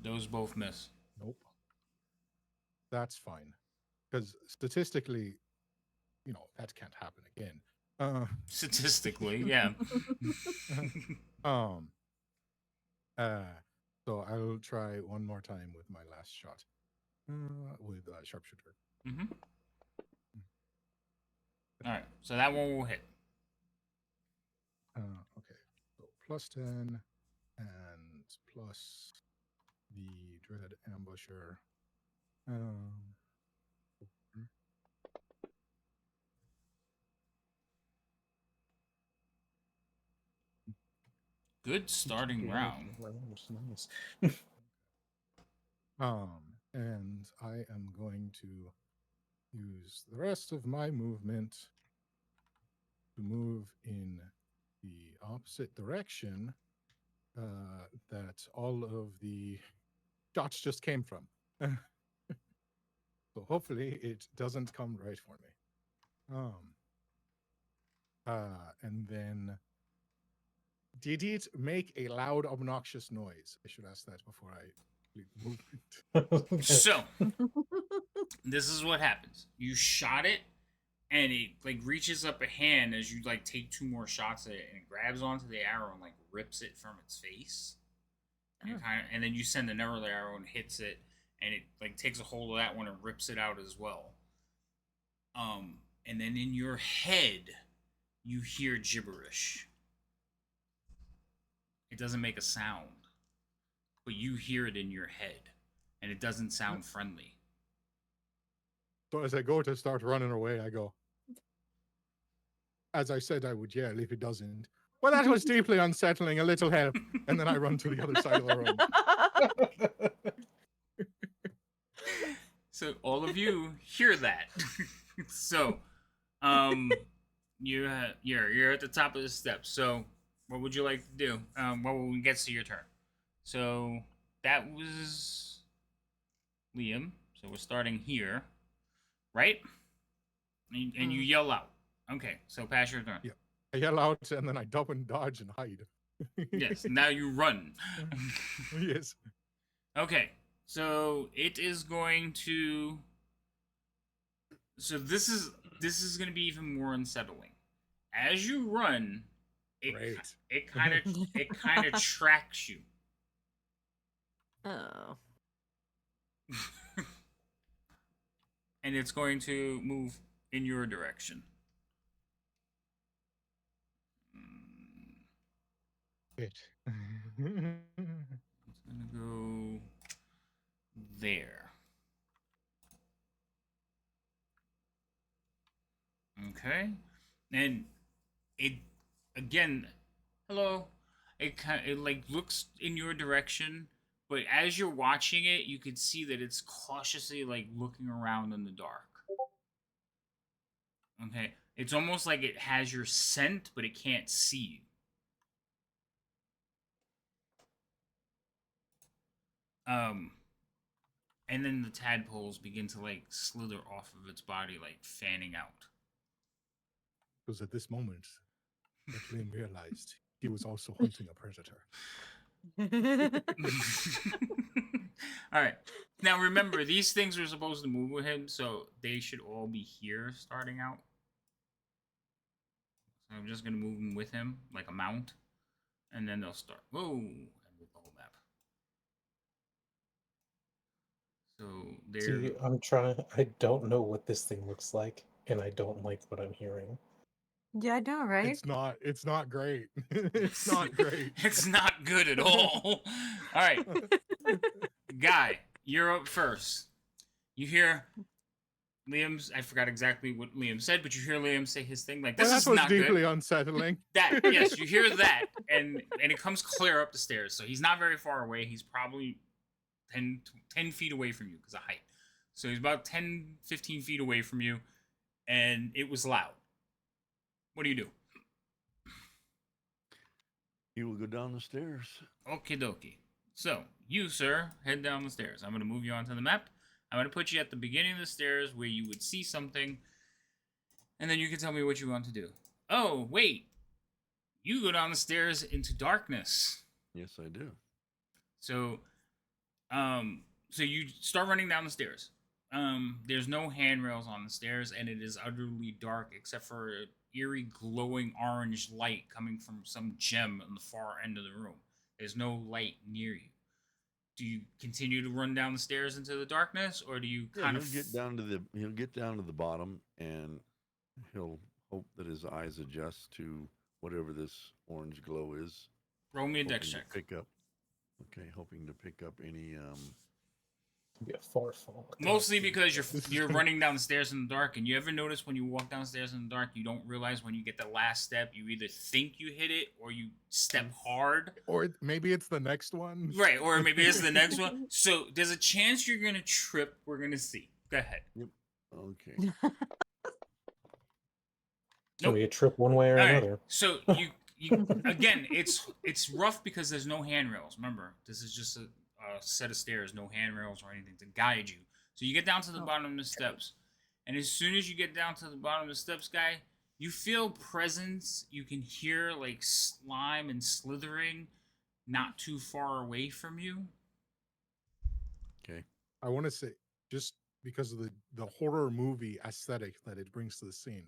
Those both miss. Nope. That's fine. Because statistically, that can't happen again. Statistically, yeah. So I'll try one more time with my last shot. With sharpshooter. Mm-hmm. All right, so that one will hit. Okay. So +10 and plus the dreaded ambusher. Good starting round. Nice. And I am going to use the rest of my movement to move in the opposite direction that all of the shots just came from. So hopefully it doesn't come right for me. And then, did it make a loud, obnoxious noise? I should ask that before I complete the movement. So this is what happens. You shot it, and it like reaches up a hand as you like take two more shots at it, and it grabs onto the arrow and like rips it from its face. And then you send another arrow and hits it, and it like takes a hold of that one and rips it out as well. And then in your head, you hear gibberish. It doesn't make a sound, but you hear it in your head, and it doesn't sound friendly. So as I go to start running away, I go, as I said I would yell if it doesn't. Well, that was deeply unsettling. A little help. And then I run to the other side of the room. So all of you hear that. So, you're at the top of the steps. So, what would you like to do? Well, when it gets to your turn. So that was Liam. So we're starting here, right? And you yell out. Okay, so pass your turn. Yeah. I yell out and then I duck and dodge and hide. Yes. Now you run. Yes. Okay. So it is going to. So this is going to be even more unsettling. As you run, Great. it kind of tracks you. Oh. And it's going to move in your direction. It. It's gonna go there. Okay, and it again. Hello. It like looks in your direction, but as you're watching it, you can see that it's cautiously like looking around in the dark. Okay, it's almost like it has your scent, but it can't see you. And then the tadpoles begin to like slither off of its body, like fanning out. It was at this moment that Liam realized he was also hunting a predator. All right. Now remember, these things are supposed to move with him, so they should all be here starting out. So I'm just gonna move them with him like a mount, and then they'll start. Whoa! And move the whole map. So they're. See, I'm trying. I don't know what this thing looks like, and I don't like what I'm hearing. Yeah, I know, right? It's not great. It's not great. It's not good at all. All right, Guy, you're up first. You hear Liam's. I forgot exactly what Liam said, but you hear Liam say his thing like, "This Well, is that was not deeply good." unsettling. That, yes, you hear that, and it comes clear up the stairs. So he's not very far away. He's probably 10 feet away from you because of height. So he's about 10, 15 feet away from you, and it was loud. What do you do? He will go down the stairs. Okie dokie. So, you, sir, head down the stairs. I'm going to move you onto the map. I'm going to put you at the beginning of the stairs where you would see something, and then you can tell me what you want to do. Oh, wait. You go down the stairs into darkness. Yes, I do. So you start running down the stairs. There's no handrails on the stairs, and it is utterly dark except for an eerie glowing orange light coming from some gem on the far end of the room. There's no light near you. Do you continue to run down the stairs into the darkness, or do you kind of He'll get down to the bottom, and he'll hope that his eyes adjust to whatever this orange glow is. roll me a dex check? Hoping to pick up any Be a far fall. Mostly because you're running down the stairs in the dark, and you ever notice when you walk downstairs in the dark, you don't realize when you get the last step, you either think you hit it or you step hard. Or maybe it's the next one. Right, or maybe it's the next one. So there's a chance you're gonna trip. We're gonna see. Go ahead. Yep. Okay. Can be a trip one way or All right. another. So you again, it's rough because there's no handrails. Remember, this is just a set of stairs, no handrails or anything to guide you. So you get down to the bottom of the steps, and as soon as you get down to the bottom of the steps, Guy, you feel presence. You can hear like slime and slithering, not too far away from you. Okay. I want to say, just because of the horror movie aesthetic that it brings to the scene,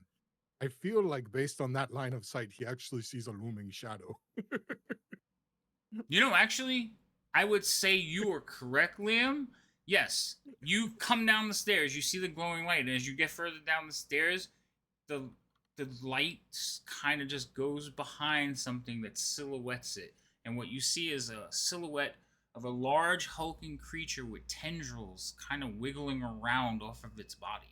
I feel like based on that line of sight, he actually sees a looming shadow. You know, actually, I would say you are correct, Liam. Yes, you come down the stairs, you see the glowing light, and as you get further down the stairs, the light kind of just goes behind something that silhouettes it. And what you see is a silhouette of a large hulking creature with tendrils kind of wiggling around off of its body.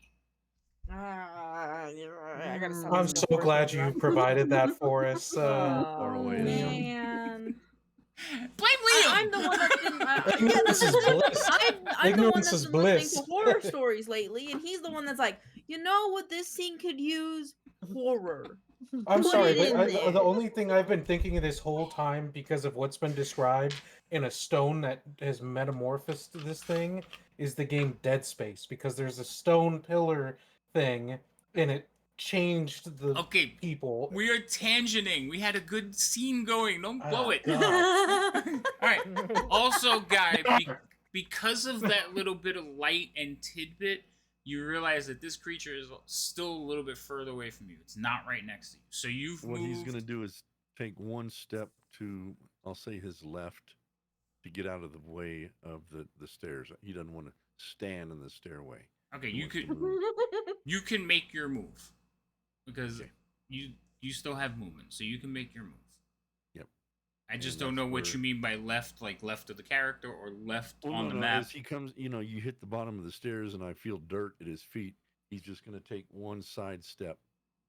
I gotta stop I'm listening so to horror glad stories you about. provided that for us, far away. Liam. Man. Blame Liam. I'm the one that's been. Yeah, Ignorance that's is the thing. bliss. I'm the one Ignorance that's is been listening bliss. to horror stories lately, and he's the one that's like, you know what this scene could use? Horror. I'm Put sorry, it but in the there. only thing I've been thinking of this whole time, because of what's been described in a stone that has metamorphosed to this thing, is the game Dead Space, because there's a stone pillar thing, and it changed the Okay, people. we are tangenting. We had a good scene going. Don't blow Oh, it. God. All right. Also, guy, because of that little bit of light and tidbit, you realize that this creature is still a little bit further away from you. It's not right next to you. So you've What moved. he's going to do is take one step to, I'll say, his left to get out of the way of the stairs. He doesn't want to stand in the stairway. Okay, He you wants to could move. you can make your move because Okay. you still have movement, so you can make your move. Yep. I just And don't know that's what where- you mean by left, like left of the character or left Well, on no, the no. map. As he comes, you hit the bottom of the stairs, and I feel dirt at his feet. He's just going to take one side step,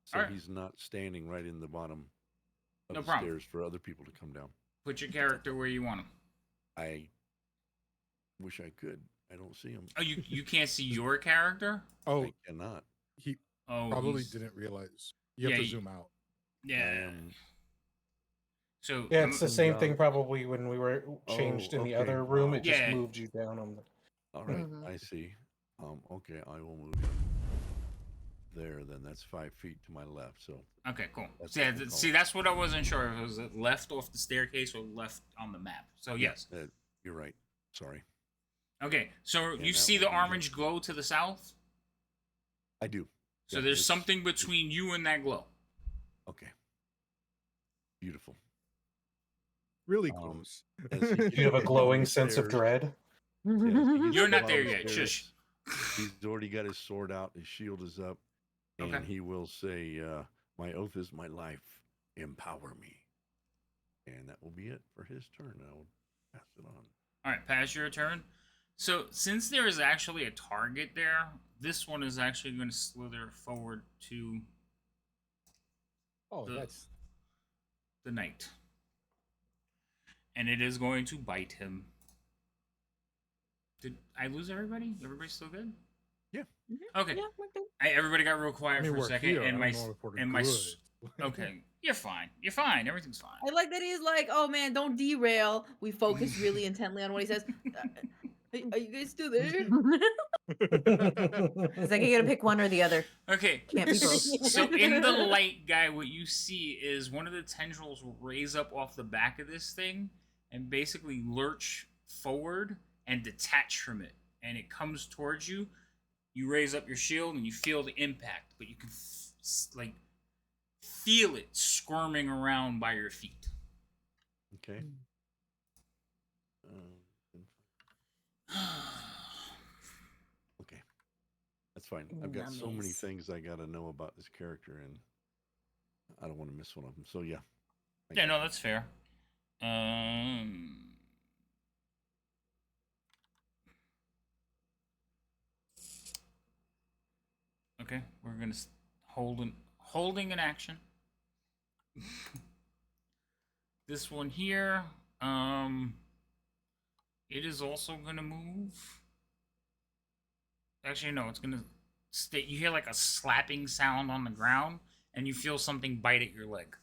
so Alright. he's not standing right in the bottom of No the problem. stairs for other people to come down. Put your character where you want him. I wish I could. I don't see him. Oh, you can't see your character? Oh, I cannot. he Oh, probably he's- didn't realize. You have Yeah, to zoom out. I Yeah. am. So Yeah, it's the same down. thing probably when we were changed in the okay, other room. wow. It just Yeah. moved you down on the. All right, Mhm. I see. Okay, I will move you there. Then that's 5 feet to my left. So okay, cool. That's So, yeah, what we call see, it. that's what I wasn't sure if it was left off the staircase or left on the map. So yes. you're right. Sorry, Okay, so Yeah, you that see the will be good. orange glow to the south? I do. So Yeah, there's it's- something between you and that glow. Okay. Beautiful. Really Um, close. As he Do you have a gets glowing down the sense of stairs- dread? yeah, as he gets You're to the not bottom there of the yet. stairs, Shush. He's already got his sword out. His shield is up, and Okay. he will say, "My oath is my life. Empower me." And that will be it for his turn. I will pass it on. All right, pass your turn. So since there is actually a target there, this one is actually going to slither forward to Oh, The- that's the knight. And it is going to bite him. Did I lose everybody? Everybody still good? Yeah. Okay. Yeah, we're good. Everybody got real I quiet mean, for a we're second, here. and I my don't know if we're and my good. okay, you're fine. You're fine. Everything's fine. I like that he's like, oh man, don't derail. We focus really intently on what he says. Are you guys still there? It's like you gotta pick one or the other. Okay. Can't be both. So in the light, guy, what you see is one of the tendrils will raise up off the back of this thing and basically lurch forward and detach from it. And it comes towards you. You raise up your shield and you feel the impact, but you can like feel it squirming around by your feet. Okay. Okay. That's fine. I've got so many Nummies. things I got to know about this character, and I don't want to miss one of them. So yeah. I Yeah, got no, it. that's fair. Okay, we're gonna holding an action. This one here, it is also gonna move. Actually, no, it's gonna stay. You hear like a slapping sound on the ground, and you feel something bite at your leg.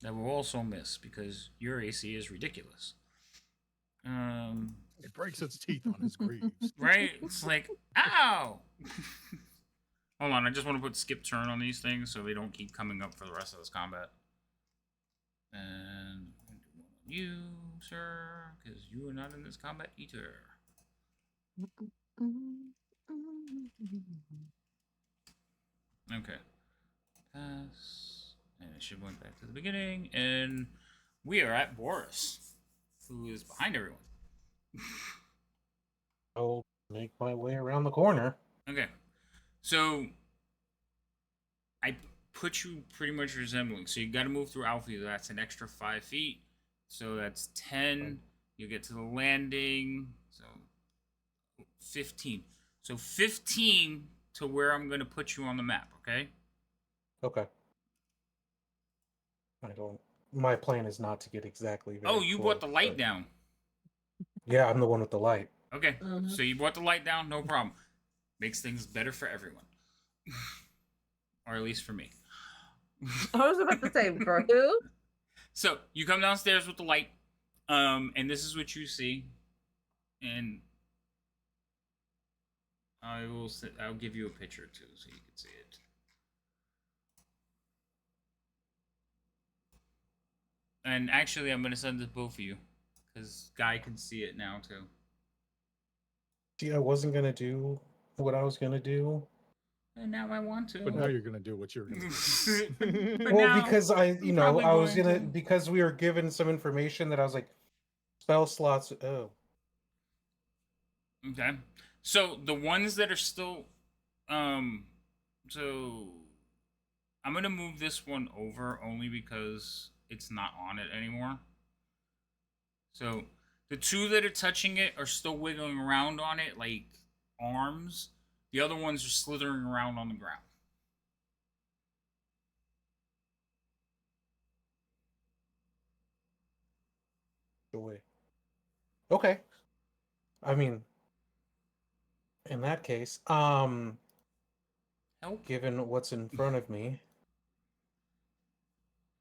That will also miss because your AC is ridiculous. It breaks its teeth on his greaves. Right? It's like, ow! Hold on, I just want to put skip turn on these things so they don't keep coming up for the rest of this combat. And I'm gonna do one on you, sir, because you are not in this combat either. Okay. Pass. And it should went back to the beginning. And we are at Boris, who is behind everyone. I'll make my way around the corner. Okay. So I put you pretty much resembling. So you got to move through Alfie. That's an extra 5 feet. So that's 10. You get to the landing. So 15. So 15 to where I'm going to put you on the map, okay? Okay. I don't. My plan is not to get exactly very Oh, you brought the close, light but- down. Yeah, I'm the one with the light. Okay. Mhm. So you brought the light down, no problem. Makes things better for everyone. Or at least for me. I was about to say, for who? So you come downstairs with the light, and this is what you see, and I'll give you a picture too, so you can see it. And actually, I'm gonna send it to both of you, because Guy can see it now too. See, I wasn't gonna do what I was gonna do. And now I want to. But now you're gonna do what you're gonna But do. Well, now because I'm probably I was going gonna to. because we were given some information that I was like, spell slots. Oh, Okay. So the ones that are still, so I'm gonna move this one over only because it's not on it anymore. So the two that are touching it are still wiggling around on it like arms. The other ones are slithering around on the ground. joy. Okay. I mean, in that case, Help. given what's in front of me,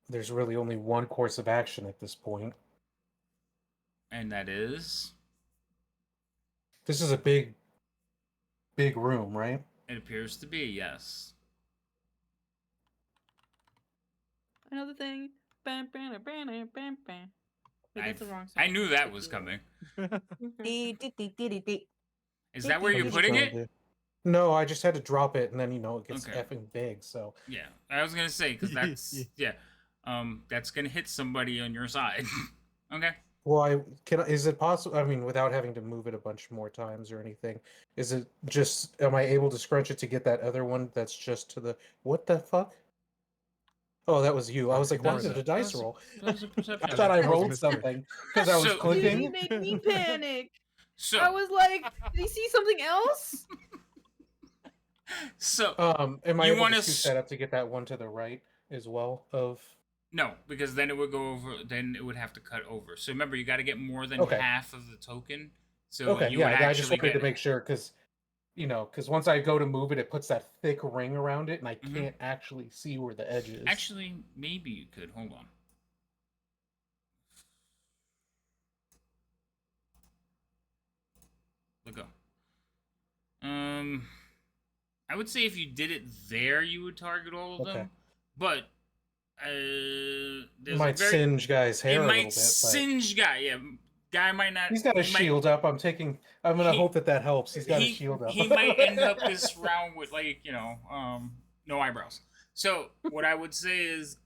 there's really only one course of action at this point. And that is. This is a big room, right? It appears to be, yes. Another thing. Bam, bam, bam, bam, bam, bam. Wait, that's the wrong song. I knew that was coming. Dee, dee, dee, dee, dee, dee. Is that where I'm you're just putting trying it? to- No, I just had to drop it, and then it gets Okay. effing big. So Yeah, I was gonna say because that's yeah, that's gonna hit somebody on your side. Okay. well, is it possible? I mean, without having to move it a bunch more times or anything, is it just? Am I able to scrunch it to get that other one that's just to the? What the fuck? Oh, that was you. I was like, why Ignore did that. a dice That was- roll? that was a perception I thought I That was a rolled mistake. something because I was So- Dude, clicking. he made me panic. So I was like, did he see something else? so Am I You able wanna to scoot that up to get that one to the right as well? Of no, because then it would go over. Then it would have to cut over. So remember, you got to get more than Okay. half of the token. So okay, you yeah. would I just actually wanted to get. make sure because because once I go to move it, it puts that thick ring around it, and I Mhm. can't actually see where the edge is. Actually, maybe you could. Hold on. Let go. I would say if you did it there, you would target all of Okay. them. But there's it might a very singe Guy's hair it a might little bit. But singe guy. Yeah, guy might not. he's got a he might- shield up. I'm gonna He- hope that helps. He's got a shield up. He might end up this round with no eyebrows. So what I would say is,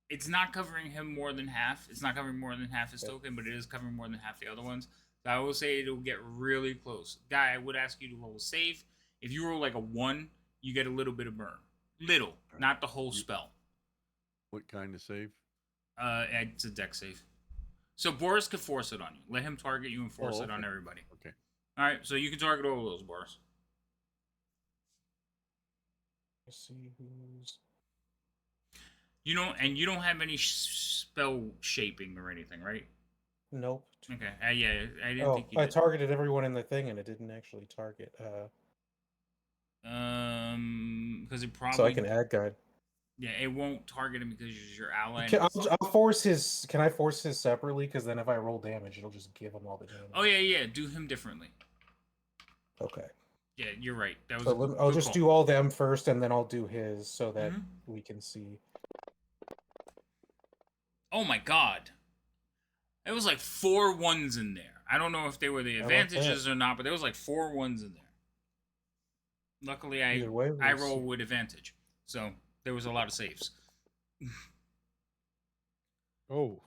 it's not covering him more than half. It's not covering more than half his Okay. token, but it is covering more than half the other ones. So I will say it'll get really close. Guy, I would ask you to roll a save. If you roll like a 1, you get a little bit of burn. Little, not the whole spell. What kind of save? It's a deck save. So Boris could force it on you. Let him target you and force it on okay. everybody. Okay. All right, so you can target all of those, Boris. Let's see who's. You don't have any spell shaping or anything, right? Nope. Okay. Yeah, I didn't Oh, think you I did. targeted everyone in the thing, and it didn't actually target. Because it probably. So I can add guide. Yeah, it won't target him because he's your ally. I'll force his. Can I force his separately? Because then if I roll damage, it'll just give him all the damage. Oh yeah. Do him differently. Okay. Yeah, you're right. That was. So I'll just do all them first, and then I'll do his so that Mhm. we can see. Oh my god. It was like 4 1s in there. I don't know if they were the I like that. advantages or not, but there was like 4 1s in there. Luckily, Either way, I we'll roll see. with advantage, so there was a lot of saves. Oh,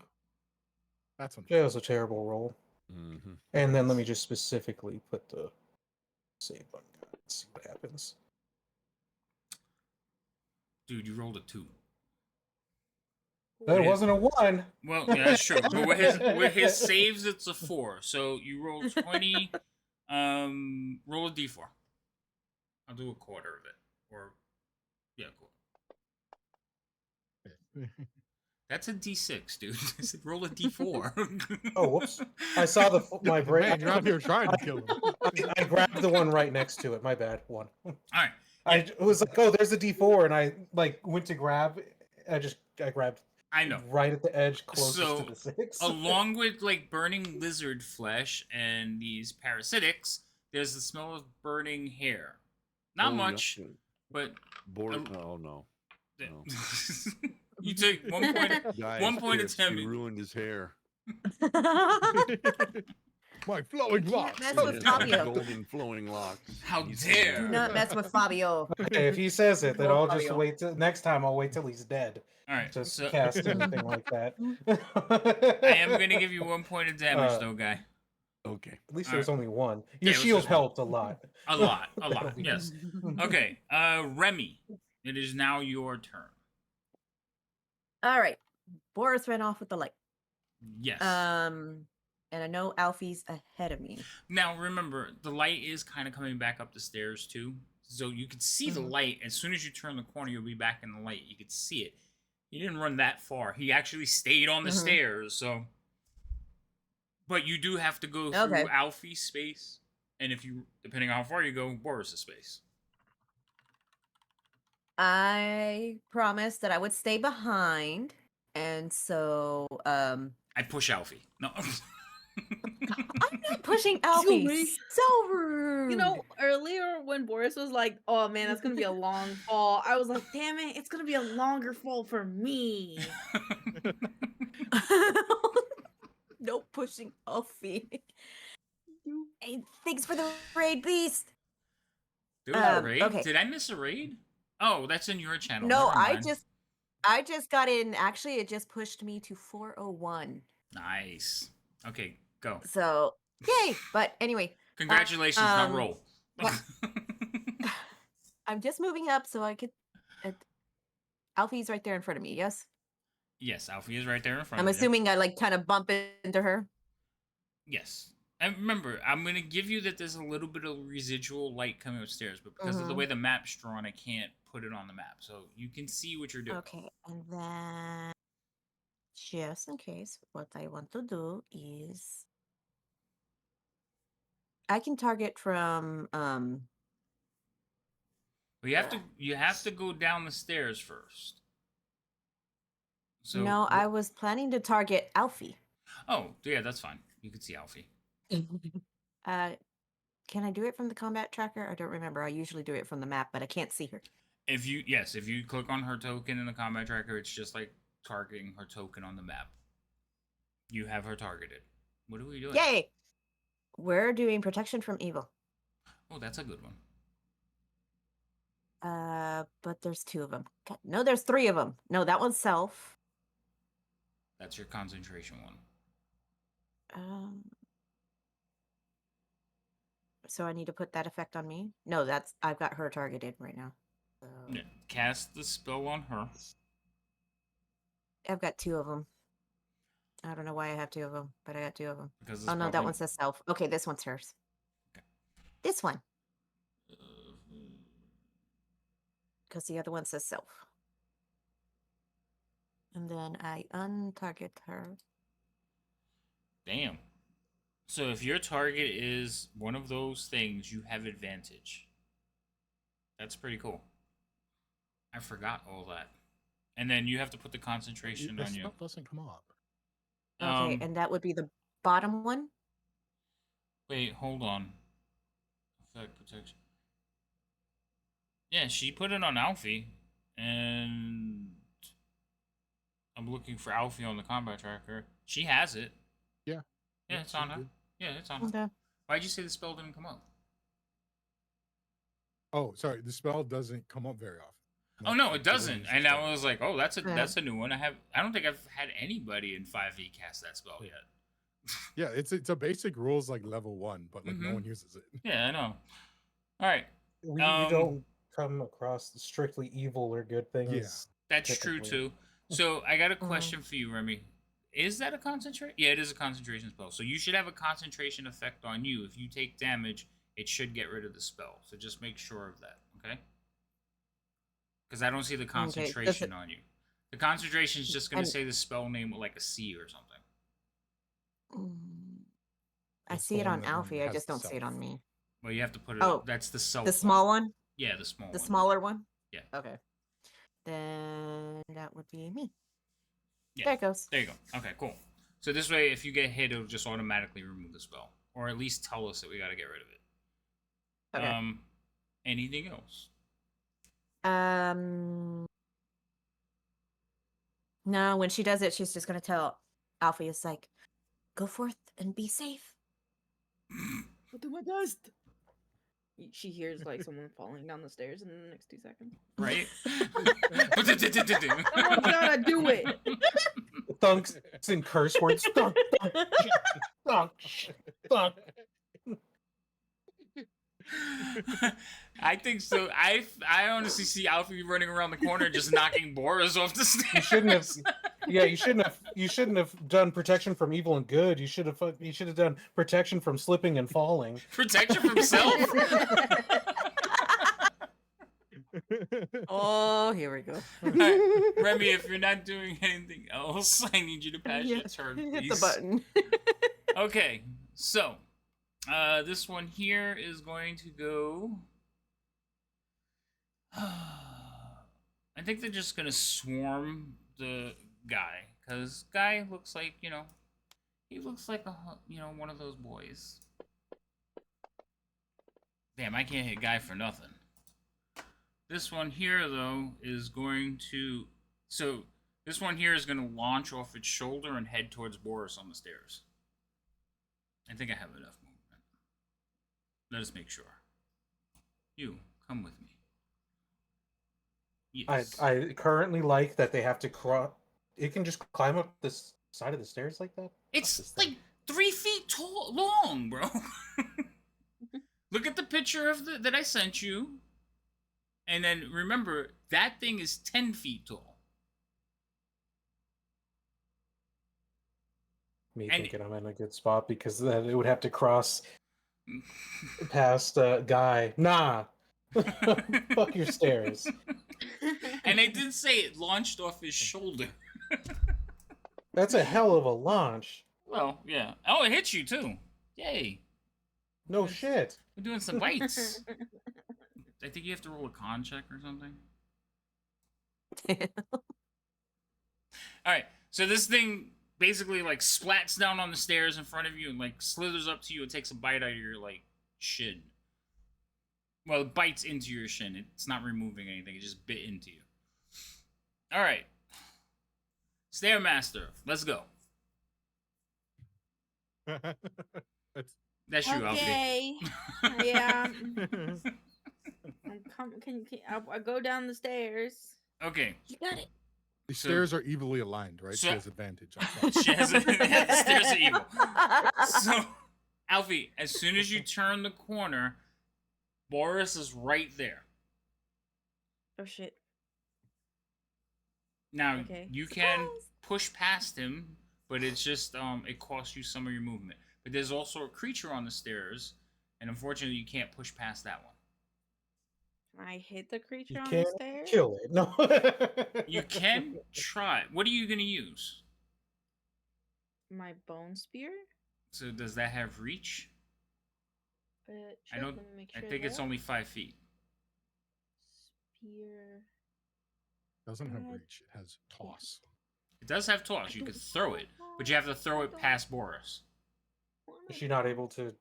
that's Yeah, it unfortunate. was a terrible roll. Mm-hmm. And then let me just specifically put the save button. Let's see what happens. Dude, you rolled a 2. That With his- wasn't a 1. Well, yeah, that's true. But with his saves, it's a 4. So you roll 20. Roll a d4. I'll do a quarter of it, or yeah, cool. That's a d6, dude. I said roll a d4. Oh, whoops. I saw my brain. Man, you're out here trying to kill him. I grabbed the one right next to it. My bad. 1. All right. I was like, oh, there's a D4, and I like went to grab. I grabbed. I know. Right at the edge, closest So, to the 6. Along with like burning lizard flesh and these parasitics, there's the smell of burning hair. Not Oh, much, no. but Boris. Oh no. No. you took 1 point. Guys, 1 point Chris, attempt. he ruined his hair. My flowing You can't locks. mess He with has Fabio. golden flowing locks. How He's- dare. Do not mess with Fabio. Okay, if he says it, then Oh, I'll just Fabio. wait till next time. I'll wait till he's dead All right. to So cast anything like that. I am gonna give you 1 point of damage, though, guy. Okay. At least All there was right. only 1. Yeah, Your it was shield just 1. helped a lot. A lot. Yes. Okay. Remy, it is now your turn. All right. Boris ran off with the light. Yes. And I know Alfie's ahead of me. Now remember, the light is kind of coming back up the stairs too, so you can see the light. As soon as you turn the corner, you'll be back in the light. You could see it. He didn't run that far. He actually stayed on the stairs. So, but you do have to go through Alfie's space, and if you, depending on how far you go, Boris's space. I promised that I would stay behind, and so I push Alfie. No. I'm not pushing Alfie. me. So rude. You know, earlier when Boris was like, "Oh man, that's gonna be a long fall," I was like, "Damn it, it's gonna be a longer fall for me." No pushing Alfie. Hey, thanks for the raid, beast. There was a raid? Okay. Did I miss a raid? Oh, that's in your channel. No, Never mind. I just got in. Actually, it just pushed me to 401. Nice. Okay, go. So yay! But anyway, Congratulations, now um, roll. what- I'm just moving up so I could. Alfie's right there in front of me. Yes, Yes, Alfie is right there in front I'm of you. assuming I like kind of bump into her. Yes. And remember, I'm going to give you that there's a little bit of residual light coming upstairs, but because of the way the map's drawn, I can't put it on the map. So you can see what you're doing. Okay, and then just in case, what I want to do is I can target from But you have to go down the stairs first. So no, I was planning to target Alfie. Oh, yeah, that's fine. You can see Alfie. Can I do it from the combat tracker? I don't remember. I usually do it from the map, but I can't see her. If you click on her token in the combat tracker, it's just like targeting her token on the map. You have her targeted. What are we doing? Yay! We're doing protection from evil. Oh, that's a good one. But there's 2 of them. No, there's 3 of them. No, that one's self. That's your concentration one. So I need to put that effect on me? No, I've got her targeted right now. So Yeah. Cast the spell on her. I've got 2 of them. I don't know why I have 2 of them, but I got 2 of them. Because Oh no, that one says self. Okay, this one's hers. Okay. This one. Because the other one says self. And then I untarget her. Damn. So if your target is one of those things, you have advantage. That's pretty cool. I forgot all that. And then you have to put the concentration This on you. stuff doesn't come up. Okay, and that would be the bottom one? Wait, hold on. Effect protection. Yeah, she put it on Alfie, and I'm looking for Alfie on the combat tracker. She has it. Yeah. Yeah, it's on her. Yeah, it's on her. Okay. Why'd you say the spell didn't come up? Oh, sorry. The spell doesn't come up very often. Oh no, it doesn't. It's And just I was like, oh, that's Yeah. a new one. I don't think I've had anybody in 5e cast that spell yet. yeah, it's a basic rules like level 1, but like no one uses it. Yeah, I know. All right, We don't come across the strictly evil or good things. that's true Typically. too. So I got a question for you, Remy. Is that a concentration? Yeah, it is a concentration spell. So you should have a concentration effect on you. If you take damage, it should get rid of the spell. So just make sure of that, okay? Because I don't see the Okay. concentration on you. The concentration is just going to say the spell name with like a C or something. I That's see the it one on that Alfie. I has just the don't see it self. on me. Well, you have to put it. Oh, That's the self. The small one? Yeah, the small The one. smaller one? Yeah. Okay. Then that would be me. Yeah. There it goes. There you go. Okay, cool. So this way, if you get hit, it'll just automatically remove the spell, or at least tell us that we got to get rid of it. Okay. Anything else? No, when she does it, she's just gonna tell Alfie, it's like, go forth and be safe. I'll do my best. She hears like someone falling down the stairs in the next 2 seconds. Right? Someone gotta do it. Thunks and curse words. Thunk, thunk, thunk, thunk. I think so. I honestly see Alfie running around the corner just knocking Boris off the stairs. You shouldn't have. Yeah, you shouldn't have done protection from evil and good. You should have done protection from slipping and falling. Protection from self. Oh, here we go. Right. Remy, if you're not doing anything else, I need you to pass your turn, Hit please. the button. Okay, so this one here is going to go. I think they're just gonna swarm the guy, because guy looks like, he looks like one of those boys. Damn, I can't hit guy for nothing. This one here though is going to, this one here is going to launch off its shoulder and head towards Boris on the stairs. I think I have enough movement. Let us make sure. You, come with me. Yes. I currently like that they have to cross. It can just climb up this side of the stairs like that. It's like 3 feet tall, long, bro. Look at the picture of that I sent you. And then remember, that thing is 10 feet tall. Me thinking I'm in a good spot because then it would have to cross past Guy. Nah. Fuck your stairs. And I did say it launched off his shoulder. That's a hell of a launch. Well, yeah. Oh, it hit you too. Yay. No shit. We're doing some bites. I think you have to roll a con check or something. Alright, so this thing basically like splats down on the stairs in front of you and like slithers up to you and takes a bite out of your like shin. Well, it bites into your shin. It's not removing anything, it just bit into you. Alright. Stairmaster, let's go. That's you, Okay. Yeah. I go down the stairs. Okay. You got it. The stairs are evilly aligned, right? So- She has advantage. I thought. She has the stairs are evil. So, Alfie, as soon as you turn the corner, Boris is right there. Oh shit. Now, Okay. you can push past him, but it's just, it costs you some of your movement. But there's also a creature on the stairs, and unfortunately you can't push past that one. Can I hit the creature You on can't the stairs? kill it. No. You can try. What are you going to use? My bone spear? So does that have reach? I don't. I think it's only 5 feet. Spear. Doesn't have reach. It has toss. It does have toss. You could throw it, but you have to throw it past Boris. Is she not able to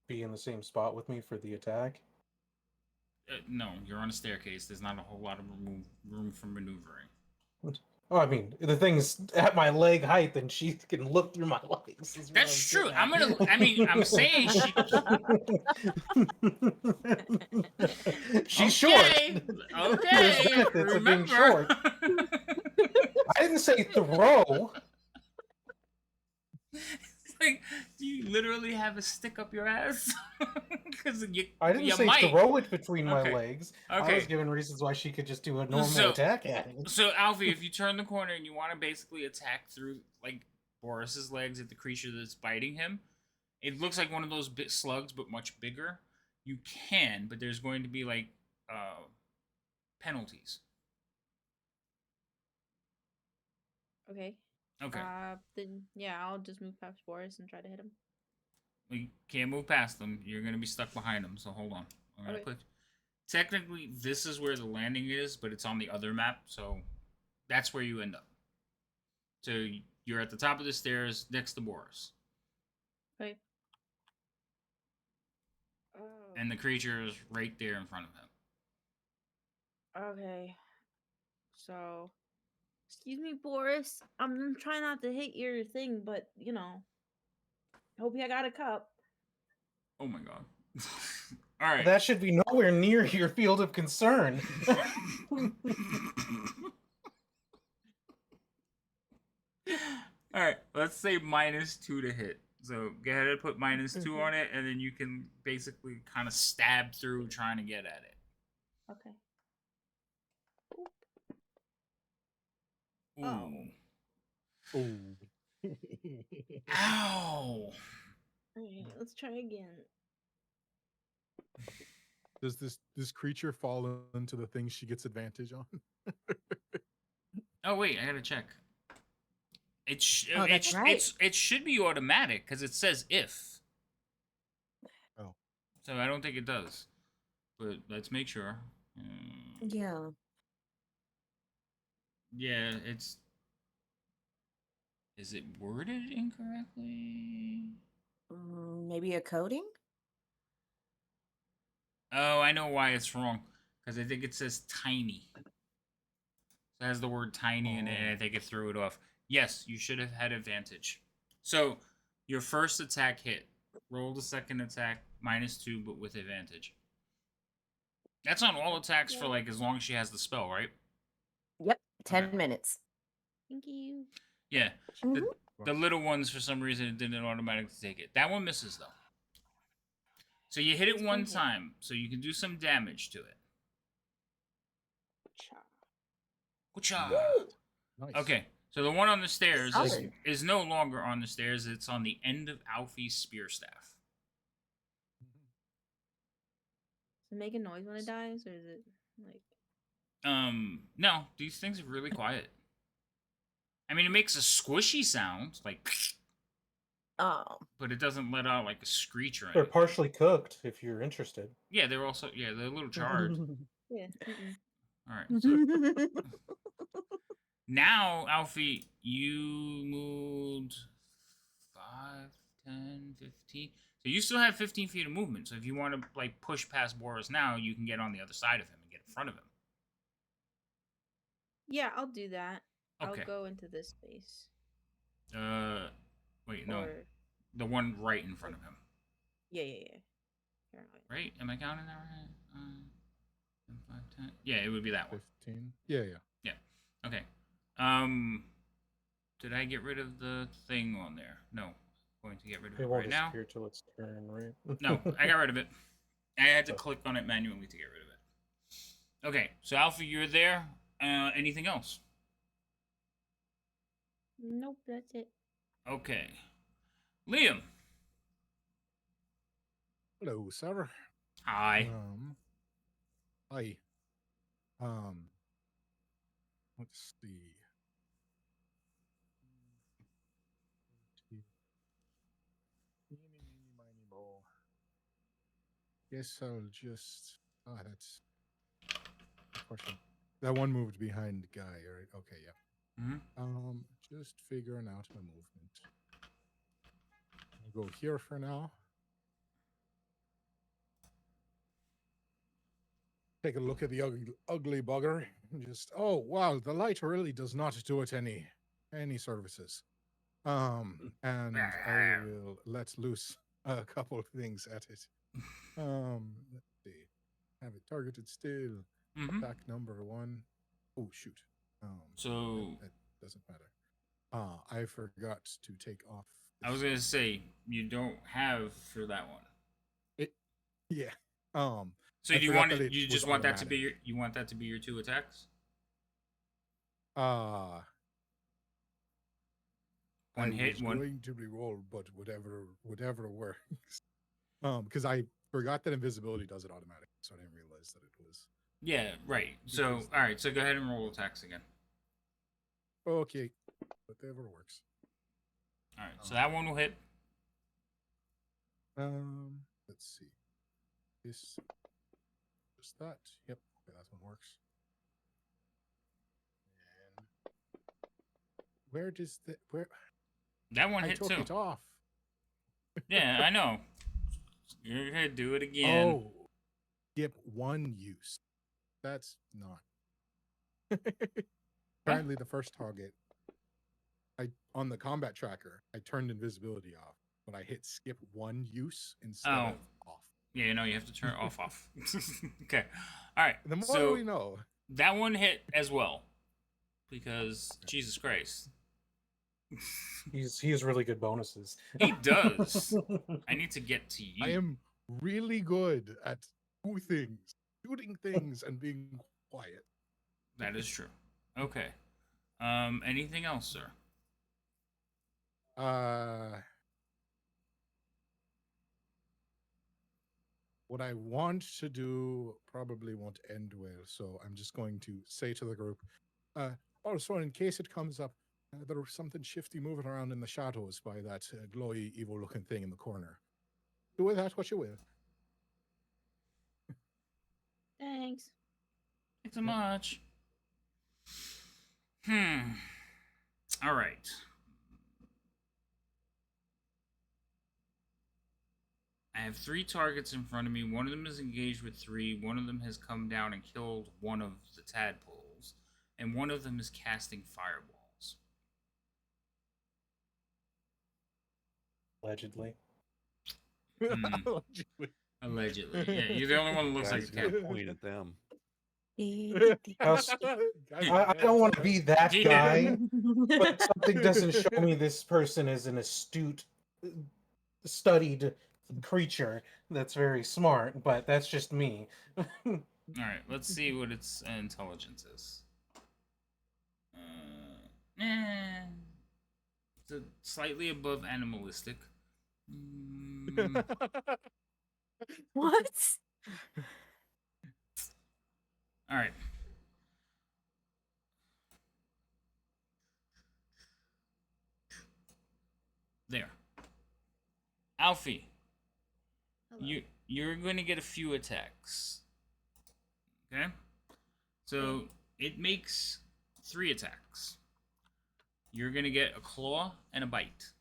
be in the same spot with me for the attack? No, you're on a staircase. There's not a whole lot of room for maneuvering. Oh, I mean, the thing's at my leg height, and she can look through my legs. is what That's true. getting at. I'm saying she. She's short. Okay. There's benefits of being Remember. short. I didn't say throw. Like, do you literally have a stick up your ass? Because I didn't you say might. throw it between my Okay. legs. I was Okay. given reasons why she could just do a normal So, attack at it. so Alfie, if you turn the corner and you want to basically attack through like Boris's legs at the creature that's biting him, it looks like one of those bit slugs, but much bigger. You can, but there's going to be like penalties. Okay. Okay. Then yeah, I'll just move past Boris and try to hit him. We can't move past them. You're gonna be stuck behind them. So hold on. I'm gonna Okay. put. Technically, this is where the landing is, but it's on the other map, so that's where you end up. So you're at the top of the stairs next to Boris, Okay. Oh. and the creature is right there in front of him. Okay. So, excuse me, Boris. I'm trying not to hit your thing, but you know, hope you got a cup. Oh my god. All right. That should be nowhere near your field of concern. All right. Let's say -2 to hit. So go ahead and put -2 on it, and then you can basically kind of stab through trying to get at it. Okay. Ooh. Oh. Oh. Ow. Okay, let's try again. Does this creature fall into the thing she gets advantage on? Oh wait, I gotta check. Oh, that's right. It should be automatic because it says if. Oh. So I don't think it does, but let's make sure. Yeah. Yeah, it's. Is it worded incorrectly? Maybe a coding? Oh, I know why it's wrong. Because I think it says tiny. It has the word tiny in it, and I think it threw it off. Yes, you should have had advantage. So, your first attack hit. Roll the second attack, -2, but with advantage. That's on all attacks for, like, as long as she has the spell, right? Yep. 10 Okay. minutes. Thank you. Yeah. Mhm. The little ones, for some reason, it didn't automatically take it. That one misses, though. So you hit it one time, so you can do some damage to it. Woocha! Nice. Okay, so the one on the stairs Solid. is no longer on the stairs. It's on the end of Alfie's spear staff. Does it make a noise when it dies, or is it like? No, these things are really quiet. I mean, it makes a squishy sound, like, Oh. but it doesn't let out like a screech or They're anything. partially cooked, if you're interested. Yeah, they're also they're a little charred. Yeah. All right, so now, Alfie, you moved 5, 10, 15. So you still have 15 feet of movement. So if you want to like push past Boris now, you can get on the other side of him and get in front of him. Yeah, I'll do that. Okay. I'll go into this space. Wait, no. Or... The one right in front of him. Yeah. Paranoid. Right? Am I counting that right? 5, 10. Yeah, it would be that one. 15. Yeah. Yeah. Okay. Did I get rid of the thing on there? No. I'm going to get rid of It it won't right now. disappear till its turn, right? No, I got rid of it. I had to click on it manually to get rid of it. Okay, so Alpha, you're there. Anything else? Nope, that's it. Okay. Liam. Hello, sir. Hi. Hi. Let's see. Eeny, meeny, miny, moe. Guess I'll just. That's. Unfortunate. That one moved behind the guy, right? Okay, yeah. Mm-hmm. Just figuring out my movement. I'll go here for now. Take a look at the ugly bugger. Just oh wow, the light really does not do it any services. And I will let loose a couple of things at it. Let's see. Have it targeted still. Mm-hmm. Attack number 1. Oh shoot. So that doesn't matter. I forgot to take off I was gonna say you don't have for that one. Yeah. So I do you forgot want that it? it You was just want that to be automatic. your? You want that to be your 2 attacks? I One hit, was one. going to re-roll, but whatever works. Because I forgot that invisibility does it automatically, so I didn't realize that it was. Yeah, right. So Because- all right. So go ahead and roll attacks again. Okay, whatever works. All right. So that one will hit. Let's see. This, just that. Yep. Okay, that one works. And where does the where That one I hit took too. it off? Yeah, I know. You're gonna do it again. Oh, skip one use. That's not. Apparently, the first target, I on the combat tracker, I turned invisibility off, but I hit skip one use instead Oh. of off. Yeah, no, you have to turn it off. Okay. All right. The more So we know. that one hit as well, because Jesus Christ, He has really good bonuses. he does. I need to get to you. I am really good at two things: shooting things and being quiet. That is true. Okay. Anything else, sir? What I want to do probably won't end well, so I'm just going to say to the group, also, in case it comes up, there was something shifty moving around in the shadows by that glowy, evil-looking thing in the corner. Do with that what you will. Thanks. Thanks so much. All right. I have 3 targets in front of me. One of them is engaged with 3. One of them has come down and killed one of the tadpoles. And one of them is casting fireballs. Allegedly. Allegedly. Yeah, you're the only one that looks like Guys a got cat. to point at them. I don't want to be that guy, but something doesn't show me this person is an astute, studied creature that's very smart, but that's just me. Alright, let's see what its intelligence is. It's slightly above animalistic. What? Alright. There. Alfie, Hello. you're going to get a few attacks. Okay? So it makes 3 attacks. You're going to get a claw and a bite.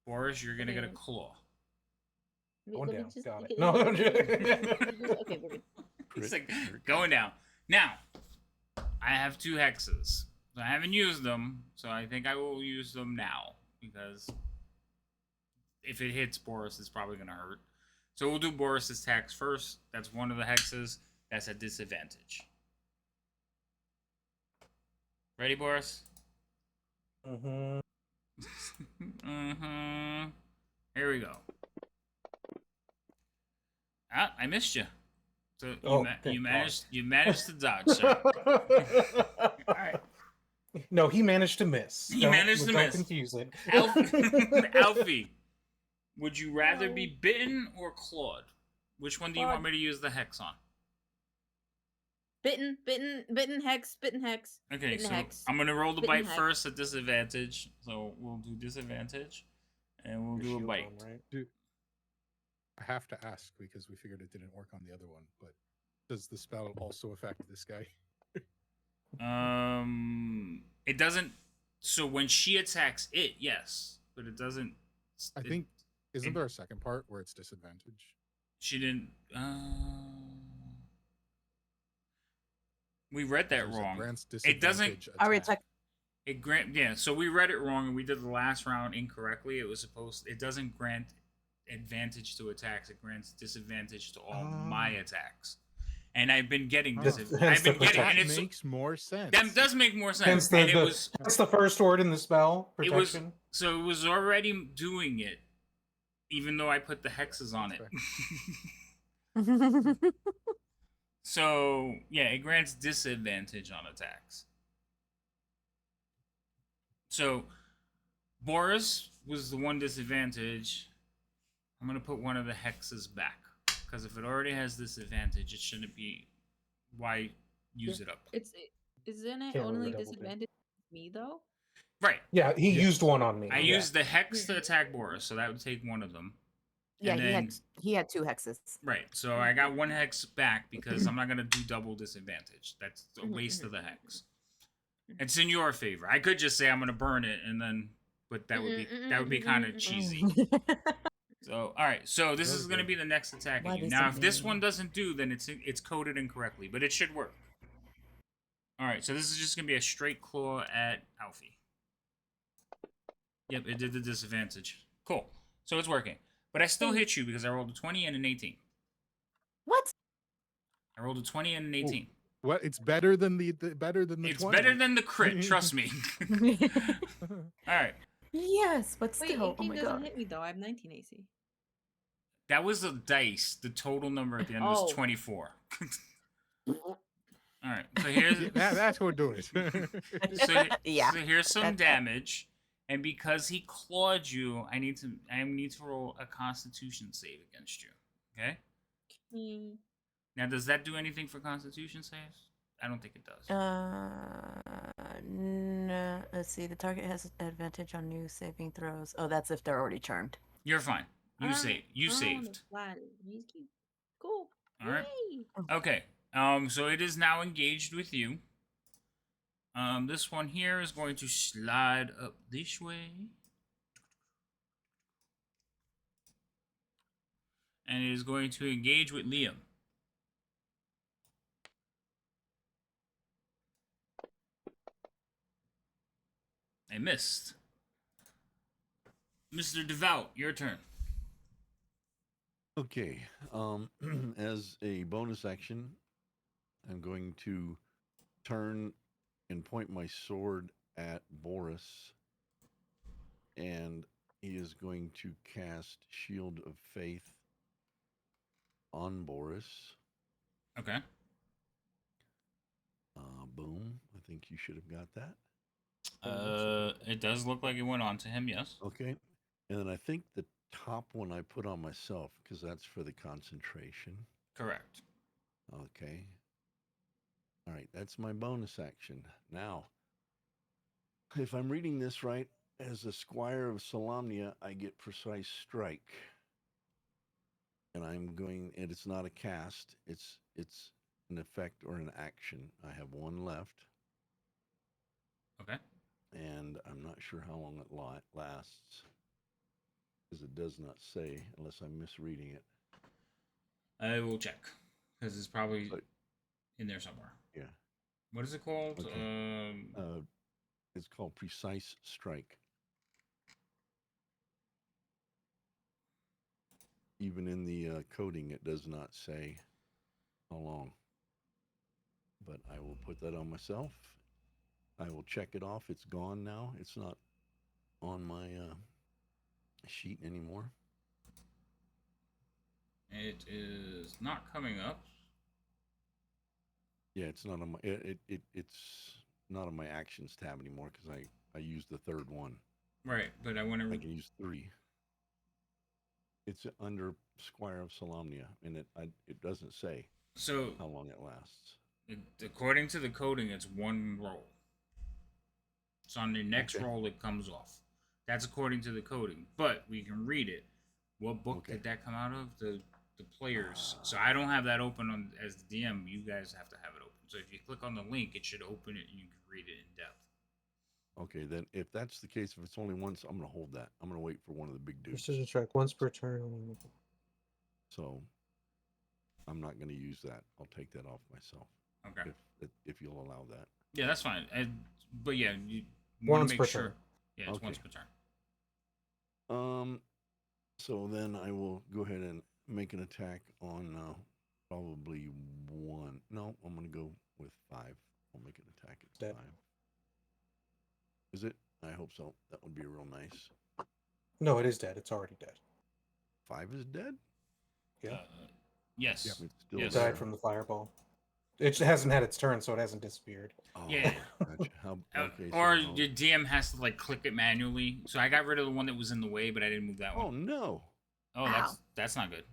Boris, you're going to get a Okay. claw. Going Let me down. just- Got it. okay, No, let I'm me- joking. Okay, we're good. It's like Crit. going down. Now, I have 2 hexes. I haven't used them, so I think I will use them now. Because if it hits Boris, it's probably going to hurt. So we'll do Boris's attacks first. That's one of the hexes. That's a disadvantage. Ready, Boris? Mm-hmm. Here we go. Ah, I missed you. So you, Oh, you thank managed to dodge, sir. All right. No, he managed to miss. He managed to don't miss. confuse it. Alfie, would you rather be bitten or clawed? Which one do you want Clawed. me to use the hex on? Bitten, hex. Okay, Bitten so hex. I'm gonna roll the Bitten bite hex. first at disadvantage. So we'll do disadvantage, and we'll Your do a shield bite. on, right? Dude, I have to ask because we figured it didn't work on the other one, but does the spell also affect this guy? It doesn't. So when she attacks it, yes, but it doesn't. I it- think, isn't it- there a second part where it's disadvantage? she didn't. We read that There's a wrong. grants It doesn't- disadvantage Are we attack. Yeah, so we read it wrong and we did the last round incorrectly. It was supposed. It doesn't grant advantage to attacks. It grants disadvantage to all my Oh. attacks. and I've been getting Ah, this. hence I've the been getting, and protection. it's makes more sense. that does make more Hence sense. And it the was that's the first word in the spell, it was protection. so it was already doing it, even though I put the hexes on That's it. fair. So yeah, it grants disadvantage on attacks. So Boris was the one disadvantage. I'm gonna put one of the hexes back because if it already has disadvantage, it shouldn't be. Why use it up? Isn't it Can't roll only the double dip. disadvantage with me though? Right. Yeah, he Yes. used one on me. I yeah. used the hex to attack Boris, so that would take one of them. Yeah, And then he had 2 hexes. right, so I got one hex back because I'm not gonna do double disadvantage. That's a waste of the hex. It's in your favor. I could just say I'm gonna burn it and then, but that would be kind of cheesy. So all right, so this is gonna be the next attack Why at you. they Now, so if this mean? one doesn't do, then it's coded incorrectly, but it should work. All right, so this is just gonna be a straight claw at Alfie. Yep, it did the disadvantage. Cool. So it's working. But I still hit you because I rolled a 20 and an 18. What? I rolled a 20 and an 18. Well, it's better than the better than the It's 20. better than the crit, trust me. All right. Yes, but Wait, still, oh 18 my doesn't god. hit me though. I have 19 AC. That was a dice. The total number at the end was Oh. 24. All right. So here's Yeah, that's what do it. Yeah, so here's some that- damage. And because he clawed you, I need to roll a constitution save against you. Okay? Mm. Now does that do anything for constitution saves? I don't think it does. No, let's see. The target has advantage on new saving throws. Oh, that's if they're already charmed. You're fine. You Ah, saved. You oh, saved. the flat. He's cute. Cool. All right. Yay. Okay. So it is now engaged with you. This one here is going to slide up this way. And it is going to engage with Liam. I missed. Mr. Devout, your turn. Okay. As a bonus action, I'm going to turn and point my sword at Boris, and he is going to cast Shield of Faith on Boris. Okay. Boom. I think you should have got that. It does look like it went on to him, yes. Okay. And then I think the top one I put on myself because that's for the concentration. Correct. Okay. All right, that's my bonus action. Now, if I'm reading this right, as a Squire of Solamnia, I get Precise Strike. And and it's not a cast, it's an effect or an action. I have one left. Okay. And I'm not sure how long it lasts. Because it does not say, unless I'm misreading it. I will check. Because it's probably But- in there somewhere. Yeah. What is it called? Okay. It's called Precise Strike. Even in the coding, it does not say how long. But I will put that on myself. I will check it off. It's gone now. It's not on my sheet anymore. It is not coming up. Yeah, it's not on my it's not on my actions tab anymore because I used the third one. Right, but I want I to. can use 3. It's under Squire of Solamnia, and it doesn't say So, how long it lasts. according to the coding, it's one roll. So on the next Okay. roll, it comes off. That's according to the coding, but we can read it. What book Okay. did that come out of? The players. So I don't have that open on as the DM. You guys have to have it open. So if you click on the link, it should open it and you can read it in depth. Okay, then if that's the case, if it's only once, I'm going to hold that. I'm going to wait for one of the big dudes. Precision strike once per turn. So I'm not going to use that. I'll take that off myself Okay. if you'll allow that. Yeah, that's fine. But yeah, you want Once to per make sure. turn. Yeah, it's Okay. once per turn. So then I will go ahead and make an attack on Probably 1. No, I'm going to go with 5. I'll make an attack at Dead. 5. Is it? I hope so. That would be real nice. No, it is dead. It's already dead. 5 is dead? Yeah. Yes. Yep. It's still Yes. Died there. from the fireball. It hasn't had its turn, so it hasn't disappeared. Oh, Yeah. Gotcha. How, okay, Or so your DM has to like click it manually. So I got rid of the one that was in the way, but I didn't move that oh one. no. Oh, that's not good.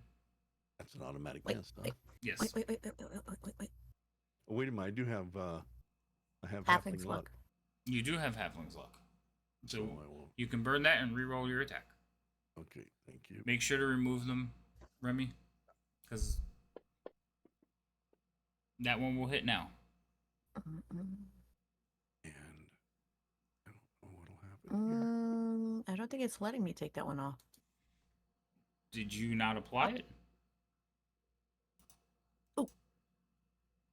That's an automatic Wait, miss, huh? wait. Yes. Wait. Oh, wait a minute. I have Halfling's halfling luck. luck. You do have halfling's luck. So So I will. you can burn that and reroll your attack. Okay, thank you. Make sure to remove them, Remy, because that one will hit now. And I don't know what'll happen here. I don't think it's letting me take that one off. Did you not apply it? Oh,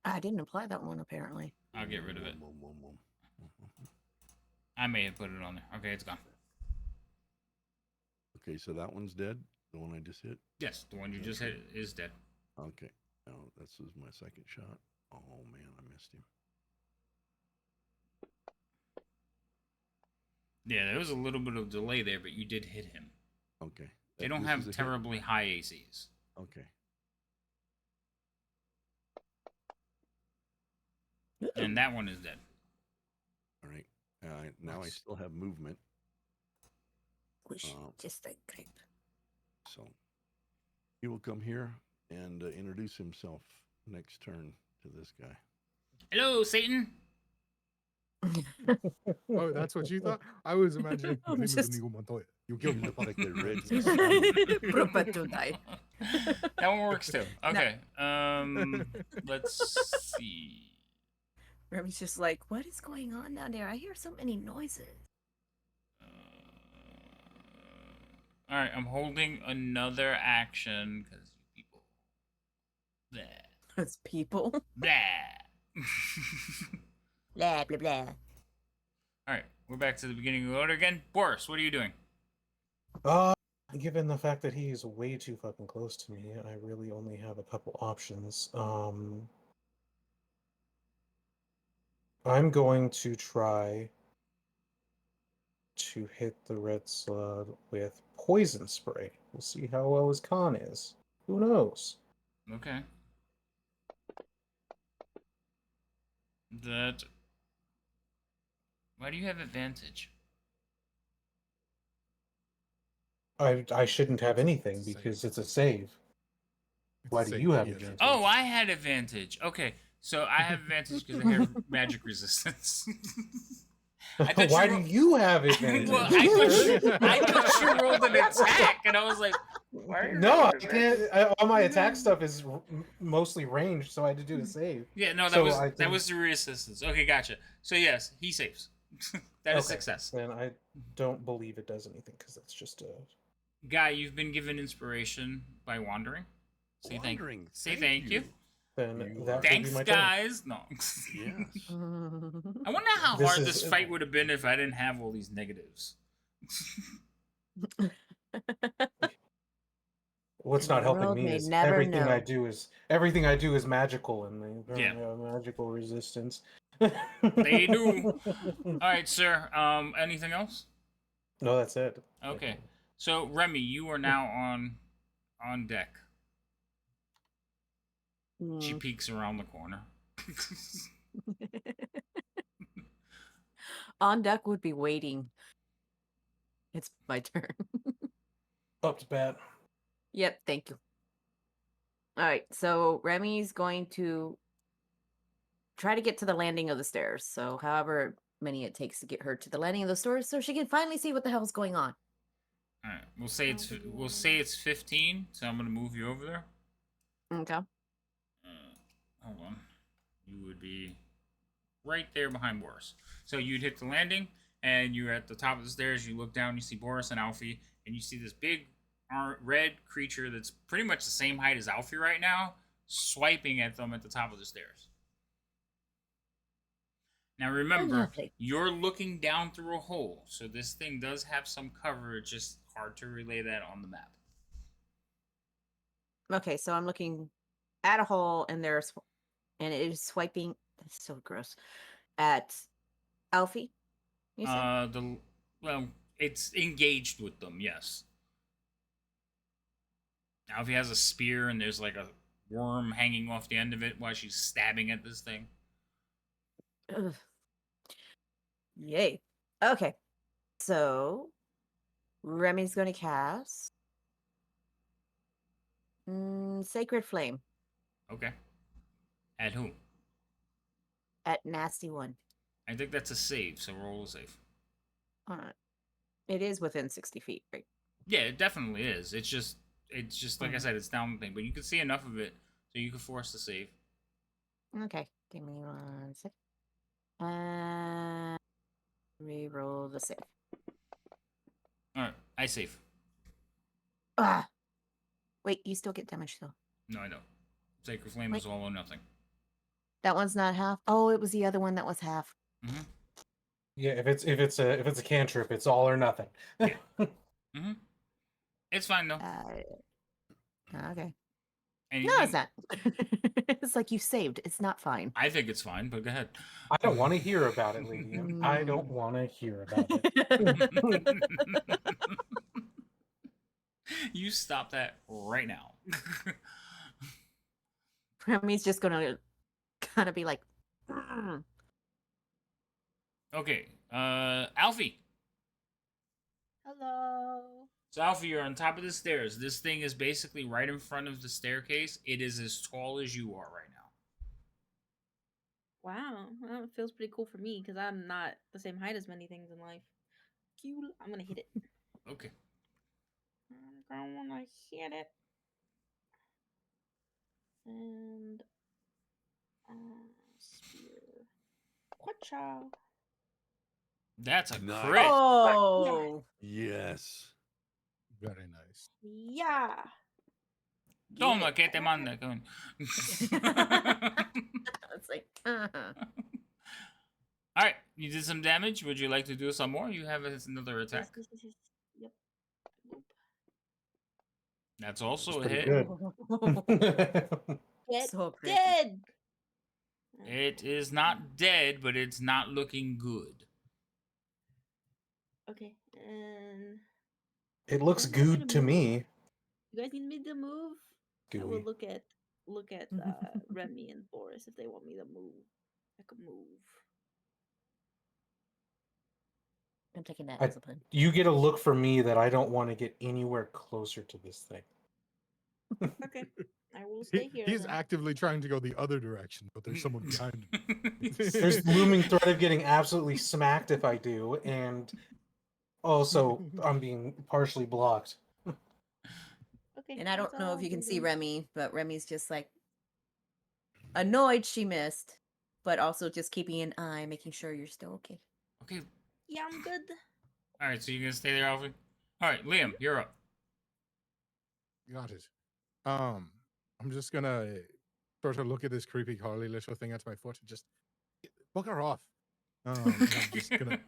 I didn't apply that one apparently. I'll get rid of it. Boom, boom, boom. I may have put it on there. Okay, it's gone. Okay, so that one's dead. The one I just hit. Yes, the one you just hit is dead. Okay. Now this is my second shot. Oh man, I missed him. Yeah, there was a little bit of delay there, but you did hit him. Okay. They don't This have is a hit? terribly high ACs. Okay. And that one is dead. All right. Now I Nice. still have movement. Squish, just like grape. So he will come here and introduce himself next turn to this guy. Hello, Satan. Oh, that's what you thought? I was imagining I'm him as just- an Eagle Montoya. You killed me. Look like the red. Propatuday. That one works too. Okay. Let's see. Remy's just like, what is going on down there? I hear so many noises. All right, I'm holding another action because you people. Blah. It's people. Blah. Blah, blah, blah. All right, we're back to the beginning of the order again. Boris, what are you doing? Given the fact that he's way too fucking close to me, I really only have a couple options. I'm going to try to hit the red slug with poison spray. We'll see how well his con is. Who knows? Okay. That. Why do you have advantage? I shouldn't have anything Save. because it's a save. Why do you have advantage? Oh, I had advantage. Okay, so I have advantage because I have magic resistance. I thought Why you do you have advantage? Well, I thought you rolled an attack, and I was like, why are you No, I rolling an can't. All my attack stuff is mostly ranged, so I had to do a save. Yeah, no, that So was I that think- was the resistance. Okay, gotcha. So yes, he saves. That is Okay, success. Then I don't believe it does anything because that's just a. Guy, you've been given inspiration by wandering. Say Wandering, Say thank you. Then You that are- would be Thanks, my turn. guys. No. Yes. I wonder how This hard is- this fight would have been if I didn't have all these negatives. What's The not helping world me may is never everything I know. do is magical, and they apparently have magical resistance. They do. All right, sir. Anything else? No, that's it. Okay. So Remy, you are now on deck. She Hmm. peeks around the corner. On deck would be waiting. It's my turn. Up to bat. Yep, thank you. All right, so Remy's going to try to get to the landing of the stairs. So, however many it takes to get her to the landing of the stairs, so she can finally see what the hell's going on. All right. We'll say it's 15. So I'm gonna move you over there. Okay. Hold on. You would be right there behind Boris. So you'd hit the landing, and you're at the top of the stairs. You look down, you see Boris and Alfie, and you see this big red creature that's pretty much the same height as Alfie right now, swiping at them at the top of the stairs. Now remember, lovely. you're looking down through a hole, so this thing does have some cover. It's just hard to relay that on the map. Okay, so I'm looking at a hole, and and it is swiping. That's so gross. At Alfie, you said. Well, it's engaged with them. Yes. Now, if he has a spear and there's like a worm hanging off the end of it while she's stabbing at this thing. Ugh. Yay. Okay. So Remy's going to cast Sacred Flame Okay. At who? at Nasty One. I think that's a save, so roll a save. It is within 60 feet, right? Yeah, it definitely is. It's just like I said, it's down the thing, but you can see enough of it so you can force the save. Okay. Give me 1 sec. And re-roll the save. Alright, I save. Ah! Wait, you still get damage though. No, I don't. Sacred Flame Wait. is all or nothing. That one's not half. Oh, it was the other one that was half. Mm-hmm. Yeah, if it's a cantrip, it's all or nothing. Yeah. Mm-hmm. It's fine though. Okay. Anything, No, it's not. It's like you saved. It's not fine. I think it's fine, but go ahead. I don't want to hear about it, Lady M. I don't want to hear about it. You stop that right now. Remy's just gonna kind of be like, "Mm." Okay, Alfie. Hello. So Alfie, you're on top of the stairs. This thing is basically right in front of the staircase. It is as tall as you are right now. Wow. Well, it feels pretty cool for me because I'm not the same height as many things in life. Cute. I'm gonna hit it. Okay. I wanna hit it. And spear. Quacha. That's a Nice. crit. Oh, Yes. Very nice. Yeah. Toma, que te manda. Go on. it's like, All right, you did some damage. Would you like to do some more? You have another attack. Yes. Yep. Nope. That's also a pretty hit. good. Get so pretty. dead. It is not dead, but it's not looking good. Okay. And It looks You guys want good to to move? me. you guys need me to move? I will Gooey. look at Remy and Boris if they want me to move. I could move. I'm taking that I- discipline. You get a look from me that I don't want to get anywhere closer to this thing. Okay. I will stay here. He's then. actively trying to go the other direction, but there's someone behind him. There's looming threat of getting absolutely smacked if I do, and also I'm being partially blocked. Okay. And I don't that's know all if you can I'll see do. Remy, but Remy's just like annoyed she missed, but also just keeping an eye, making sure you're still okay. Okay. Yeah, I'm good. All right, so you're gonna stay there, Alfie. All right, Liam, you're up. Got it. I'm just gonna sort of look at this creepy crawly little thing at my foot and just bug her off. And I'm just gonna,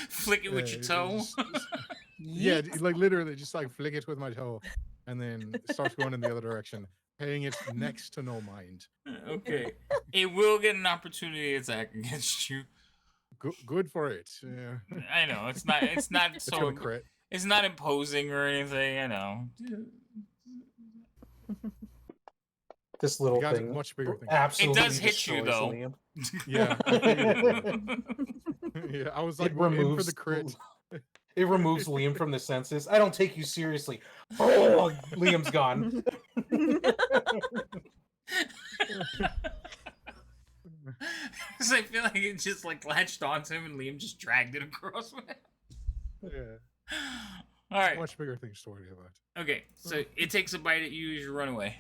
Flick it with your toe. yeah, like literally just like flick it with my toe, and then start going in the other direction, paying it next to no mind. Okay. It will get an opportunity attack against you. Good for it. Yeah. I know it's not. It's not It's so. gonna crit. It's not imposing or anything. I know. This little got thing much bigger things. absolutely It does hit you, destroys though. Liam. Yeah. I figured. Yeah, I was like, It we're in for removes the crit. It removes Liam from the census. I don't take you seriously. Oh, Liam's gone. Because I feel like it just like latched onto him and Liam just dragged it across with it. Yeah. All right. Much bigger things to worry about. Okay, so it takes a bite at you as you run away.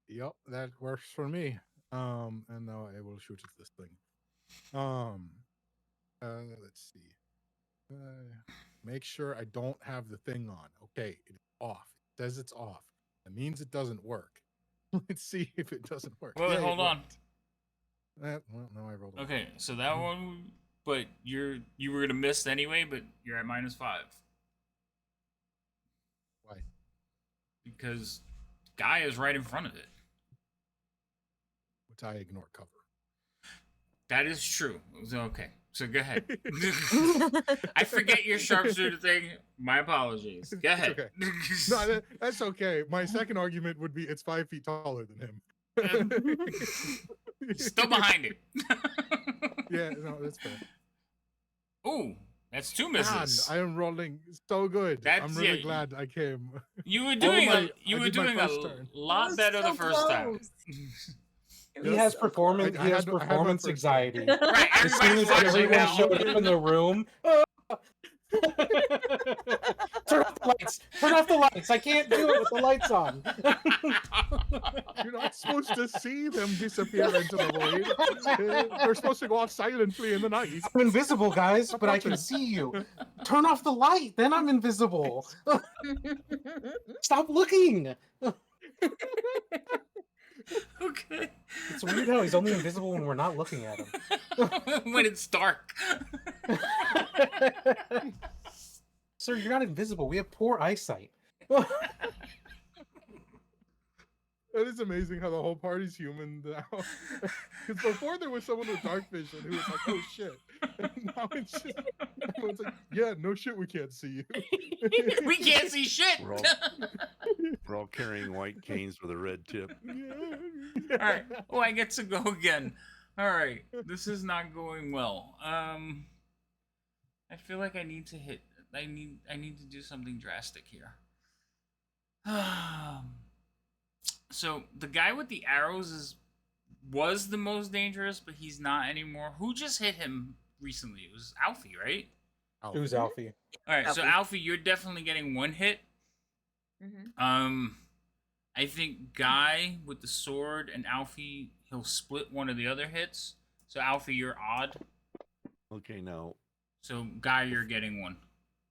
Yep, that works for me. And now I will shoot at this thing. Let's see. Make sure I don't have the thing on. Okay, it's off. It says it's off. That means it doesn't work. Let's see if it doesn't work. Well, Yeah, it hold on. worked. Well, now I rolled. a one. Okay, so that one, but you were gonna miss anyway, but you're at -5. Why? because Guy is right in front of it. Which I ignore cover. That is true. Okay, so go ahead. I forget your sharpshooter thing. My apologies. Go ahead. Okay. No, that's okay. My second argument would be it's 5 feet taller than him. Still behind it. Yeah, no, that's fair. Ooh, that's 2 Man, misses. I am rolling so good. That's- I'm really yeah, glad I came. You were All of doing my- you I were did my doing a first turn. lot was better the so first time. close. It He was has so performance. I He has had my performance first anxiety. close. Right, As soon everybody's as watching everyone now. showed up in the room, turn off the lights. Turn off the lights. I can't do it with the lights on. You're not supposed to see them disappear into the void. They're supposed to go off silently in the night. I'm invisible, guys, Stop but I can watching. see you. Turn off the light, then I'm invisible. Stop looking. Okay. It's weird how he's only invisible when we're not looking at him. When it's dark. Sir, you're not invisible. We have poor eyesight. It is amazing how the whole party's human now. Because before there was someone with dark vision who was like, "Oh shit," and now it's just everyone's like, "Yeah, no shit, we can't see you." We can't see shit. We're all carrying white canes with a red tip. All right. Oh, I get to go again. All right. This is not going well. I feel like I need to hit. I need to do something drastic here. So the guy with the arrows was the most dangerous, but he's not anymore. Who just hit him recently? It was Alfie, right? Who's Alfie? All right. So Alfie. Alfie, you're definitely getting 1 hit. Mhm. I think Guy with the sword and Alfie, he'll split one of the other hits. So Alfie, you're odd. Okay, now, So Guy, you're getting 1.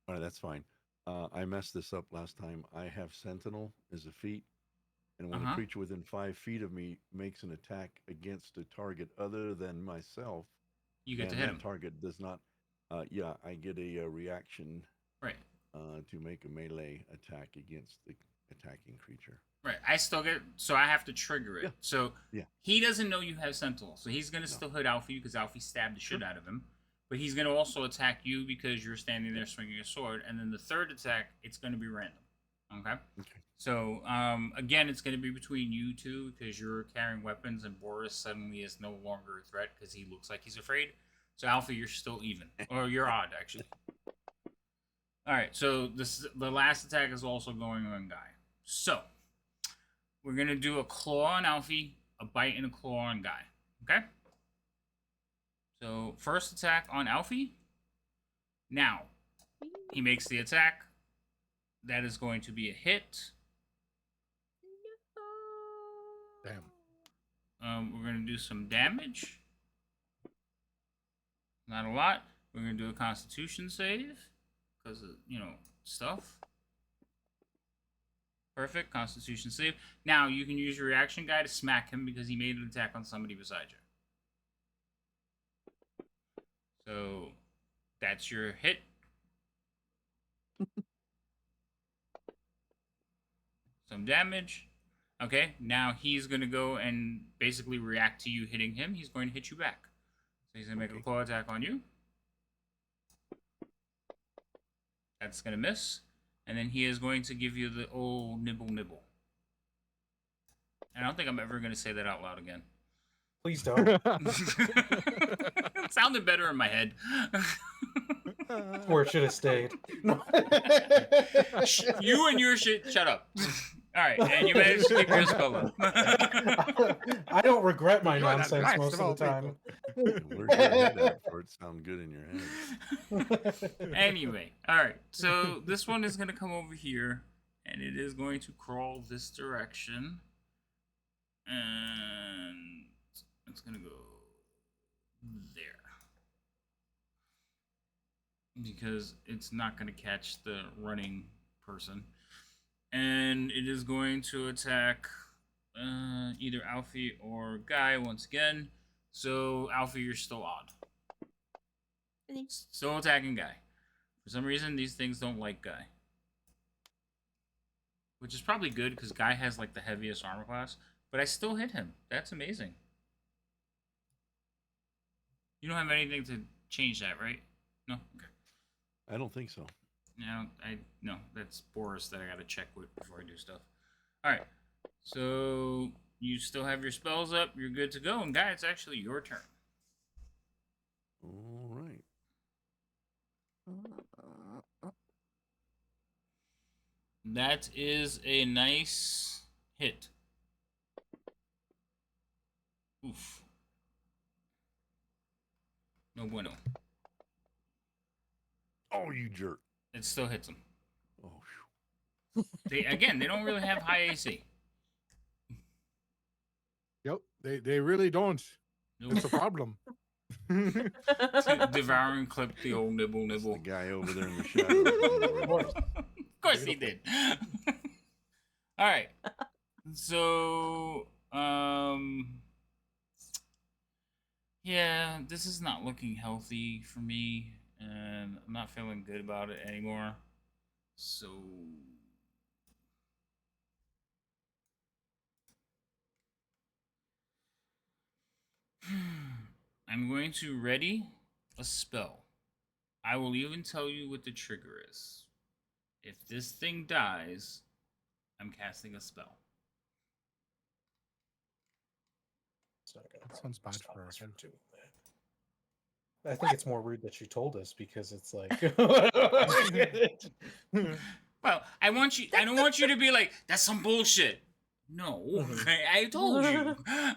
all right, that's fine. I messed this up last time. I have Sentinel as a feat, and when a creature within 5 feet of me makes an attack against a target other than myself, You get to and hit that him. target does not, I get a reaction Right. to make a melee attack against the attacking creature. Right. I still get, so I have to trigger it. Yeah. So Yeah. he doesn't know you have Sentinel. So he's going to still hit Alfie because Alfie stabbed the shit out of him. But he's going to also attack you because you're standing there swinging your sword. And then the third attack, it's going to be random. Okay? Okay. So, again, it's going to be between you two because you're carrying weapons and Boris suddenly is no longer a threat because he looks like he's afraid. So, Alfie, you're still even. Or you're odd, actually. All right, so the last attack is also going on Guy. So, we're going to do a claw on Alfie, a bite, and a claw on Guy. Okay? So, first attack on Alfie. Now, he makes the attack. That is going to be a hit. Damn. We're going to do some damage. Not a lot. We're going to do a Constitution save. Because of, stuff. Perfect. Constitution save. Now, you can use your reaction guy to smack him because he made an attack on somebody beside you. So, that's your hit. Some damage. Okay, now he's going to go and basically react to you hitting him. He's going to hit you back. So he's going to make a claw attack on you. That's going to miss. And then he is going to give you the old nibble nibble. I don't think I'm ever going to say that out loud again. Please don't. It sounded better in my head. Where it should have stayed. No. You and your shit, shut up. All right, and you managed to keep your spell up. I don't regret my You are the nonsense last most of of all the time. Where's your head at for it to sound good in your head? Anyway, all right, so this one is going to come over here, and it is going to crawl this direction. And it's going to go there. Because it's not going to catch the running person. And it is going to attack either Alfie or Guy once again. So, Alfie, you're still odd. Still attacking Guy. For some reason, these things don't like Guy. which is probably good because Guy has like the heaviest armor class. But I still hit him. That's amazing. You don't have anything to change that, right? No. Okay. I don't think so. No. That's Boris that I gotta check with before I do stuff. All right. So you still have your spells up. You're good to go. And Guy, it's actually your turn. All right. That is a nice hit. Oof. No bueno. Oh, you jerk. It still hits him. Oh, They don't really have high AC. Yep, they really don't. Nope. It's a problem. Devouring clip the old nibble the nibble. guy over there in the shadows. Of course he did. All right. So, yeah, this is not looking healthy for me, and I'm not feeling good about it anymore. So, I'm going to ready a spell. I will even tell you what the trigger is. If this thing dies, I'm casting a spell. It's not gonna That sounds bad stop for our us from health. doing that. I think it's more rude that you told us because it's like. Well, I don't want you to be like, that's some bullshit. No, I told you. I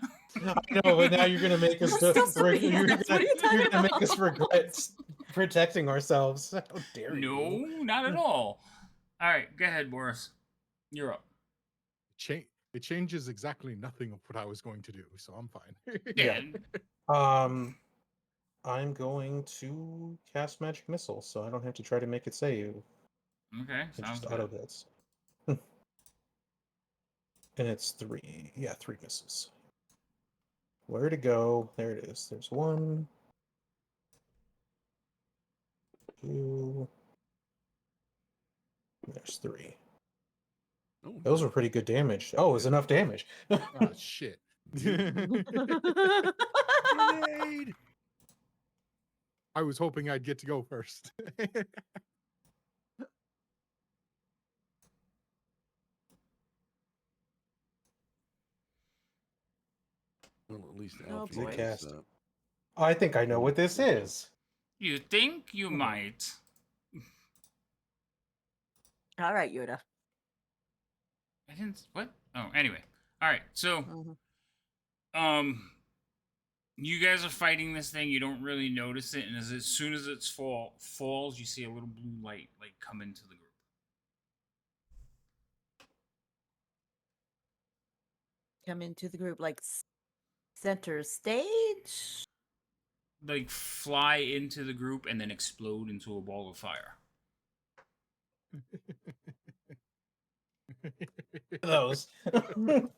know, but now you're gonna make us. We're still superheroes. What are you talking You're gonna make about? us regret protecting ourselves. How dare No, you? not at all. All right, go ahead, Boris. You're up. It changes exactly nothing of what I was going to do, so I'm fine. Yeah. I'm going to cast magic missile, so I don't have to try to make it save. Okay, It sounds just good. auto hits. And it's 3. Yeah, 3 misses. Where to go? There it is. There's 1, 2. There's 3. Oh, Those were pretty good damage. Oh, it was enough damage. Ah, shit. grenade! I was hoping I'd get to go first. Well, at least Oh, Alfie boy. is, Cast. I think I know what this is. You think you might? All right, Yoda. I didn't. What? Oh, anyway. All right. So, you guys are fighting this thing. You don't really notice it, and as soon as it's falls, you see a little blue light like come into the group. Come into the group like center stage. Like fly into the group and then explode into a ball of fire. Those. All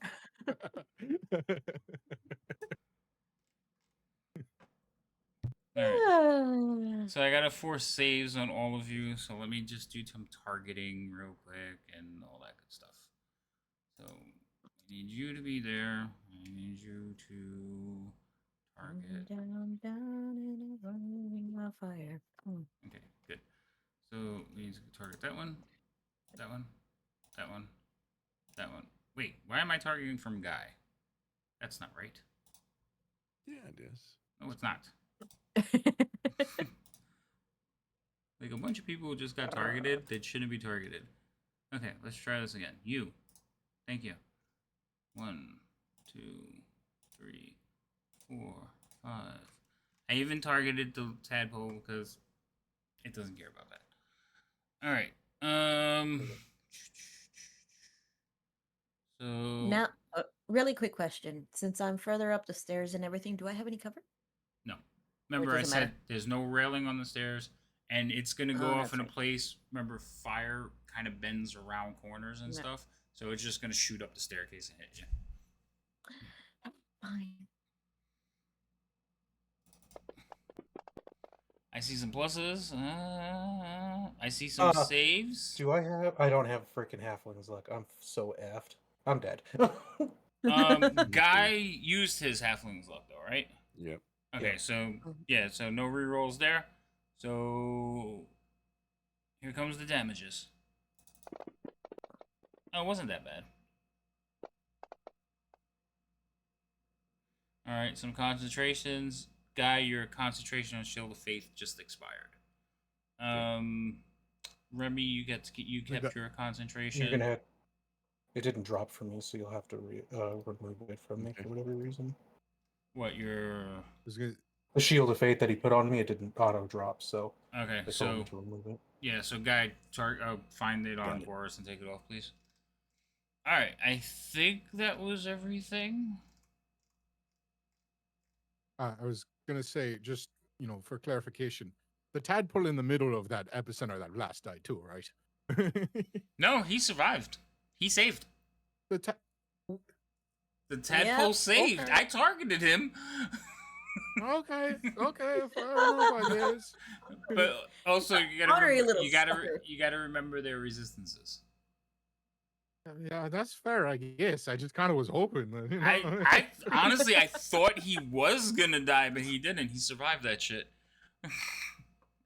right. So I gotta force saves on all of you. So let me just do some targeting real quick and all that good stuff. So I need you to be there. I need you to target. Down, and a ring of fire. Okay, good. So we need to target that one, that one, that one, that one. Wait, why am I targeting from Guy? That's not right. Yeah, it is. No, it's not. Like a bunch of people just got targeted that shouldn't be targeted. Okay, let's try this again. You. Thank you. 1, 2, 3, 4, 5. I even targeted the tadpole because it doesn't care about that. All right. So Now, really quick question. Since I'm further up the stairs and everything, do I have any cover? no. Remember, I doesn't said matter. there's no railing on the stairs, and it's gonna go Oh, off that's in a right. place. Remember, fire kind of bends around corners and No. stuff, so it's just gonna shoot up the staircase and hit you. Fine. I see some pluses. I see some Uh, saves. Do I have? I don't have freaking halflings luck. I'm so effed. I'm dead. Guy used his halfling's luck though, right? Yep. Okay, Yep. so yeah, so no rerolls there. So here comes the damages. Oh, it wasn't that bad. All right, some concentrations. Guy, your concentration on Shield of Faith just expired. Remy, you kept your concentration. You're gonna have. It didn't drop for me, so you'll have to remove it from me for whatever reason. What your The shield of faith that he put on me, it didn't auto drop, so okay? they told So me to remove it. yeah, so guy, find it on Boris and take it off, please. All right, I think that was everything. I was gonna say, just for clarification, the tadpole in the middle of that epicenter, that blast died too, right? No, he survived. He saved. The tadpole saved. okay. I targeted him. Okay, fair enough, I guess. But also, you gotta remember their resistances. Yeah, that's fair, I guess. I just kind of was hoping that, I honestly, I thought he was gonna die, but he didn't. He survived that shit.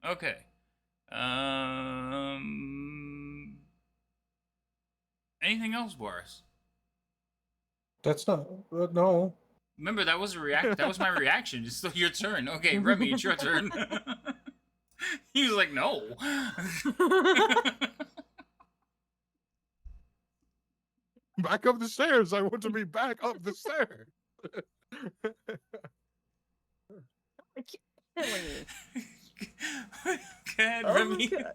Okay. Anything else, Boris? That's not no. Remember, that was That was my reaction. It's still your turn. Okay, Remy, it's your turn. He was like, no. Back up the stairs. I want to be back up the stairs. Killing me. Go ahead, Oh, Remy. God.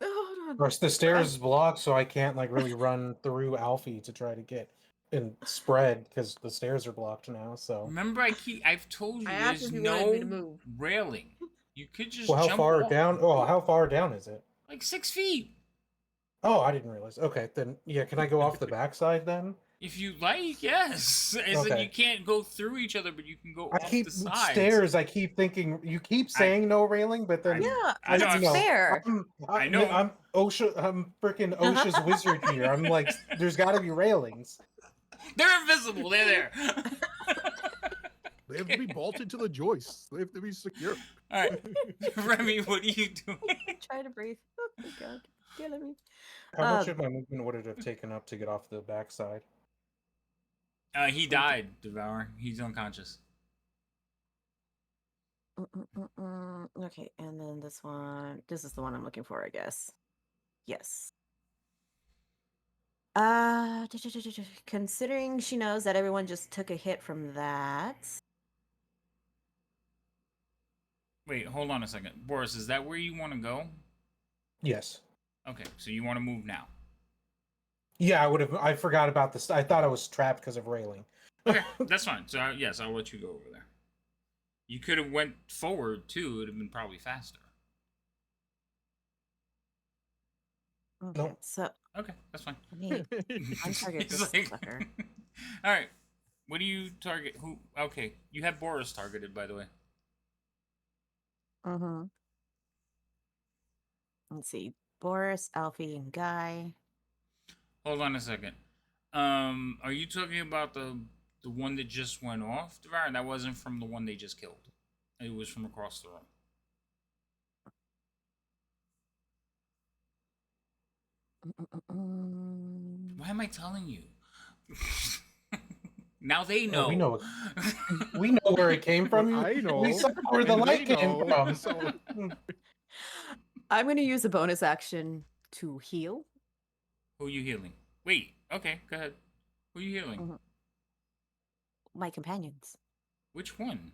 Hold on. Of course, the stairs is blocked, so I can't like really run through Alfie to try to get and spread because the stairs are blocked now. So Remember, I've told you I asked there's if you wanted me to no move. railing. You could just well, how jump far off. down? Oh, how far down is it? Like 6 feet. Oh, I didn't realize. Okay, then yeah, can I go off the backside then? If you like, yes. It's like Okay. you can't go through each other, but you can go I off keep the sides. stairs. I keep thinking you keep saying no railing, but then Yeah, I know, that's I'm- fair. I know. I'm OSHA. I'm freaking OSHA's wizard here. I'm like, there's got to be railings. They're invisible. They're there. They have to be bolted to the joists. They have to be secure. All right, Remy, what are you doing? Try to breathe. Oh my God, killing me. How much of my movement would it have taken up to get off the backside? He died, Devour. He's unconscious. Okay, and then this one. This is the one I'm looking for, I guess. Yes. Considering she knows that everyone just took a hit from that. Wait, hold on a second. Boris, is that where you want to go? Yes. Okay, so you want to move now. Yeah, I would have. I forgot about this. I thought I was trapped because of railing. Okay, that's fine. So, yes, I'll let you go over there. You could have went forward, too. It would have been probably faster. Okay, Nope. so Okay, that's fine. I mean, untarget He's this like- sucker. All right. What do you target? Who? Okay, you have Boris targeted, by the way. Mm-hmm. Let's see. Boris, Alfie, and Guy. Hold on a second. Are you talking about the one that just went off, Devour? That wasn't from the one they just killed. It was from across the room. Why am I telling you? Now they know. Oh, we know. We know where it came from. Well, I know. We saw where the And light they came know, from. so- I'm going to use a bonus action to heal. Who are you healing? Wait. Okay, go ahead. Who are you healing? Mhm. My companions. Which one?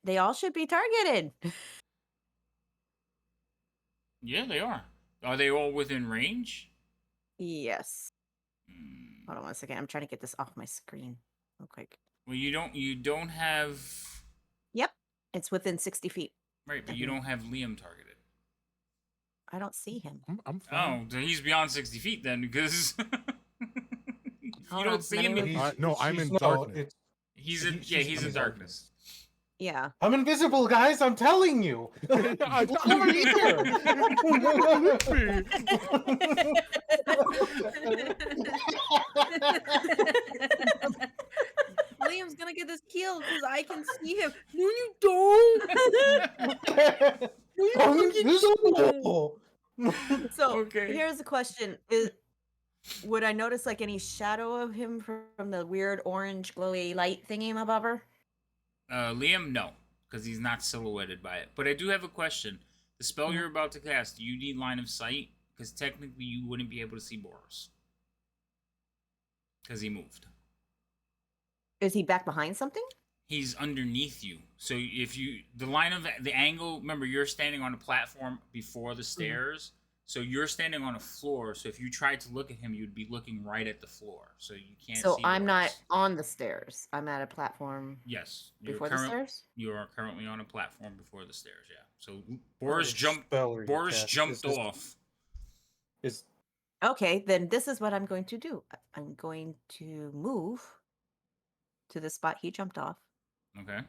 They all should be targeted. Yeah, they are. Are they all within range? Yes. Hmm. Hold on 1 second. I'm trying to get this off my screen real quick. Well, you don't have Yep. It's within 60 feet. right, but you don't have Liam targeted. I don't see him. I'm fine. Oh, then he's beyond 60 feet then, because if you Hold don't on, see let him, me No, I'm in darkness. he's in He's yeah, he's in in darkness. Yeah. I'm invisible, guys. I'm telling you. I Look told over you. here. You never believe Liam's gonna get this killed because I can see him. No, you don't. No, you I'm fucking don't. invisible. So Okay. here's the question: would I notice like any shadow of him from the weird orange glowy light thingy above her? Liam, no, because he's not silhouetted by it. But I do have a question. The spell Mhm. you're about to cast, do you need line of sight? Because technically you wouldn't be able to see Boris. Because he moved. Is he back behind something? He's underneath you. So if you, the line of the angle, remember you're standing on a platform before the stairs. So you're standing on a floor. So if you tried to look at him, you'd be looking right at the floor. So you can't So see I'm not Boris. on the stairs. I'm at a platform Yes. before the stairs. You are currently on a platform before the stairs, yeah. So Boris Which jumped spell are you Boris casting? jumped off. Is Okay, then this is what I'm going to do. I'm going to move to the spot he jumped off Okay.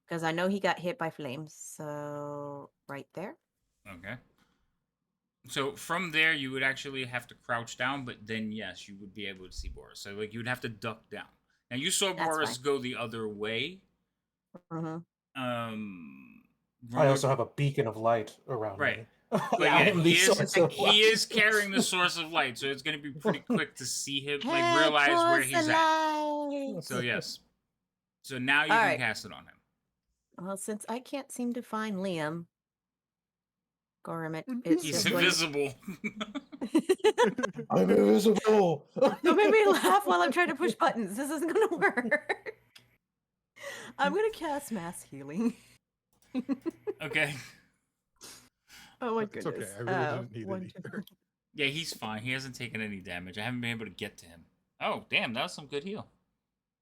because I know he got hit by flames. So right there. Okay. So from there, you would actually have to crouch down, but then yes, you would be able to see Boris. So like you'd have to duck down. Now you saw That's Boris fine. go the other way. Mm-hmm. I also have a beacon of light around Right. me. But I yeah, am the he source of he is light. carrying the source of light, so it's gonna be pretty quick to see him, like Head realize where towards the he's at. light. So yes. So now you All can right. cast it on him. Well, since I can't seem to find Liam, Gormit, He's invisible. I'm invisible. Don't make me laugh while I'm trying to push buttons. This isn't gonna work. I'm gonna cast mass healing. Okay. Oh my It's goodness. okay. I really didn't need one, it two, either. Yeah, he's fine. He hasn't taken any damage. I haven't been able to get to him. Oh, damn, that was some good heal.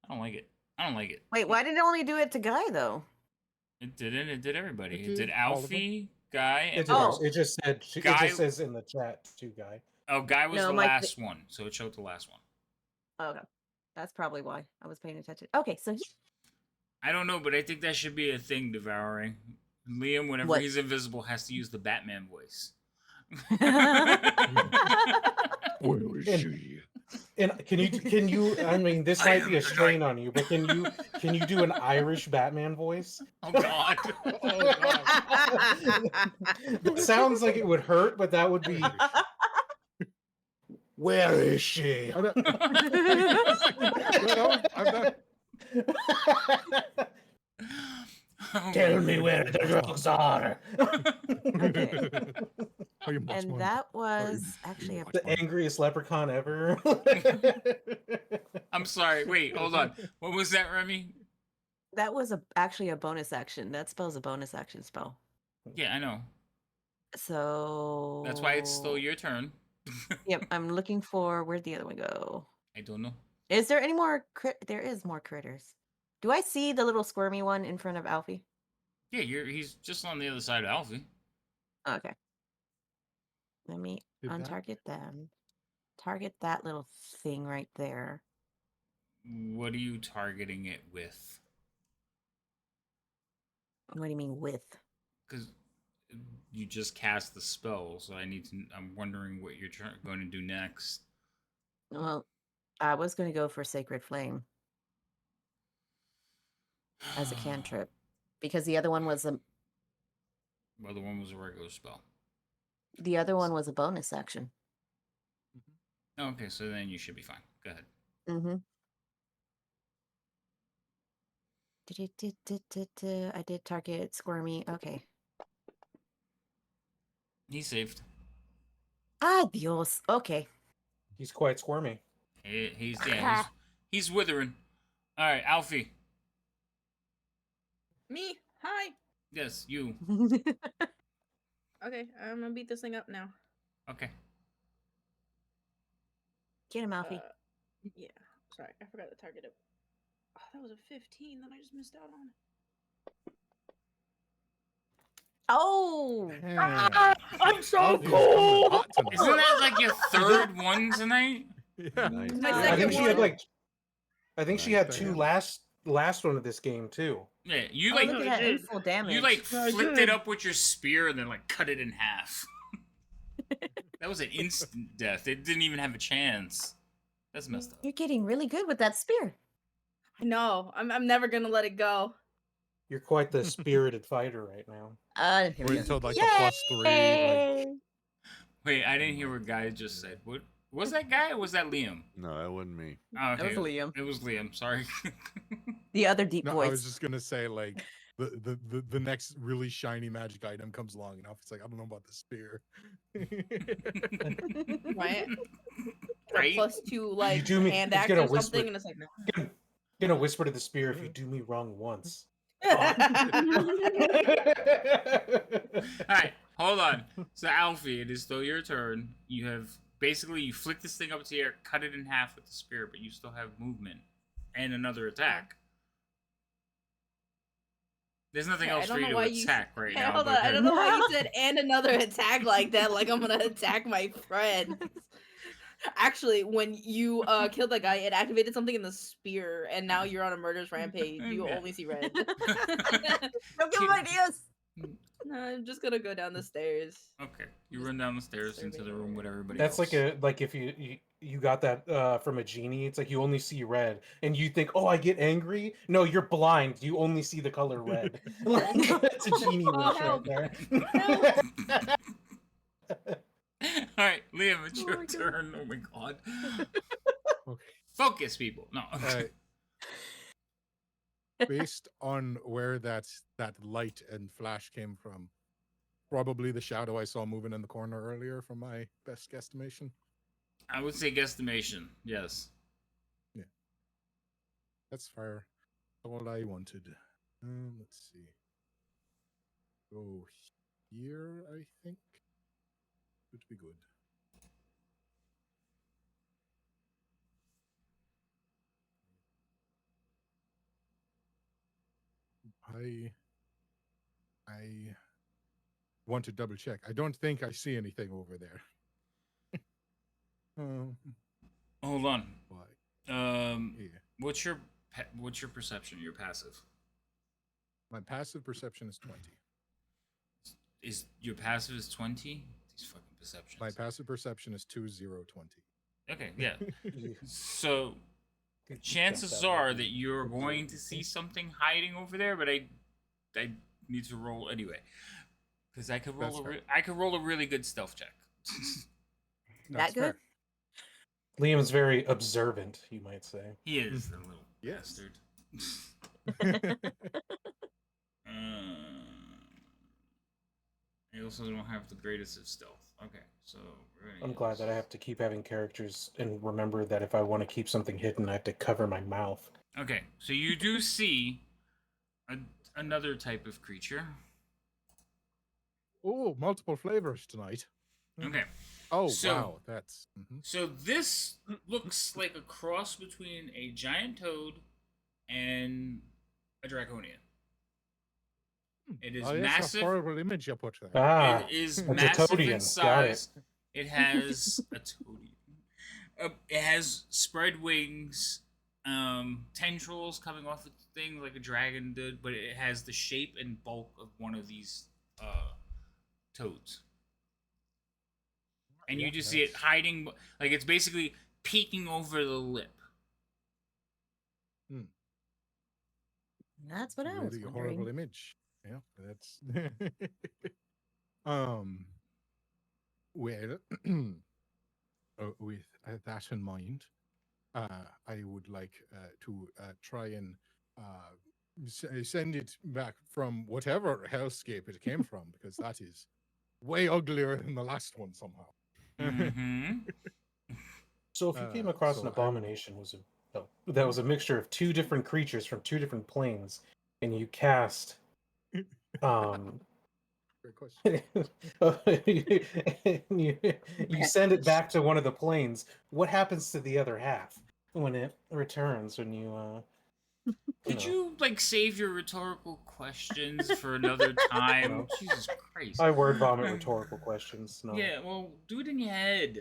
I don't like it. I don't like it. Wait, why did it only do it to Guy though? It didn't. It did everybody. It It did did all of them. Alfie, Guy, and It, did. Oh. It just said. It Guy- just says in the chat, too, guy. Oh, Guy was No, the my last one, so it showed the last one. Okay, that's probably why I was paying attention. Okay, so I don't know, but I think that should be a thing, Devouring. Liam, whenever What? he's invisible, has to use the Batman voice. Where is she? And can you? I mean, this might be a strain on you, but can you do an Irish Batman voice? Oh God. That sounds like it would hurt, but that would be. Where is she? I'm not- Oh, Tell my me God. where the drugs are. Okay. Are you much And more- that are was you actually a much The more- angriest leprechaun ever. I'm sorry. Wait, hold on. What was that, Remy? that was actually a bonus action. That spell's a bonus action spell. Yeah, I know. So That's why it's still your turn. Yep, I'm looking for where'd the other one go? I don't know. Is there any more there is more critters. Do I see the little squirmy one in front of Alfie? Yeah, he's just on the other side of Alfie. Okay. Let me Did that? untarget them. Target that little thing right there. What are you targeting it with? What do you mean with? Because you just cast the spell, so I'm wondering what you're going to do next. Well, I was going to go for Sacred Flame as a cantrip because the other one was a Well, the one was a regular spell. bonus action. Okay, so then you should be fine. Go ahead. Mm-hmm. I did target Squirmy. Okay. He's saved. Adios. Okay. He's quite squirmy. He's withering. All right, Alfie. Me? Hi. Yes, you. Okay, I'm gonna beat this thing up now. Okay. Get him, Alfie. Yeah. Sorry, I forgot to target it. Oh, that was a 15 that I just missed out on. Oh! I'm so Alfie's cool. Isn't that like your third one tonight? Yeah. Nice. My I second think she one. had like. I think she had Nice, two Diane. last last one of this game too. Yeah, you Oh, like look No, at I that in did. full damage. you like No, I flicked did. it up with your spear and then like cut it in half. That was an instant death. It didn't even have a chance. That's messed up. You're getting really good with that spear. I know. I'm never gonna let it go. You're quite the spirited fighter right now. Here we Wait go. until like the +3. Like, Yay! Wait, I didn't hear what Guy just said. What was that guy or was that Liam? No, that wasn't me. Oh, That okay. was Liam. It was Liam. Sorry. The other deep no, voice. I was just gonna say like the next really shiny magic item comes along enough. It's like I don't know about the spear. Right? Right? A +2 like do me- hand it's axe gonna or whisper. something, and it's like no. Gonna whisper to the spear if you do me wrong once. All right, hold on. So Alfie, it is still your turn. You have basically you flick this thing up to the air, cut it in half with the spear, but you still have movement and another attack. There's nothing Okay, I else don't for you know to why you- attack right Hey, now. hold but on. I don't know why you said and another attack like that. Like I'm gonna attack my friend. Actually, when you killed that guy, it activated something in the spear, and now you're on a murderous rampage. You Yeah. only see red. Don't give him ideas. No, I'm just gonna go down the stairs. Okay, you run down the stairs into the room with everybody That's else. like if you got that from a genie. It's like you only see red, and you think, "Oh, I get angry." No, you're blind. You only see the color red. Like, it's a genie Oh, wish right help. there. All right, Liam, it's Oh your my God. turn. Oh my god. Okay. Focus, people. No. Based on where that light and flash came from, probably the shadow I saw moving in the corner earlier, from my best guesstimation. I would say guesstimation. Yes. That's fair. All I wanted. Let's see. Go here, I think. Would be good. I want to double check. I don't think I see anything over there. Hold on. Why? Yeah. Yeah. What's your perception? Your passive My passive perception is 20. is your passive is 20. These fucking perceptions. My passive perception is 2020. Okay, yeah. So chances are that you're going to see something hiding over there, but I need to roll anyway because I could roll I could roll a really good stealth check. That good? fair. Liam's very observant, you might say. He is a little Yes. bastard. He also don't have the greatest of stealth. Okay, so I'm glad that I have to keep having characters and remember that if I want to keep something hidden, I have to cover my mouth. Okay, so you do see another type of creature. Oh, multiple flavors tonight. Okay, Oh, So- wow. That's... so this looks like a cross between a giant toad and a draconian. It is Oh, yes, massive. a horrible image you put there. Ah, It is it's a massive toadian. in Got it. size. It has a toadian. It has spread wings, tendrils coming off its thing like a dragon did, but it has the shape and bulk of one of these toads. And you Yeah, just see it hiding, like it's basically peeking over the lip. That's what I was really wondering. horrible image. Yeah, that's... Well, with that in mind, I would like to try and send it back from whatever hellscape it came from, because that is way uglier than the last one somehow. Mm-hmm. So if you came across so an I- abomination that was a mixture of two different creatures from two different planes, and you cast Great question. you send it back to one of the planes, what happens to the other half when it returns when you Could know. you like save your rhetorical questions for another time? No. Jesus Christ. I word vomit rhetorical questions. No. Yeah, well, do it in your head.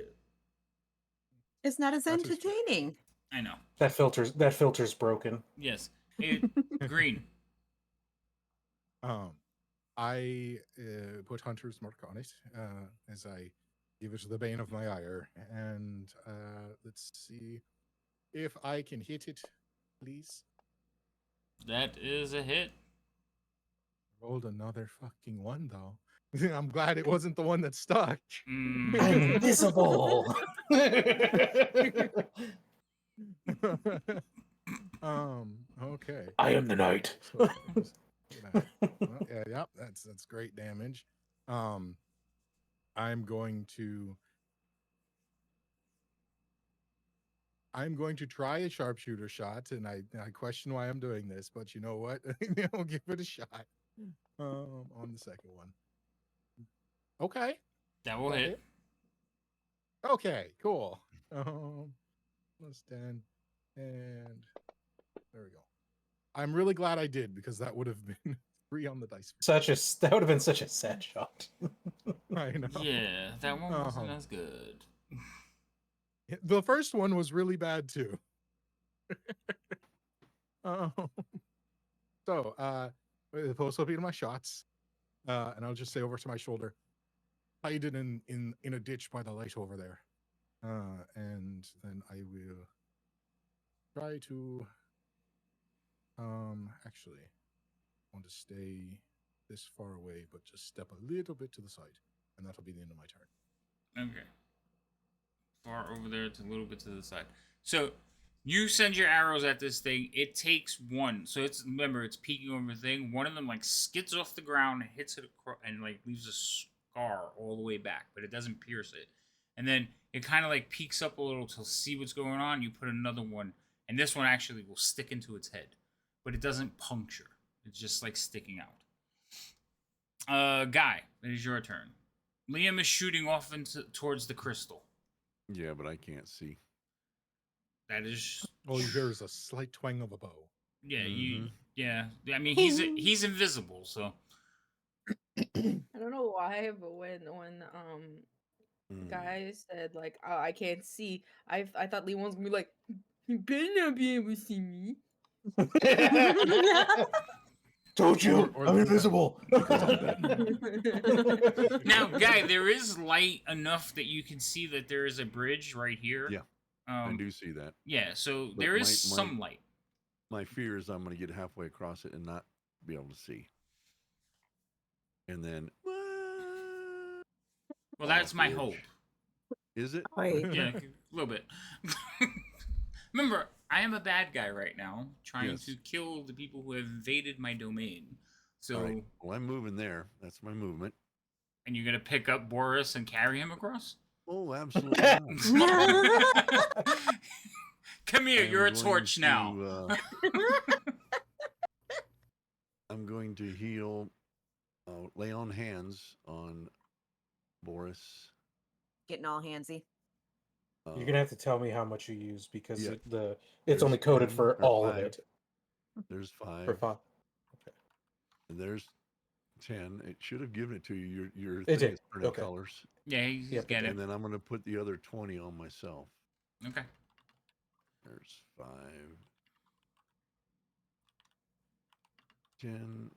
It's not as That is true. entertaining. I know. That filter's broken. Yes. Green. I put Hunter's Mark on it as I give it the bane of my ire, and let's see if I can hit it, please. That is a hit. Rolled another fucking one though. I'm glad it wasn't the one that stuck. Mhm. I'm invisible. Okay. I am the knight. So yeah, that's great damage. I'm going to try a sharpshooter shot, and I question why I'm doing this, but you know what? I'll give it a shot. On the second one. Okay. That will That hit. hit. Okay, cool. Plus 10, and there we go. I'm really glad I did, because that would have been 3 on the dice. That would have been such a sad shot. I know. Yeah, that one wasn't as good. The first one was really bad too. So, this will be my shots, and I'll just say over to my shoulder, hide it in a ditch by the light over there, and then I will try to. Actually, I want to stay this far away, but just step a little bit to the side, and that'll be the end of my turn. Okay. Far over there to a little bit to the side. So you send your arrows at this thing. It takes one. So remember, it's peeking over the thing. One of them like skids off the ground, hits it and like leaves a scar all the way back, but it doesn't pierce it. And then it kind of like peeks up a little to see what's going on. You put another one, and this one actually will stick into its head, but it doesn't puncture. It's just like sticking out. Guy, it is your turn. Liam is shooting off towards the crystal. Yeah, but I can't see. That is. All you hear is a slight twang of a bow. Yeah, Mhm. Yeah, I mean he's invisible, so. I don't know why, but when guy said like, oh, I can't see, I thought Lee was gonna be like, you better not be able to see me. Told you, Or I'm the- invisible. Now, Guy, there is light enough that you can see that there is a bridge right here. Yeah, I do see that. Yeah, so But there is some light. My fear is I'm going to get halfway across it and not be able to see. And then. Well, that's my bridge. hope. Is it? Wait. Yeah, a little bit. Remember, I am a bad guy right now, trying Yes. to kill the people who have invaded my domain. So, All right. Well, I'm moving there. That's my movement. and you're gonna pick up Boris and carry him across? Oh, absolutely not. Come here, I am you're a going torch now. to, I'm going to heal, lay on hands on Boris. Getting all handsy. You're gonna have to tell me how much you use because Yeah. it's There's only coded 10 for or all of 5. it. There's 5. For fun. And there's 10. It should have given it to you. Your It thing did. is printed Okay. colors. Yeah, he's Yep, getting And then I'm going to put the other 20 on myself. Okay. There's 5, 10,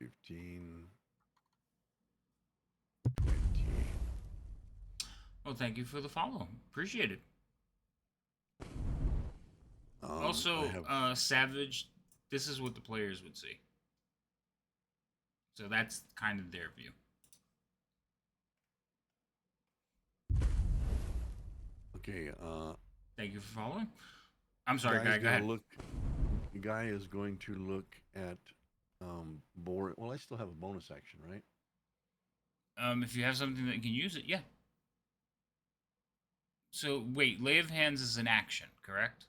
15, 20. Well, thank you for the follow. Appreciate it. I Also, have- Savage, this is what the players would see. So that's kind of their view. Okay. Thank you for following. I'm sorry, Guy. Guy's Go gonna ahead. Guy is going to look at Boris. Well, I still have a bonus action, right? If you have something that can use it, yeah. So wait, lay of hands is an action, correct?